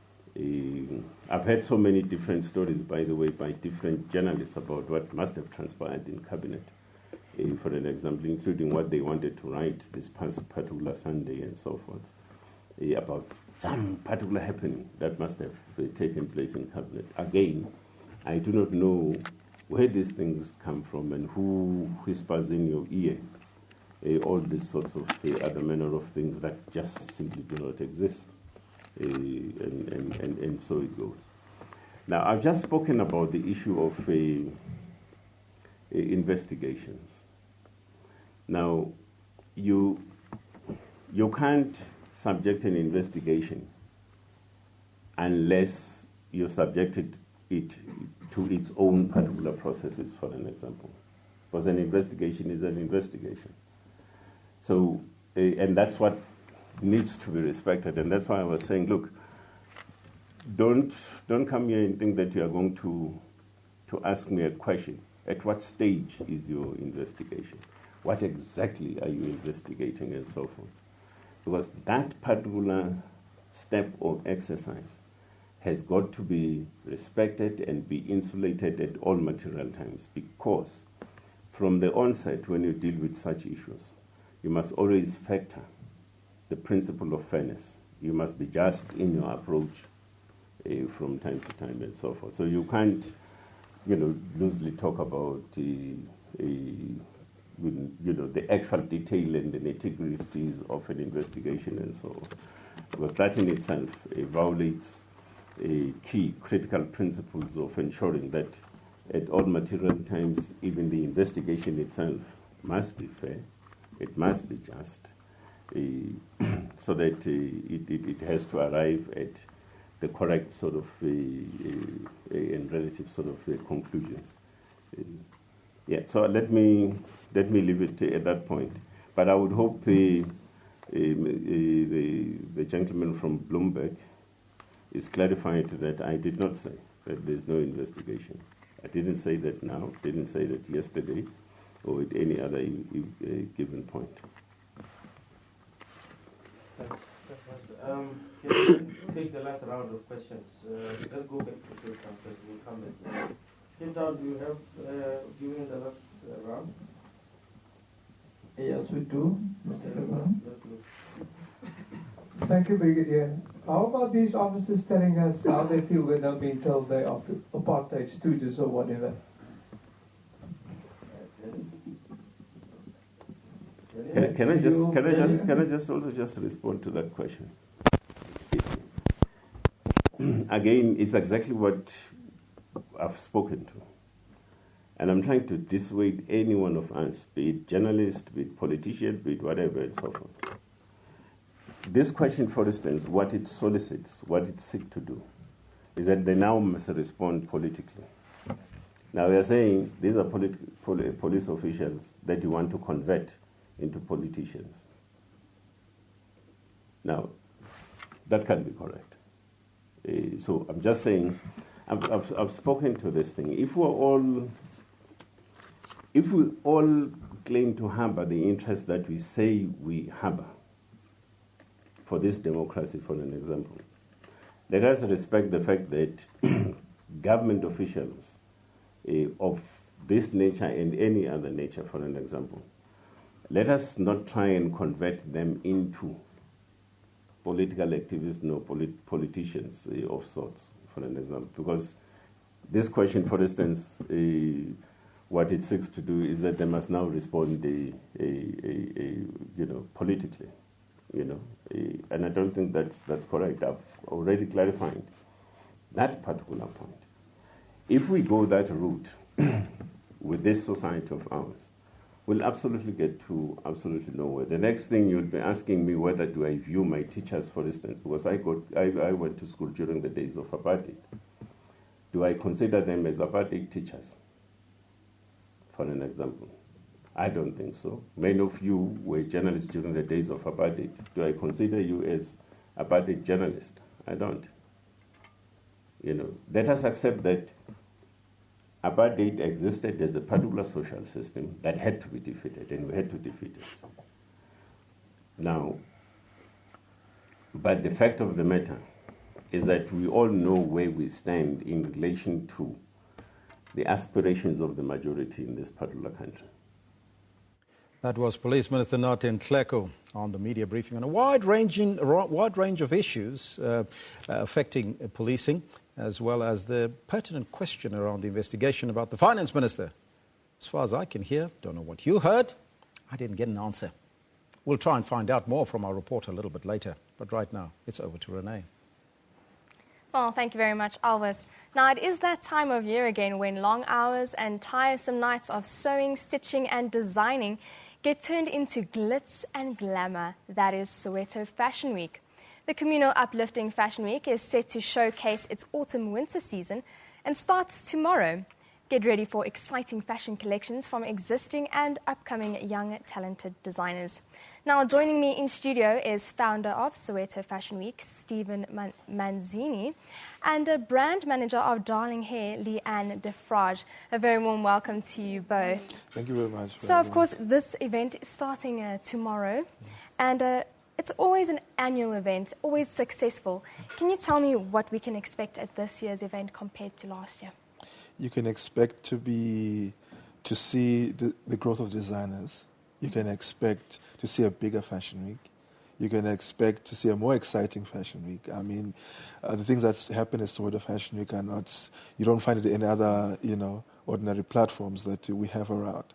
I've heard so many different stories, by the way, by different journalists about what must have transpired in Cabinet, for an example, including what they wanted to write this past particular Sunday and so forth, about some particular happening that must have taken place in Cabinet. Again, I do not know where these things come from and who whispers in your ear all these sorts of other manner of things that just simply do not exist. And so it goes. Now, I've just spoken about the issue of investigations. Now, you can't subject an investigation unless you subjected it to its own particular processes, for an example. Because an investigation is an investigation. So, and that's what needs to be respected, and that's why I was saying, look, don't come here and think that you are going to ask me a question. At what stage is your investigation? What exactly are you investigating, and so forth? Because that particular step or exercise has got to be respected and be insulated at all material times, because from the onset, when you deal with such issues, you must always factor the principle of fairness. You must be just in your approach from time to time and so forth. So you can't, loosely talk about the actual detail and the nitty-gritties of an investigation and so on. Because that in itself violates key critical principles of ensuring that at all material times, even the investigation itself must be fair, it must be just, so that it has to arrive at the correct sort of and relative sort of conclusions. So let me leave it at that point. But I would hope the gentleman from Bloomberg is clarified that I did not say that there's no investigation. I didn't say that now, didn't say that yesterday, or at any other given point. Can we take the last round of questions? Let's go back to Cape Town, but we'll come back. Cape Town, do you have given the last round? Yes, we do, Mr. Lebanon. Thank you, Brigadier. How about these officers telling us how they feel when they're being told they are apartheid stooges or whatever? Can I just also respond to that question? Again, it's exactly what I've spoken to. And I'm trying to dissuade any one of us, be it journalists, be it politicians, be it whatever, and so forth. This question, for instance, what it solicits, what it seeks to do, is that they now must respond politically. Now we are saying these are police officials that you want to convert into politicians. Now, that can be correct. So I'm just saying, I've spoken to this thing. If we all claim to harbor the interest that we say we harbor for this democracy, for an example, let us respect the fact that government officials of this nature and any other nature, for an example, let us not try and convert them into political activists, no politicians of sorts, for an example. Because this question, for instance, what it seeks to do is that they must now respond, politically, and I don't think that's correct. I've already clarified that particular point. If we go that route with this society of ours, we'll absolutely get to absolutely nowhere. The next thing you'll be asking me, whether do I view my teachers, for instance, because I went to school during the days of apartheid. Do I consider them as apartheid teachers, for an example? I don't think so. Many of you were journalists during the days of apartheid. Do I consider you as apartheid journalist? I don't. Let us accept that apartheid existed as a particular social system that had to be defeated, and we had to defeat it. Now, but the fact of the matter is that we all know where we stand in relation to the aspirations of the majority in this particular country. That was Police Minister Nathi Nhleko on the media briefing on a wide range of issues affecting policing, as well as the pertinent question around the investigation about the Finance Minister. As far as I can hear, don't know what you heard, I didn't get an answer. We'll try and find out more from our reporter a little bit later, but right now it's over to Renee. Well, thank you very much, Alvis. Now, it is that time of year again when long hours and tiresome nights of sewing, stitching and designing get turned into glitz and glamour. That is Soweto Fashion Week. The communal uplifting Fashion Week is set to showcase its autumn-winter season and starts tomorrow. Get ready for exciting fashion collections from existing and upcoming young, talented designers. Now, joining me in studio is founder of Soweto Fashion Week, Stephen Manzini, and a brand manager of Darling Hair, Leanne Defrage. A very warm welcome to you both. Thank you very much. So, of course, this event is starting tomorrow, and it's always an annual event, always successful. Can you tell me what we can expect at this year's event compared to last year? You can expect to see the growth of designers. You can expect to see a bigger fashion week. You can expect to see a more exciting fashion week. I mean, the things that happen at Soweto Fashion Week are not, you don't find it in other, ordinary platforms that we have around.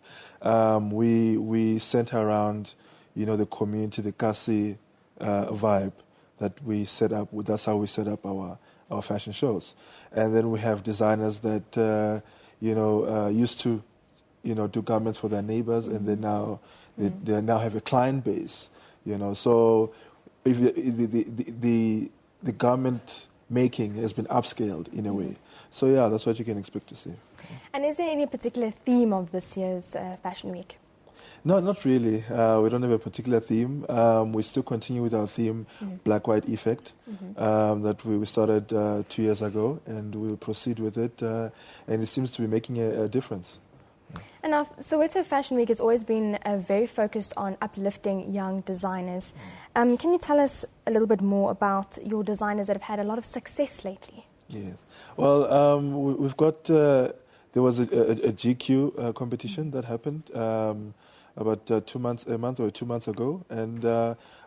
We center around, the community, the Kasi vibe that we set up. That's how we set up our fashion shows. And then we have designers that, used to, do garments for their neighbors, and they now have a client base. So if the garment making has been upscaled in a way. So yeah, that's what you can expect to see. And is there any particular theme of this year's Fashion Week? No, not really. We don't have a particular theme. We still continue with our theme, Black-White Effect, that we started 2 years ago, and we will proceed with it, and it seems to be making a difference. And now, Soweto Fashion Week has always been very focused on uplifting young designers. Can you tell us a little bit more about your designers that have had a lot of success lately? Yes. Well, we've got, there was a GQ competition that happened about a month or 2 months ago, and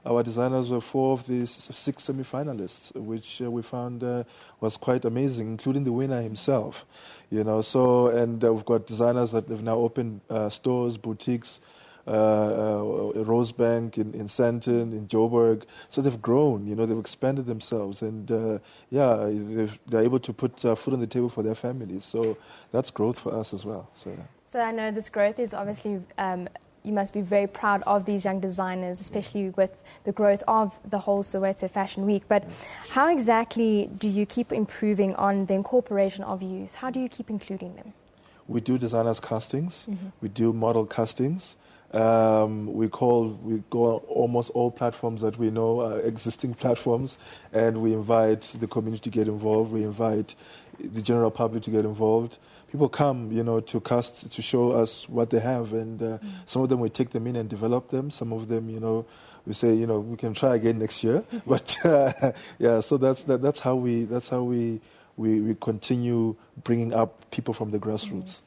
our designers were 4 of the 6 semi-finalists, which we found was quite amazing, including the winner himself. So, and we've got designers that have now opened stores, boutiques, Rosebank in Sandton, in Joburg. So they've grown, they've expanded themselves, and they're able to put food on the table for their families. So that's growth for us as well. So I know this growth is obviously, you must be very proud of these young designers, especially with the growth of the whole Soweto Fashion Week. But how exactly do you keep improving on the incorporation of youth? How do you keep including them? we do designers castings, we do model castings. We go almost all platforms that we know, existing platforms, and we invite the community to get involved. We invite the general public to get involved. People come, to cast, to show us what they have, and some of them we take them in and develop them. Some of them, we say, we can try again next year. But so that's how we continue bringing up people from the grassroots.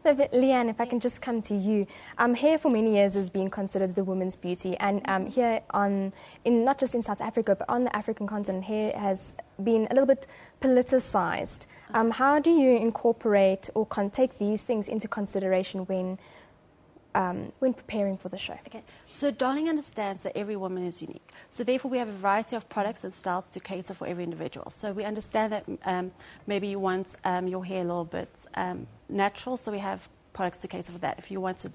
So, Leanne, if I can just come to you. Hair for many years has been considered the woman's beauty, and here not just in South Africa, but on the African continent, hair has been a little bit politicized. How do you incorporate or take these things into consideration when preparing for the show? Okay, so Darling understands that every woman is unique. So therefore we have a variety of products and styles to cater for every individual. So we understand that maybe you want your hair a little bit natural, so we have products to cater for that. If you want it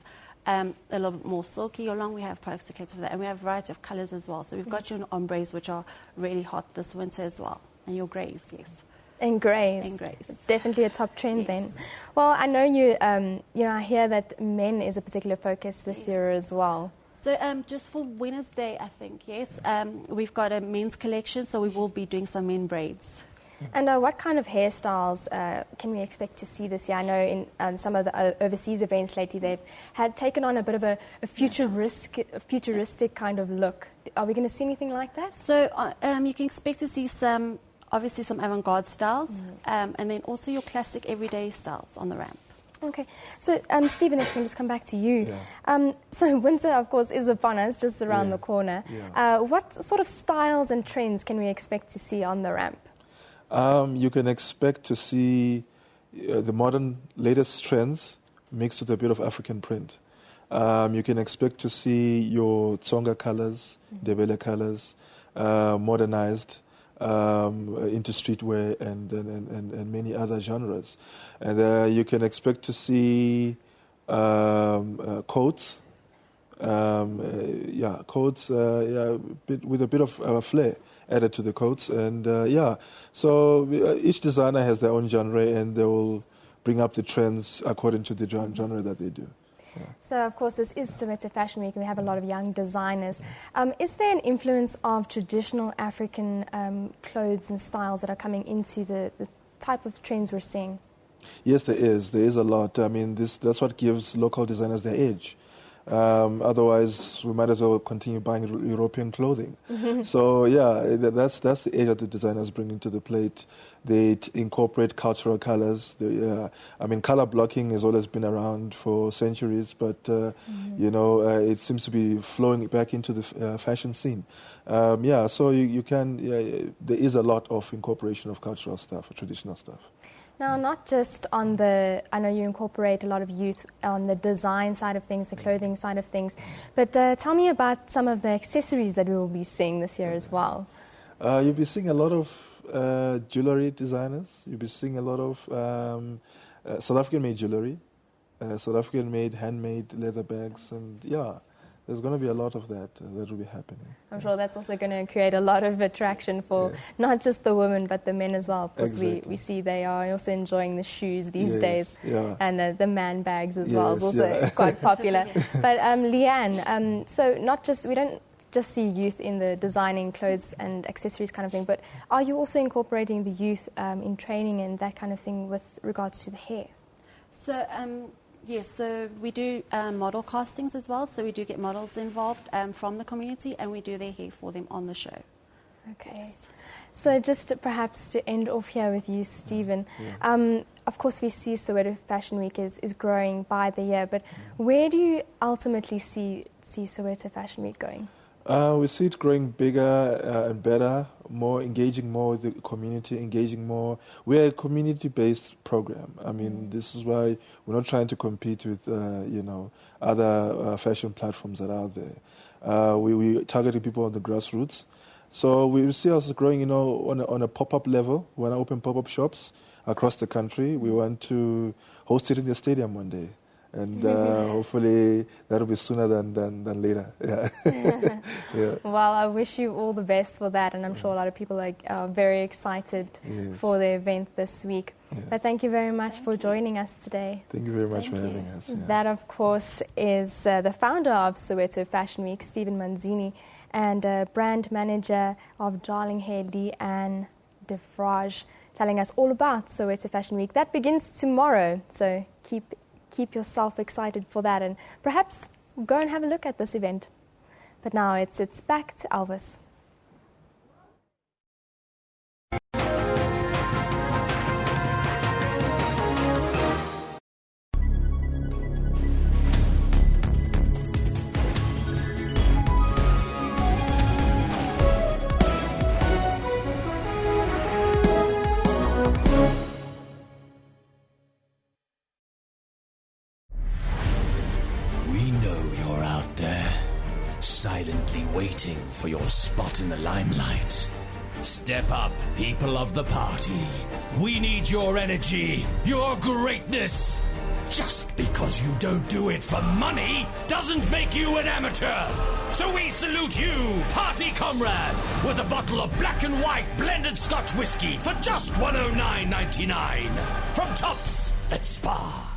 a little bit more silky or long, we have products to cater for that. And we have a variety of colors as well. So we've got your ombres, which are really hot this winter as well. And your greys, yes. And greys. And greys. It's definitely a top trend then. Well, I know you, I hear that men is a particular focus this year as well. So just for Wednesday, I think, yes, we've got a men's collection, so we will be doing some men braids. And what kind of hairstyles can we expect to see this year? I know in some of the overseas events lately, they've had taken on a bit of a futuristic kind of look. Are we going to see anything like that? So you can expect to see some avant-garde styles, and then also your classic everyday styles on the ramp. Okay. So, Stephen, if I can just come back to you. Yeah. So winter, of course, is upon us, just around the corner. Yeah. What sort of styles and trends can we expect to see on the ramp? You can expect to see the modern, latest trends mixed with a bit of African print. You can expect to see your Tsonga colors, Ndebele colors, modernized into streetwear and many other genres. And you can expect to see coats, coats with a bit of flair added to the coats. And so each designer has their own genre, and they will bring up the trends according to the genre that they do. Yeah. So, of course, this is Soweto Fashion Week, and we have a lot of young designers. Is there an influence of traditional African clothes and styles that are coming into the type of trends we're seeing? Yes, there is. There is a lot. I mean, that's what gives local designers their edge. Otherwise, we might as well continue buying European clothing. So, that's the edge that the designers bring into the plate. They incorporate cultural colors. Color blocking has always been around for centuries, but it seems to be flowing back into the fashion scene. So you can. There is a lot of incorporation of cultural stuff, traditional stuff. Now, not just I know you incorporate a lot of youth on the design side of things, the clothing side of things, but tell me about some of the accessories that we will be seeing this year as well. You'll be seeing a lot of jewelry designers. You'll be seeing a lot of South African-made jewelry, South African-made handmade leather bags, and there's going to be a lot of that will be happening. I'm sure that's also going to create a lot of attraction for not just the women but the men as well, because we see they are also enjoying the shoes these days, and the man bags as well is also quite popular. But Leanne, so we don't just see youth in the designing clothes and accessories kind of thing, but are you also incorporating the youth in training and that kind of thing with regards to the hair? So yes, so we do model castings as well, so we do get models involved from the community, and we do their hair for them on the show. Okay. Yes. So just perhaps to end off here with you, Stephen, of course we see Soweto Fashion Week is growing by the year, but where do you ultimately see Soweto Fashion Week going? We see it growing bigger and better, more engaging more with the community, engaging more. We're a community-based program. I mean, this is why we're not trying to compete with, other fashion platforms that are out there. We targeting people on the grassroots. So we see us growing, on a pop-up level. We want to open pop-up shops across the country. We want to host it in the stadium one day. and hopefully that'll be sooner than later. Yeah. Yeah. Well, I wish you all the best for that, and I'm sure a lot of people are very excited for the event this week. Yes. But thank you very much for joining us today. Thank you very much for having us. Yeah. That, of course, is the founder of Soweto Fashion Week, Stephen Manzini, and brand manager of Darling Hair, Leanne de Vrage, telling us all about Soweto Fashion Week. That begins tomorrow, so keep yourself excited for that, and perhaps go and have a look at this event. But now it's back to Elvis. Silently waiting for your spot in the limelight. Step up, people of the party. We need your energy, your greatness. Just because you don't do it for money doesn't make you an amateur. So we salute you, party comrade, with a bottle of black and white blended Scotch whiskey for just $109.99 from Tops at Spa.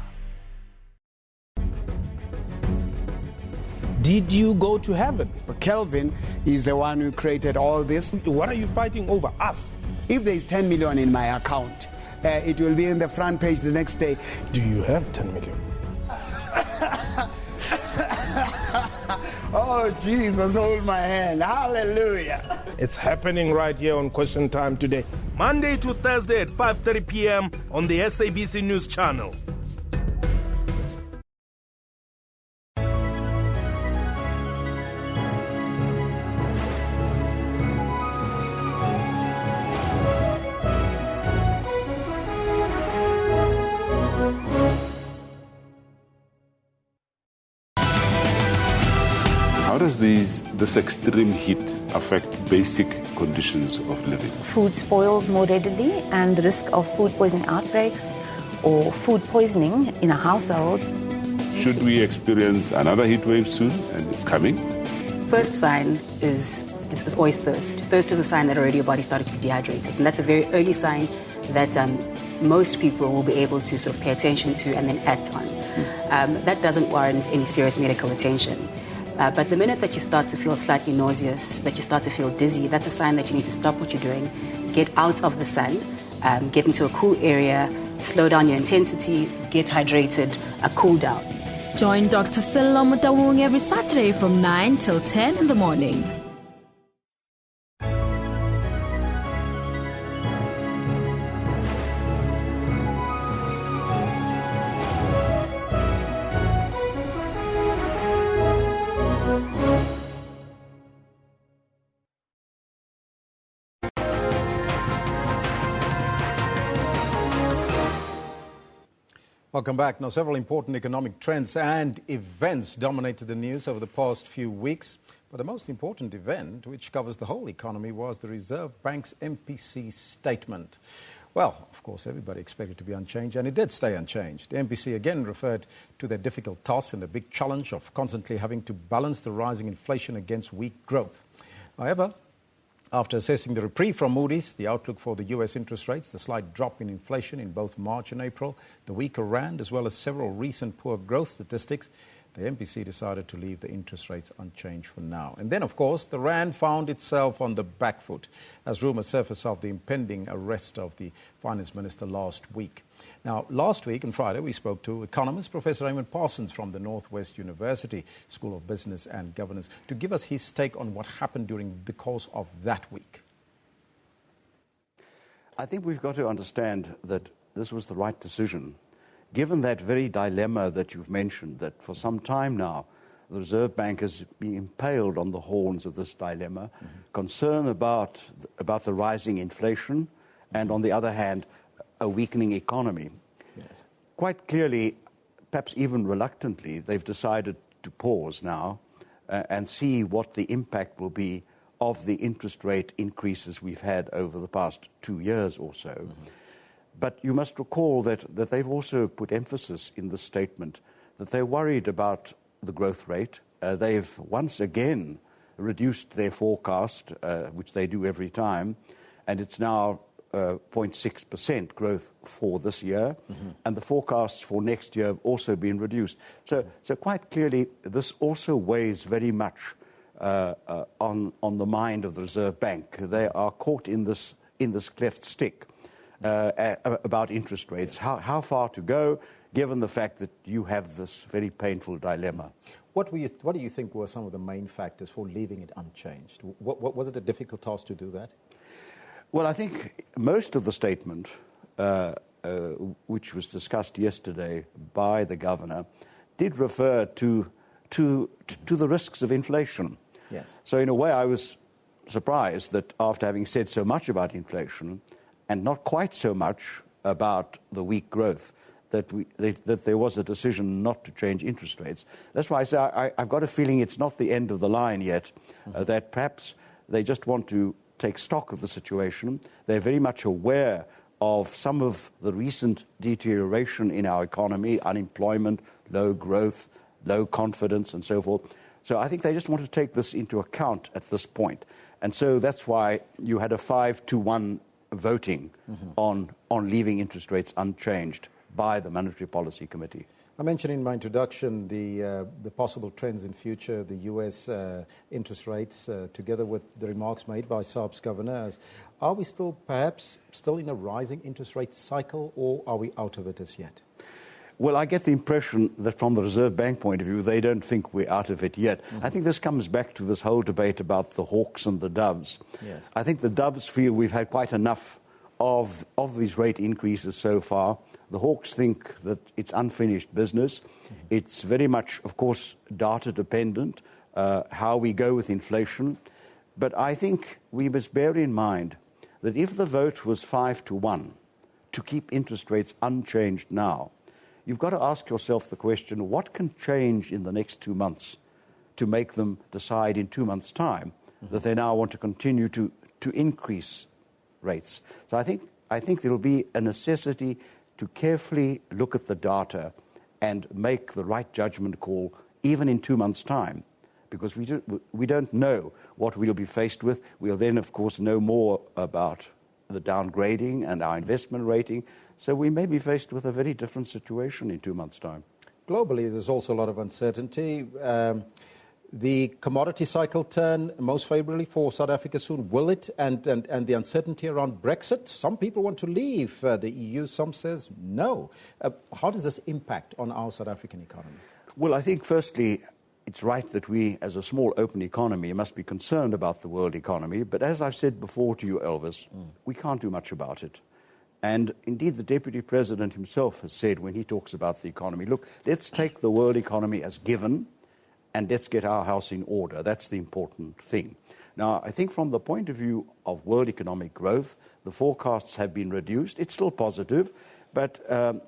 Did you go to heaven? Kelvin is the one who created all this. What are you fighting over? Us? If there is 10 million in my account, it will be in the front page the next day. Do you have 10 million? Oh, Jesus, hold my hand. Hallelujah. It's happening right here on Question Time today. Monday to Thursday at 5:30 p.m. on the SABC News Channel. How does this extreme heat affect basic conditions of living? Food spoils more readily, and the risk of food poisoning outbreaks or food poisoning in a household. Should we experience another heat wave soon, and it's coming? First sign is always thirst. Thirst is a sign that already your body started to be dehydrated, and that's a very early sign that most people will be able to sort of pay attention to and then act on. That doesn't warrant any serious medical attention. But the minute that you start to feel slightly nauseous, that you start to feel dizzy, that's a sign that you need to stop what you're doing, get out of the sun, get into a cool area, slow down your intensity, get hydrated, cool down. Join Dr. Sello Mutawung every Saturday from 9 till 10 in the morning. Welcome back. Now, several important economic trends and events dominated the news over the past few weeks. But the most important event, which covers the whole economy, was the Reserve Bank's MPC statement. Well, of course, everybody expected it to be unchanged, and it did stay unchanged. The MPC again referred to their difficult task and the big challenge of constantly having to balance the rising inflation against weak growth. However, after assessing the reprieve from Moody's, the outlook for the US interest rates, the slight drop in inflation in both March and April, the weaker rand, as well as several recent poor growth statistics, the MPC decided to leave the interest rates unchanged for now. And then, of course, the rand found itself on the back foot as rumours surfaced of the impending arrest of the finance minister last week. Now, last week, on Friday, we spoke to economist Professor Raymond Parsons from the Northwest University School of Business and Governance to give us his take on what happened during the course of that week. I think we've got to understand that this was the right decision, given that very dilemma that you've mentioned, that for some time now, the Reserve Bank has been impaled on the horns of this dilemma, concern about the rising inflation, and on the other hand, a weakening economy. Yes. Quite clearly, perhaps even reluctantly, they've decided to pause now and see what the impact will be of the interest rate increases we've had over the past 2 years or so. But you must recall that they've also put emphasis in the statement that they're worried about the growth rate. They've once again reduced their forecast, which they do every time, and it's now 0.6% growth for this year, and the forecasts for next year have also been reduced. So quite clearly, this also weighs very much on the mind of the Reserve Bank. They are caught in this cleft stick about interest rates. How far to go, given the fact that you have this very painful dilemma? What do you think were some of the main factors for leaving it unchanged? What was it a difficult task to do that? Well, I think most of the statement, which was discussed yesterday by the governor, did refer to the risks of inflation. Yes. So in a way, I was surprised that after having said so much about inflation and not quite so much about the weak growth, that there was a decision not to change interest rates. That's why I say I've got a feeling it's not the end of the line yet, that perhaps they just want to take stock of the situation. They're very much aware of some of the recent deterioration in our economy, unemployment, low growth, low confidence, and so forth. So I think they just want to take this into account at this point. And so that's why you had a 5-1 voting on leaving interest rates unchanged by the Monetary Policy Committee. I mentioned in my introduction the possible trends in future, the U.S. Interest rates, together with the remarks made by SABC governors. Are we perhaps still in a rising interest rate cycle, or are we out of it as yet? Well, I get the impression that from the Reserve Bank point of view, they don't think we're out of it yet. I think this comes back to this whole debate about the hawks and the doves. Yes. I think the doves feel we've had quite enough of these rate increases so far. The hawks think that it's unfinished business. It's very much, of course, data dependent, how we go with inflation. But I think we must bear in mind that if the vote was 5-1 to keep interest rates unchanged now, you've got to ask yourself the question, what can change in the next 2 months to make them decide in 2 months' time that they now want to continue to increase rates? So I think there will be a necessity to carefully look at the data and make the right judgment call even in 2 months' time, because we don't know what we'll be faced with. We'll then, of course, know more about the downgrading and our investment rating. So we may be faced with a very different situation in 2 months' time. Globally, there's also a lot of uncertainty. The commodity cycle turn most favorably for South Africa soon. Will it? And the uncertainty around Brexit. Some people want to leave the EU. Some says no. How does this impact on our South African economy? Well, I think firstly, it's right that we, as a small open economy, must be concerned about the world economy. But as I've said before to you, Elvis, we can't do much about it. And indeed, the Deputy President himself has said when he talks about the economy, look, let's take the world economy as given and let's get our house in order. That's the important thing. Now, I think from the point of view of world economic growth, the forecasts have been reduced. It's still positive, but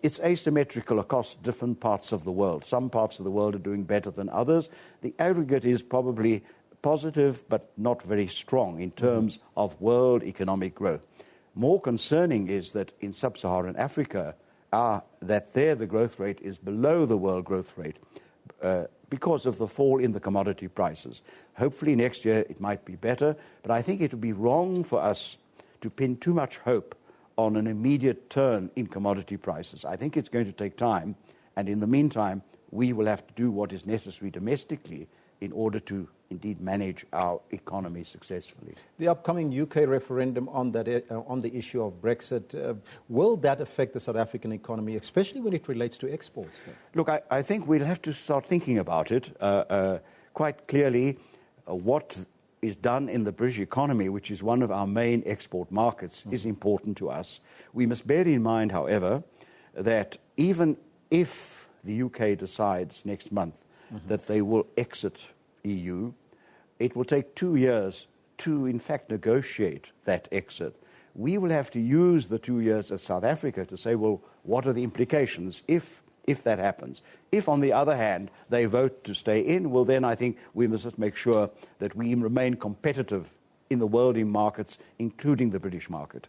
it's asymmetrical across different parts of the world. Some parts of the world are doing better than others. The aggregate is probably positive, but not very strong in terms of world economic growth. More concerning is that in sub-Saharan Africa, the growth rate is below the world growth rate because of the fall in the commodity prices. Hopefully next year it might be better, but I think it would be wrong for us to pin too much hope on an immediate turn in commodity prices. I think it's going to take time, and in the meantime, we will have to do what is necessary domestically in order to indeed manage our economy successfully. The upcoming UK referendum on the issue of Brexit, will that affect the South African economy, especially when it relates to exports? Then? Look, I think we'll have to start thinking about it quite clearly. What is done in the British economy, which is one of our main export markets, is important to us. We must bear in mind, however, that even if the UK decides next month that they will exit EU, it will take 2 years to, in fact, negotiate that exit. We will have to use the 2 years as South Africa to say, well, what are the implications if that happens? If, on the other hand, they vote to stay in, well, then I think we must just make sure that we remain competitive in the world in markets, including the British market.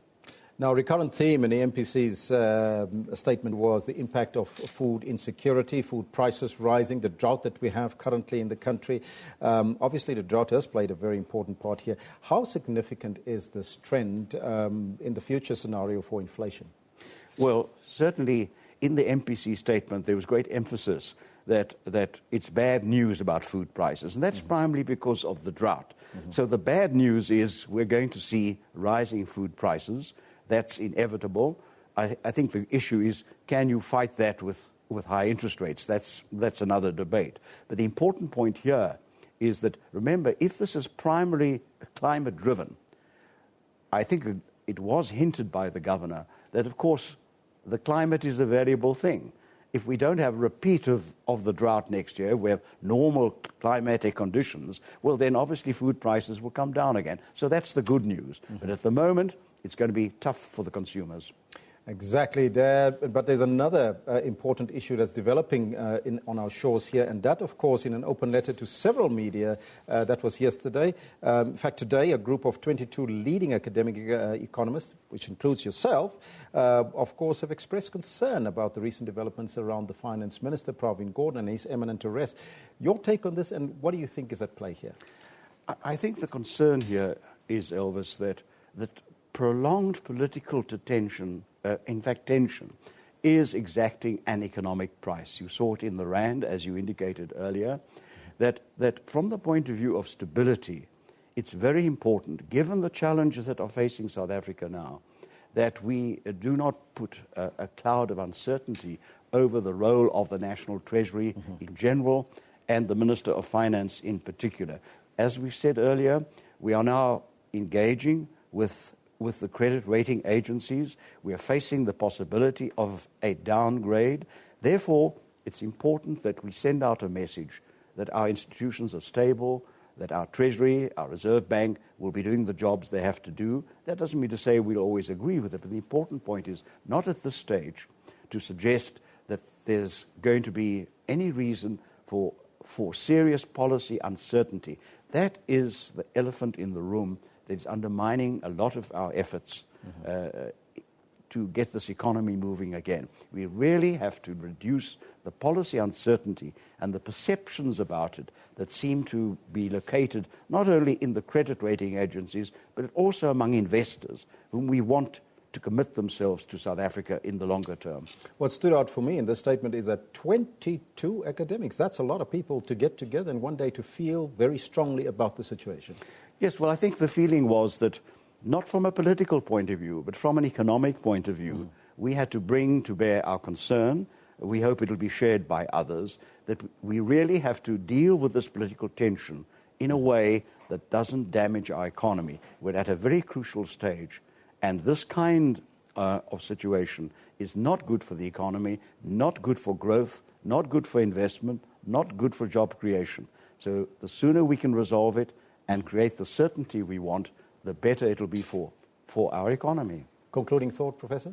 Now, a recurrent theme in the MPC's statement was the impact of food insecurity, food prices rising, the drought that we have currently in the country. Obviously, the drought has played a very important part here. How significant is this trend in the future scenario for inflation? Well, certainly in the MPC statement, there was great emphasis that it's bad news about food prices, and that's primarily because of the drought. So the bad news is we're going to see rising food prices. That's inevitable. I think the issue is, can you fight that with high interest rates? That's another debate. But the important point here is that, remember, if this is primarily climate-driven, I think it was hinted by the governor that, of course, the climate is a variable thing. If we don't have a repeat of the drought next year, we have normal climatic conditions, well, then obviously food prices will come down again. So that's the good news. But at the moment, it's going to be tough for the consumers. Exactly. But there's another important issue that's developing on our shores here, and that, of course, in an open letter to several media, that was yesterday. In fact, today, a group of 22 leading academic economists, which includes yourself, of course, have expressed concern about the recent developments around the Finance Minister, Pravin Gordhan, and his imminent arrest. Your take on this, and what do you think is at play here? I think the concern here is, Elvis, that prolonged political tension, tension, is exacting an economic price. You saw it in the Rand, as you indicated earlier, that from the point of view of stability, it's very important, given the challenges that are facing South Africa now, that we do not put a cloud of uncertainty over the role of the National Treasury in general and the Minister of Finance in particular. As we said earlier, we are now engaging with the credit rating agencies. We are facing the possibility of a downgrade. Therefore, it's important that we send out a message that our institutions are stable, that our Treasury, our Reserve Bank will be doing the jobs they have to do. That doesn't mean to say we'll always agree with it, but the important point is not at this stage to suggest that there's going to be any reason for serious policy uncertainty. That is the elephant in the room that is undermining a lot of our efforts to get this economy moving again. We really have to reduce the policy uncertainty and the perceptions about it that seem to be located not only in the credit rating agencies, but also among investors whom we want to commit themselves to South Africa in the longer term. What stood out for me in this statement is that 22 academics, that's a lot of people to get together in one day to feel very strongly about the situation. Yes, well, I think the feeling was that not from a political point of view, but from an economic point of view, we had to bring to bear our concern. We hope it will be shared by others, that we really have to deal with this political tension in a way that doesn't damage our economy. We're at a very crucial stage, and this kind of situation is not good for the economy, not good for growth, not good for investment, not good for job creation. So the sooner we can resolve it and create the certainty we want, the better it'll be for our economy. Concluding thought, Professor?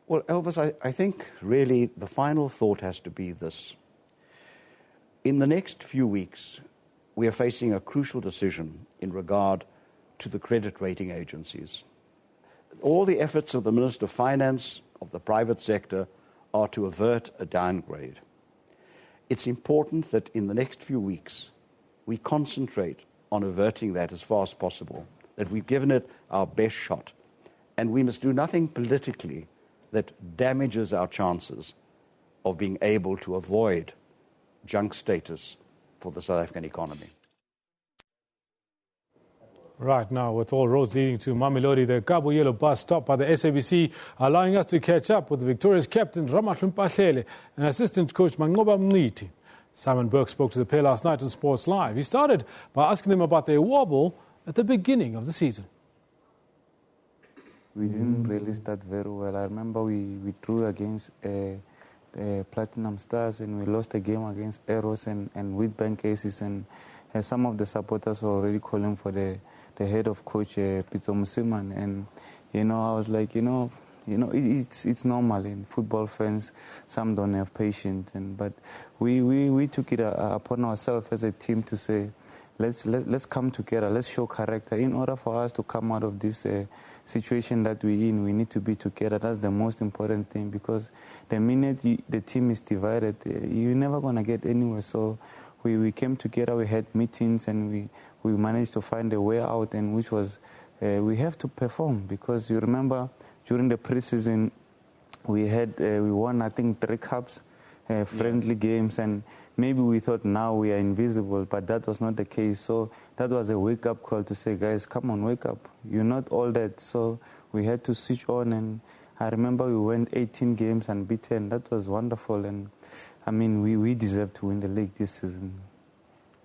Well, Elvis, I think really the final thought has to be this. In the next few weeks, we are facing a crucial decision in regard to the credit rating agencies. All the efforts of the Minister of Finance, of the private sector, are to avert a downgrade. It's important that in the next few weeks, we concentrate on averting that as far as possible, that we've given it our best shot. And we must do nothing politically that damages our chances of being able to avoid junk status for the South African economy. Right now, with all roads leading to Mamelodi, the Cabo Yellow bus stopped by the SABC, allowing us to catch up with the Victoria's captain Ramahlum Pahlele and assistant coach Mangoba Mniti. Simon Burke spoke to the pair last night on Sports Live. He started by asking them about their wobble at the beginning of the season. We didn't really start very well. I remember we drew against Platinum Stars and we lost a game against Arrows and Witbank Aces, and some of the supporters were already calling for the head of coach, Pitso Musiman. And, I was like, it's normal in football fans. Some don't have patience, but we took it upon ourselves as a team to say, let's come together, let's show character in order for us to come out of this situation that we're in, we need to be together. That's the most important thing, because the minute the team is divided, you're never going to get anywhere. So we came together, we had meetings, and we managed to find a way out, and which was we have to perform, because you remember during the preseason we won, I think, 3 cups, friendly games, and maybe we thought now we are invisible, but that was not the case. So that was a wake-up call to say, guys, come on, wake up. You're not all that. So we had to switch on, and I remember we went 18 games unbeaten. That was wonderful, and I mean, we deserve to win the league this season.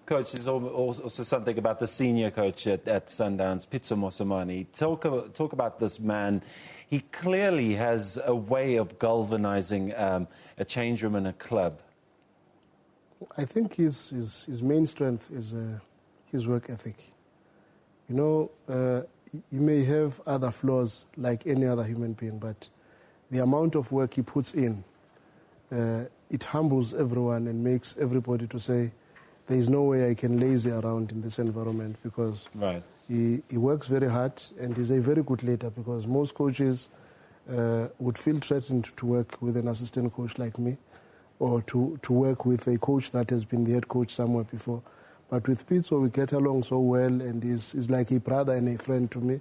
Coach, there's also something about the senior coach at Sundowns, Pitso Mosimane. Talk about this man. He clearly has a way of galvanizing a change room and a club. I think his main strength is his work ethic. You know, you may have other flaws like any other human being, but the amount of work he puts in, it humbles everyone and makes everybody to say, there is no way I can lazy around in this environment, because he works very hard, and he's a very good leader, because most coaches would feel threatened to work with an assistant coach like me, or to work with a coach that has been the head coach somewhere before. But with Pitso, we get along so well, and he's like a brother and a friend to me.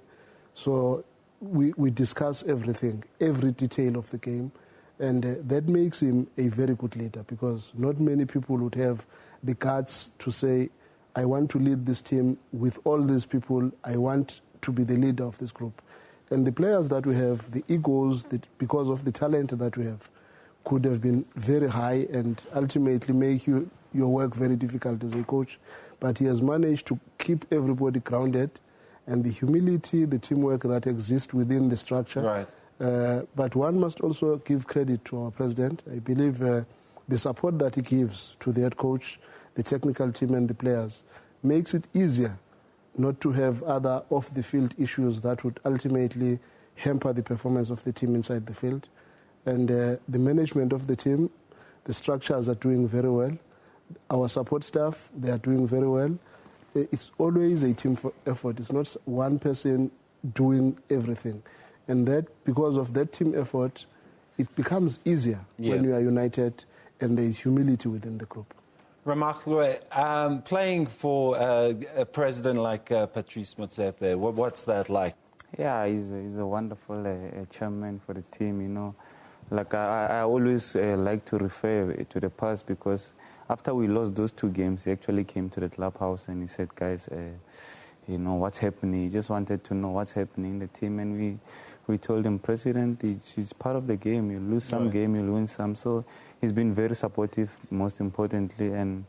So we discuss everything, every detail of the game, and that makes him a very good leader, because not many people would have the guts to say, I want to lead this team with all these people, I want to be the leader of this group. And the players that we have, the egos, because of the talent that we have, could have been very high and ultimately make your work very difficult as a coach. But he has managed to keep everybody grounded, and the humility, the teamwork that exists within the structure. But one must also give credit to our president. I believe the support that he gives to the head coach, the technical team and the players makes it easier not to have other off-the-field issues that would ultimately hamper the performance of the team inside the field. And the management of the team, the structures are doing very well. Our support staff, they are doing very well. It's always a team effort. It's not one person doing everything. And that, because of that team effort, it becomes easier when you are united and there is humility within the group. Ramahlwe, playing for a president like Patrice Motsepe, what's that like? Yeah, he's a wonderful chairman for the team, you know. Like I always like to refer to the past, because after we lost those 2 games, he actually came to the clubhouse and he said, guys, you know, what's happening? He just wanted to know what's happening in the team. And we told him, President, it's part of the game. You lose some game, you'll win some. So he's been very supportive, most importantly. And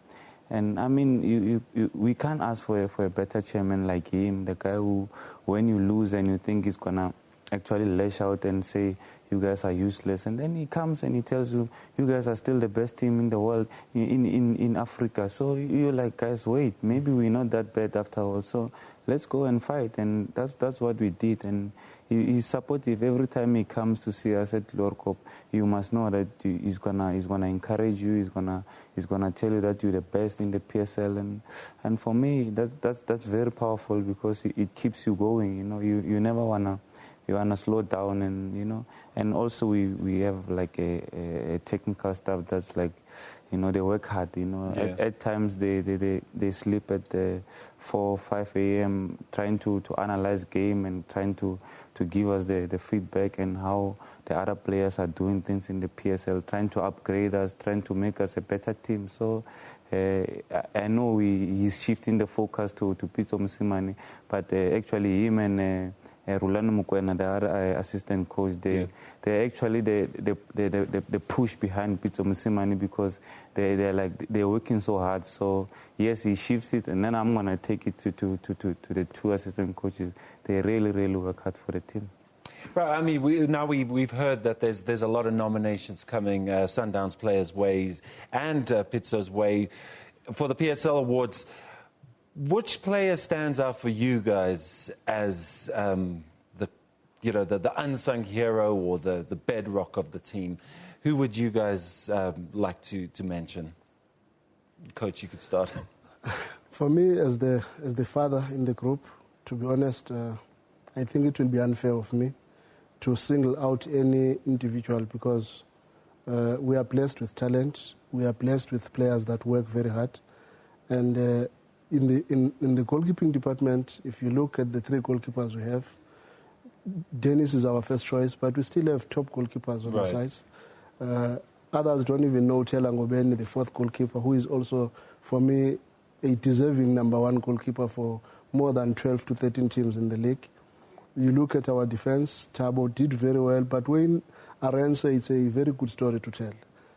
I mean, we can't ask for a better chairman like him, the guy who, when you lose and you think he's going to actually lash out and say, you guys are useless. And then he comes and he tells you, you guys are still the best team in the world, in Africa. So you're like, guys, wait, maybe we're not that bad after all. So let's go and fight. And that's what we did. And he's supportive. Every time he comes to see us at Lorkop, you must know that he's gonna encourage you. He's gonna tell you that you're the best in the PSL. And for me, that's very powerful, because it keeps you going. You know, you never wanna slow down, and you know. And also we have like a technical staff that's like, you know, they work hard. You know, at times they sleep at 4 or 5 a.m. trying to analyze game and trying to give us the feedback and how the other players are doing things in the PSL, trying to upgrade us, trying to make us a better team. So I know he's shifting the focus to Pitso Mosimane, but actually him and Rulano Mukwena, the other assistant coach, they actually the push behind Pitso Mosimane, because they're working so hard. So yes, he shifts it, and then I'm gonna take it to the 2 assistant coaches. They really work hard for the team. Right, I mean, we've heard that there's a lot of nominations coming Sundowns players' ways and Pitso's way for the PSL awards. Which player stands out for you guys as the unsung hero or the bedrock of the team? Who would you guys like to mention? Coach, you could start. For me, as the father in the group, to be honest, I think it will be unfair of me to single out any individual because we are blessed with talent. We are blessed with players that work very hard. And in the goalkeeping department, if you look at the 3 goalkeepers we have, Dennis is our first choice, but we still have top goalkeepers on the sides. Others don't even know Tela Ngobeni, the 4th goalkeeper, who is also, for me, a deserving number 1 goalkeeper for more than 12 to 13 teams in the league. You look at our defense, Thabo did very well, but Wayne Arendse, it's a very good story to tell.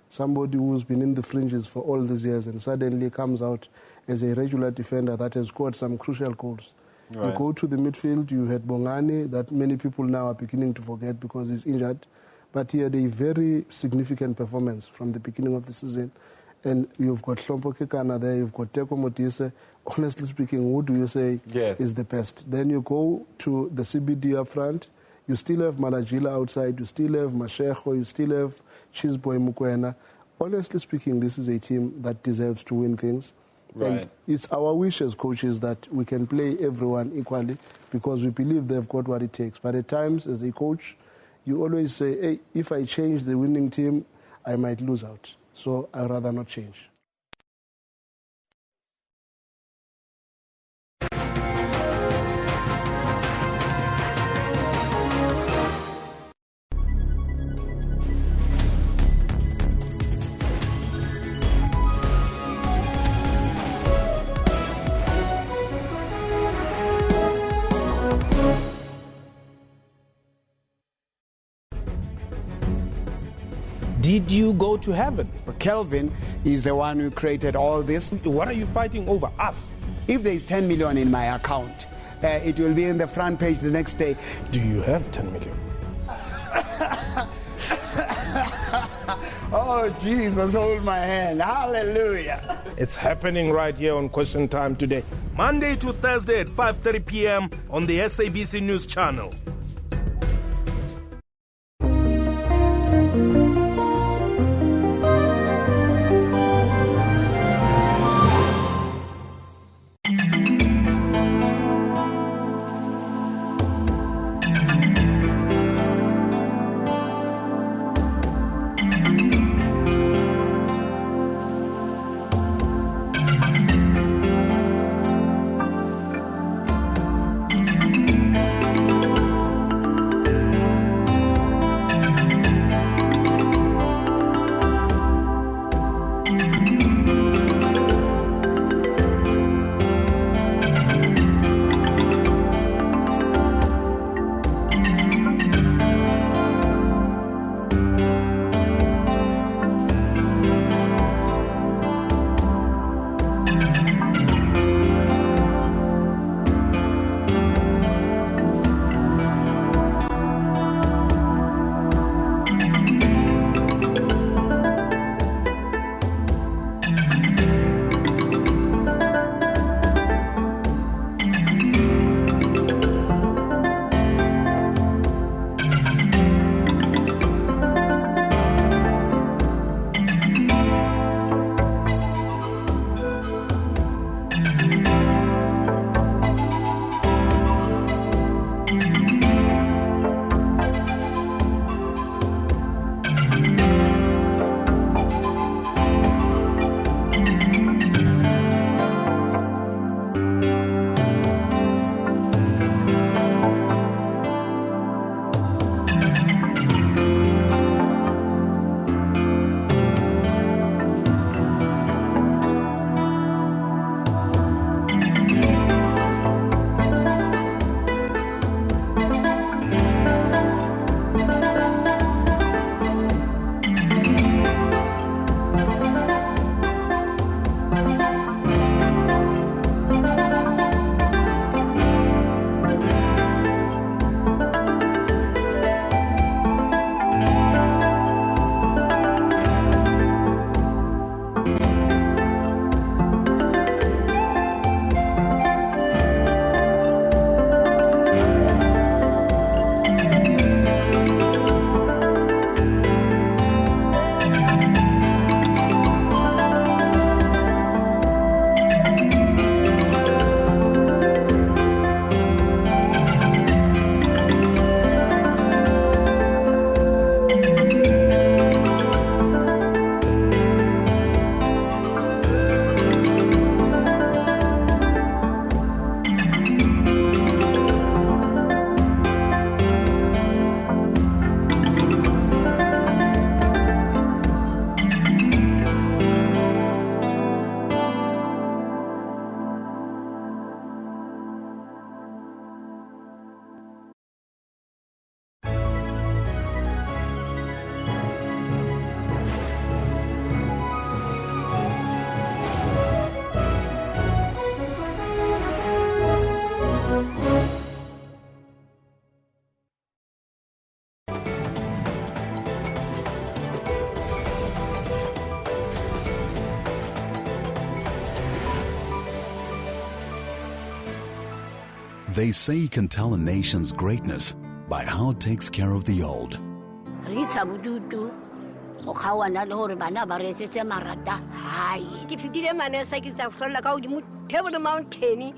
Somebody who's been in the fringes for all these years and suddenly comes out as a regular defender that has scored some crucial goals. Right. You go to the midfield, you had Bongani, that many people now are beginning to forget because he's injured. But he had a very significant performance from the beginning of the season. And you've got Hlompo Kekana there, you've got Teko Motise. Honestly speaking, who do you say is the best? Then you go to the CBD up front, you still have Malajila outside, you still have Mashego, you still have Chisboy Mukwena. Honestly speaking, this is a team that deserves to win things. Right. And it's our wish as coaches that we can play everyone equally because we believe they've got what it takes. But at times, as a coach, you always say, hey, if I change the winning team, I might lose out. So I'd rather not change. Did you go to heaven? Kelvin is the one who created all this. What are you fighting over? Us? If there is 10 million in my account, it will be in the front page the next day. Do you have 10 million? Oh, Jesus, hold my hand. Hallelujah. It's happening right here on Question Time today. Monday to Thursday at 5:30 p.m. on the SABC News Channel. They say you can tell a nation's greatness by how it takes care of the old. o khawana le hore bana ba retsetse marata hai ke fitile manesa ke tsa hlola ka hodimo table mountain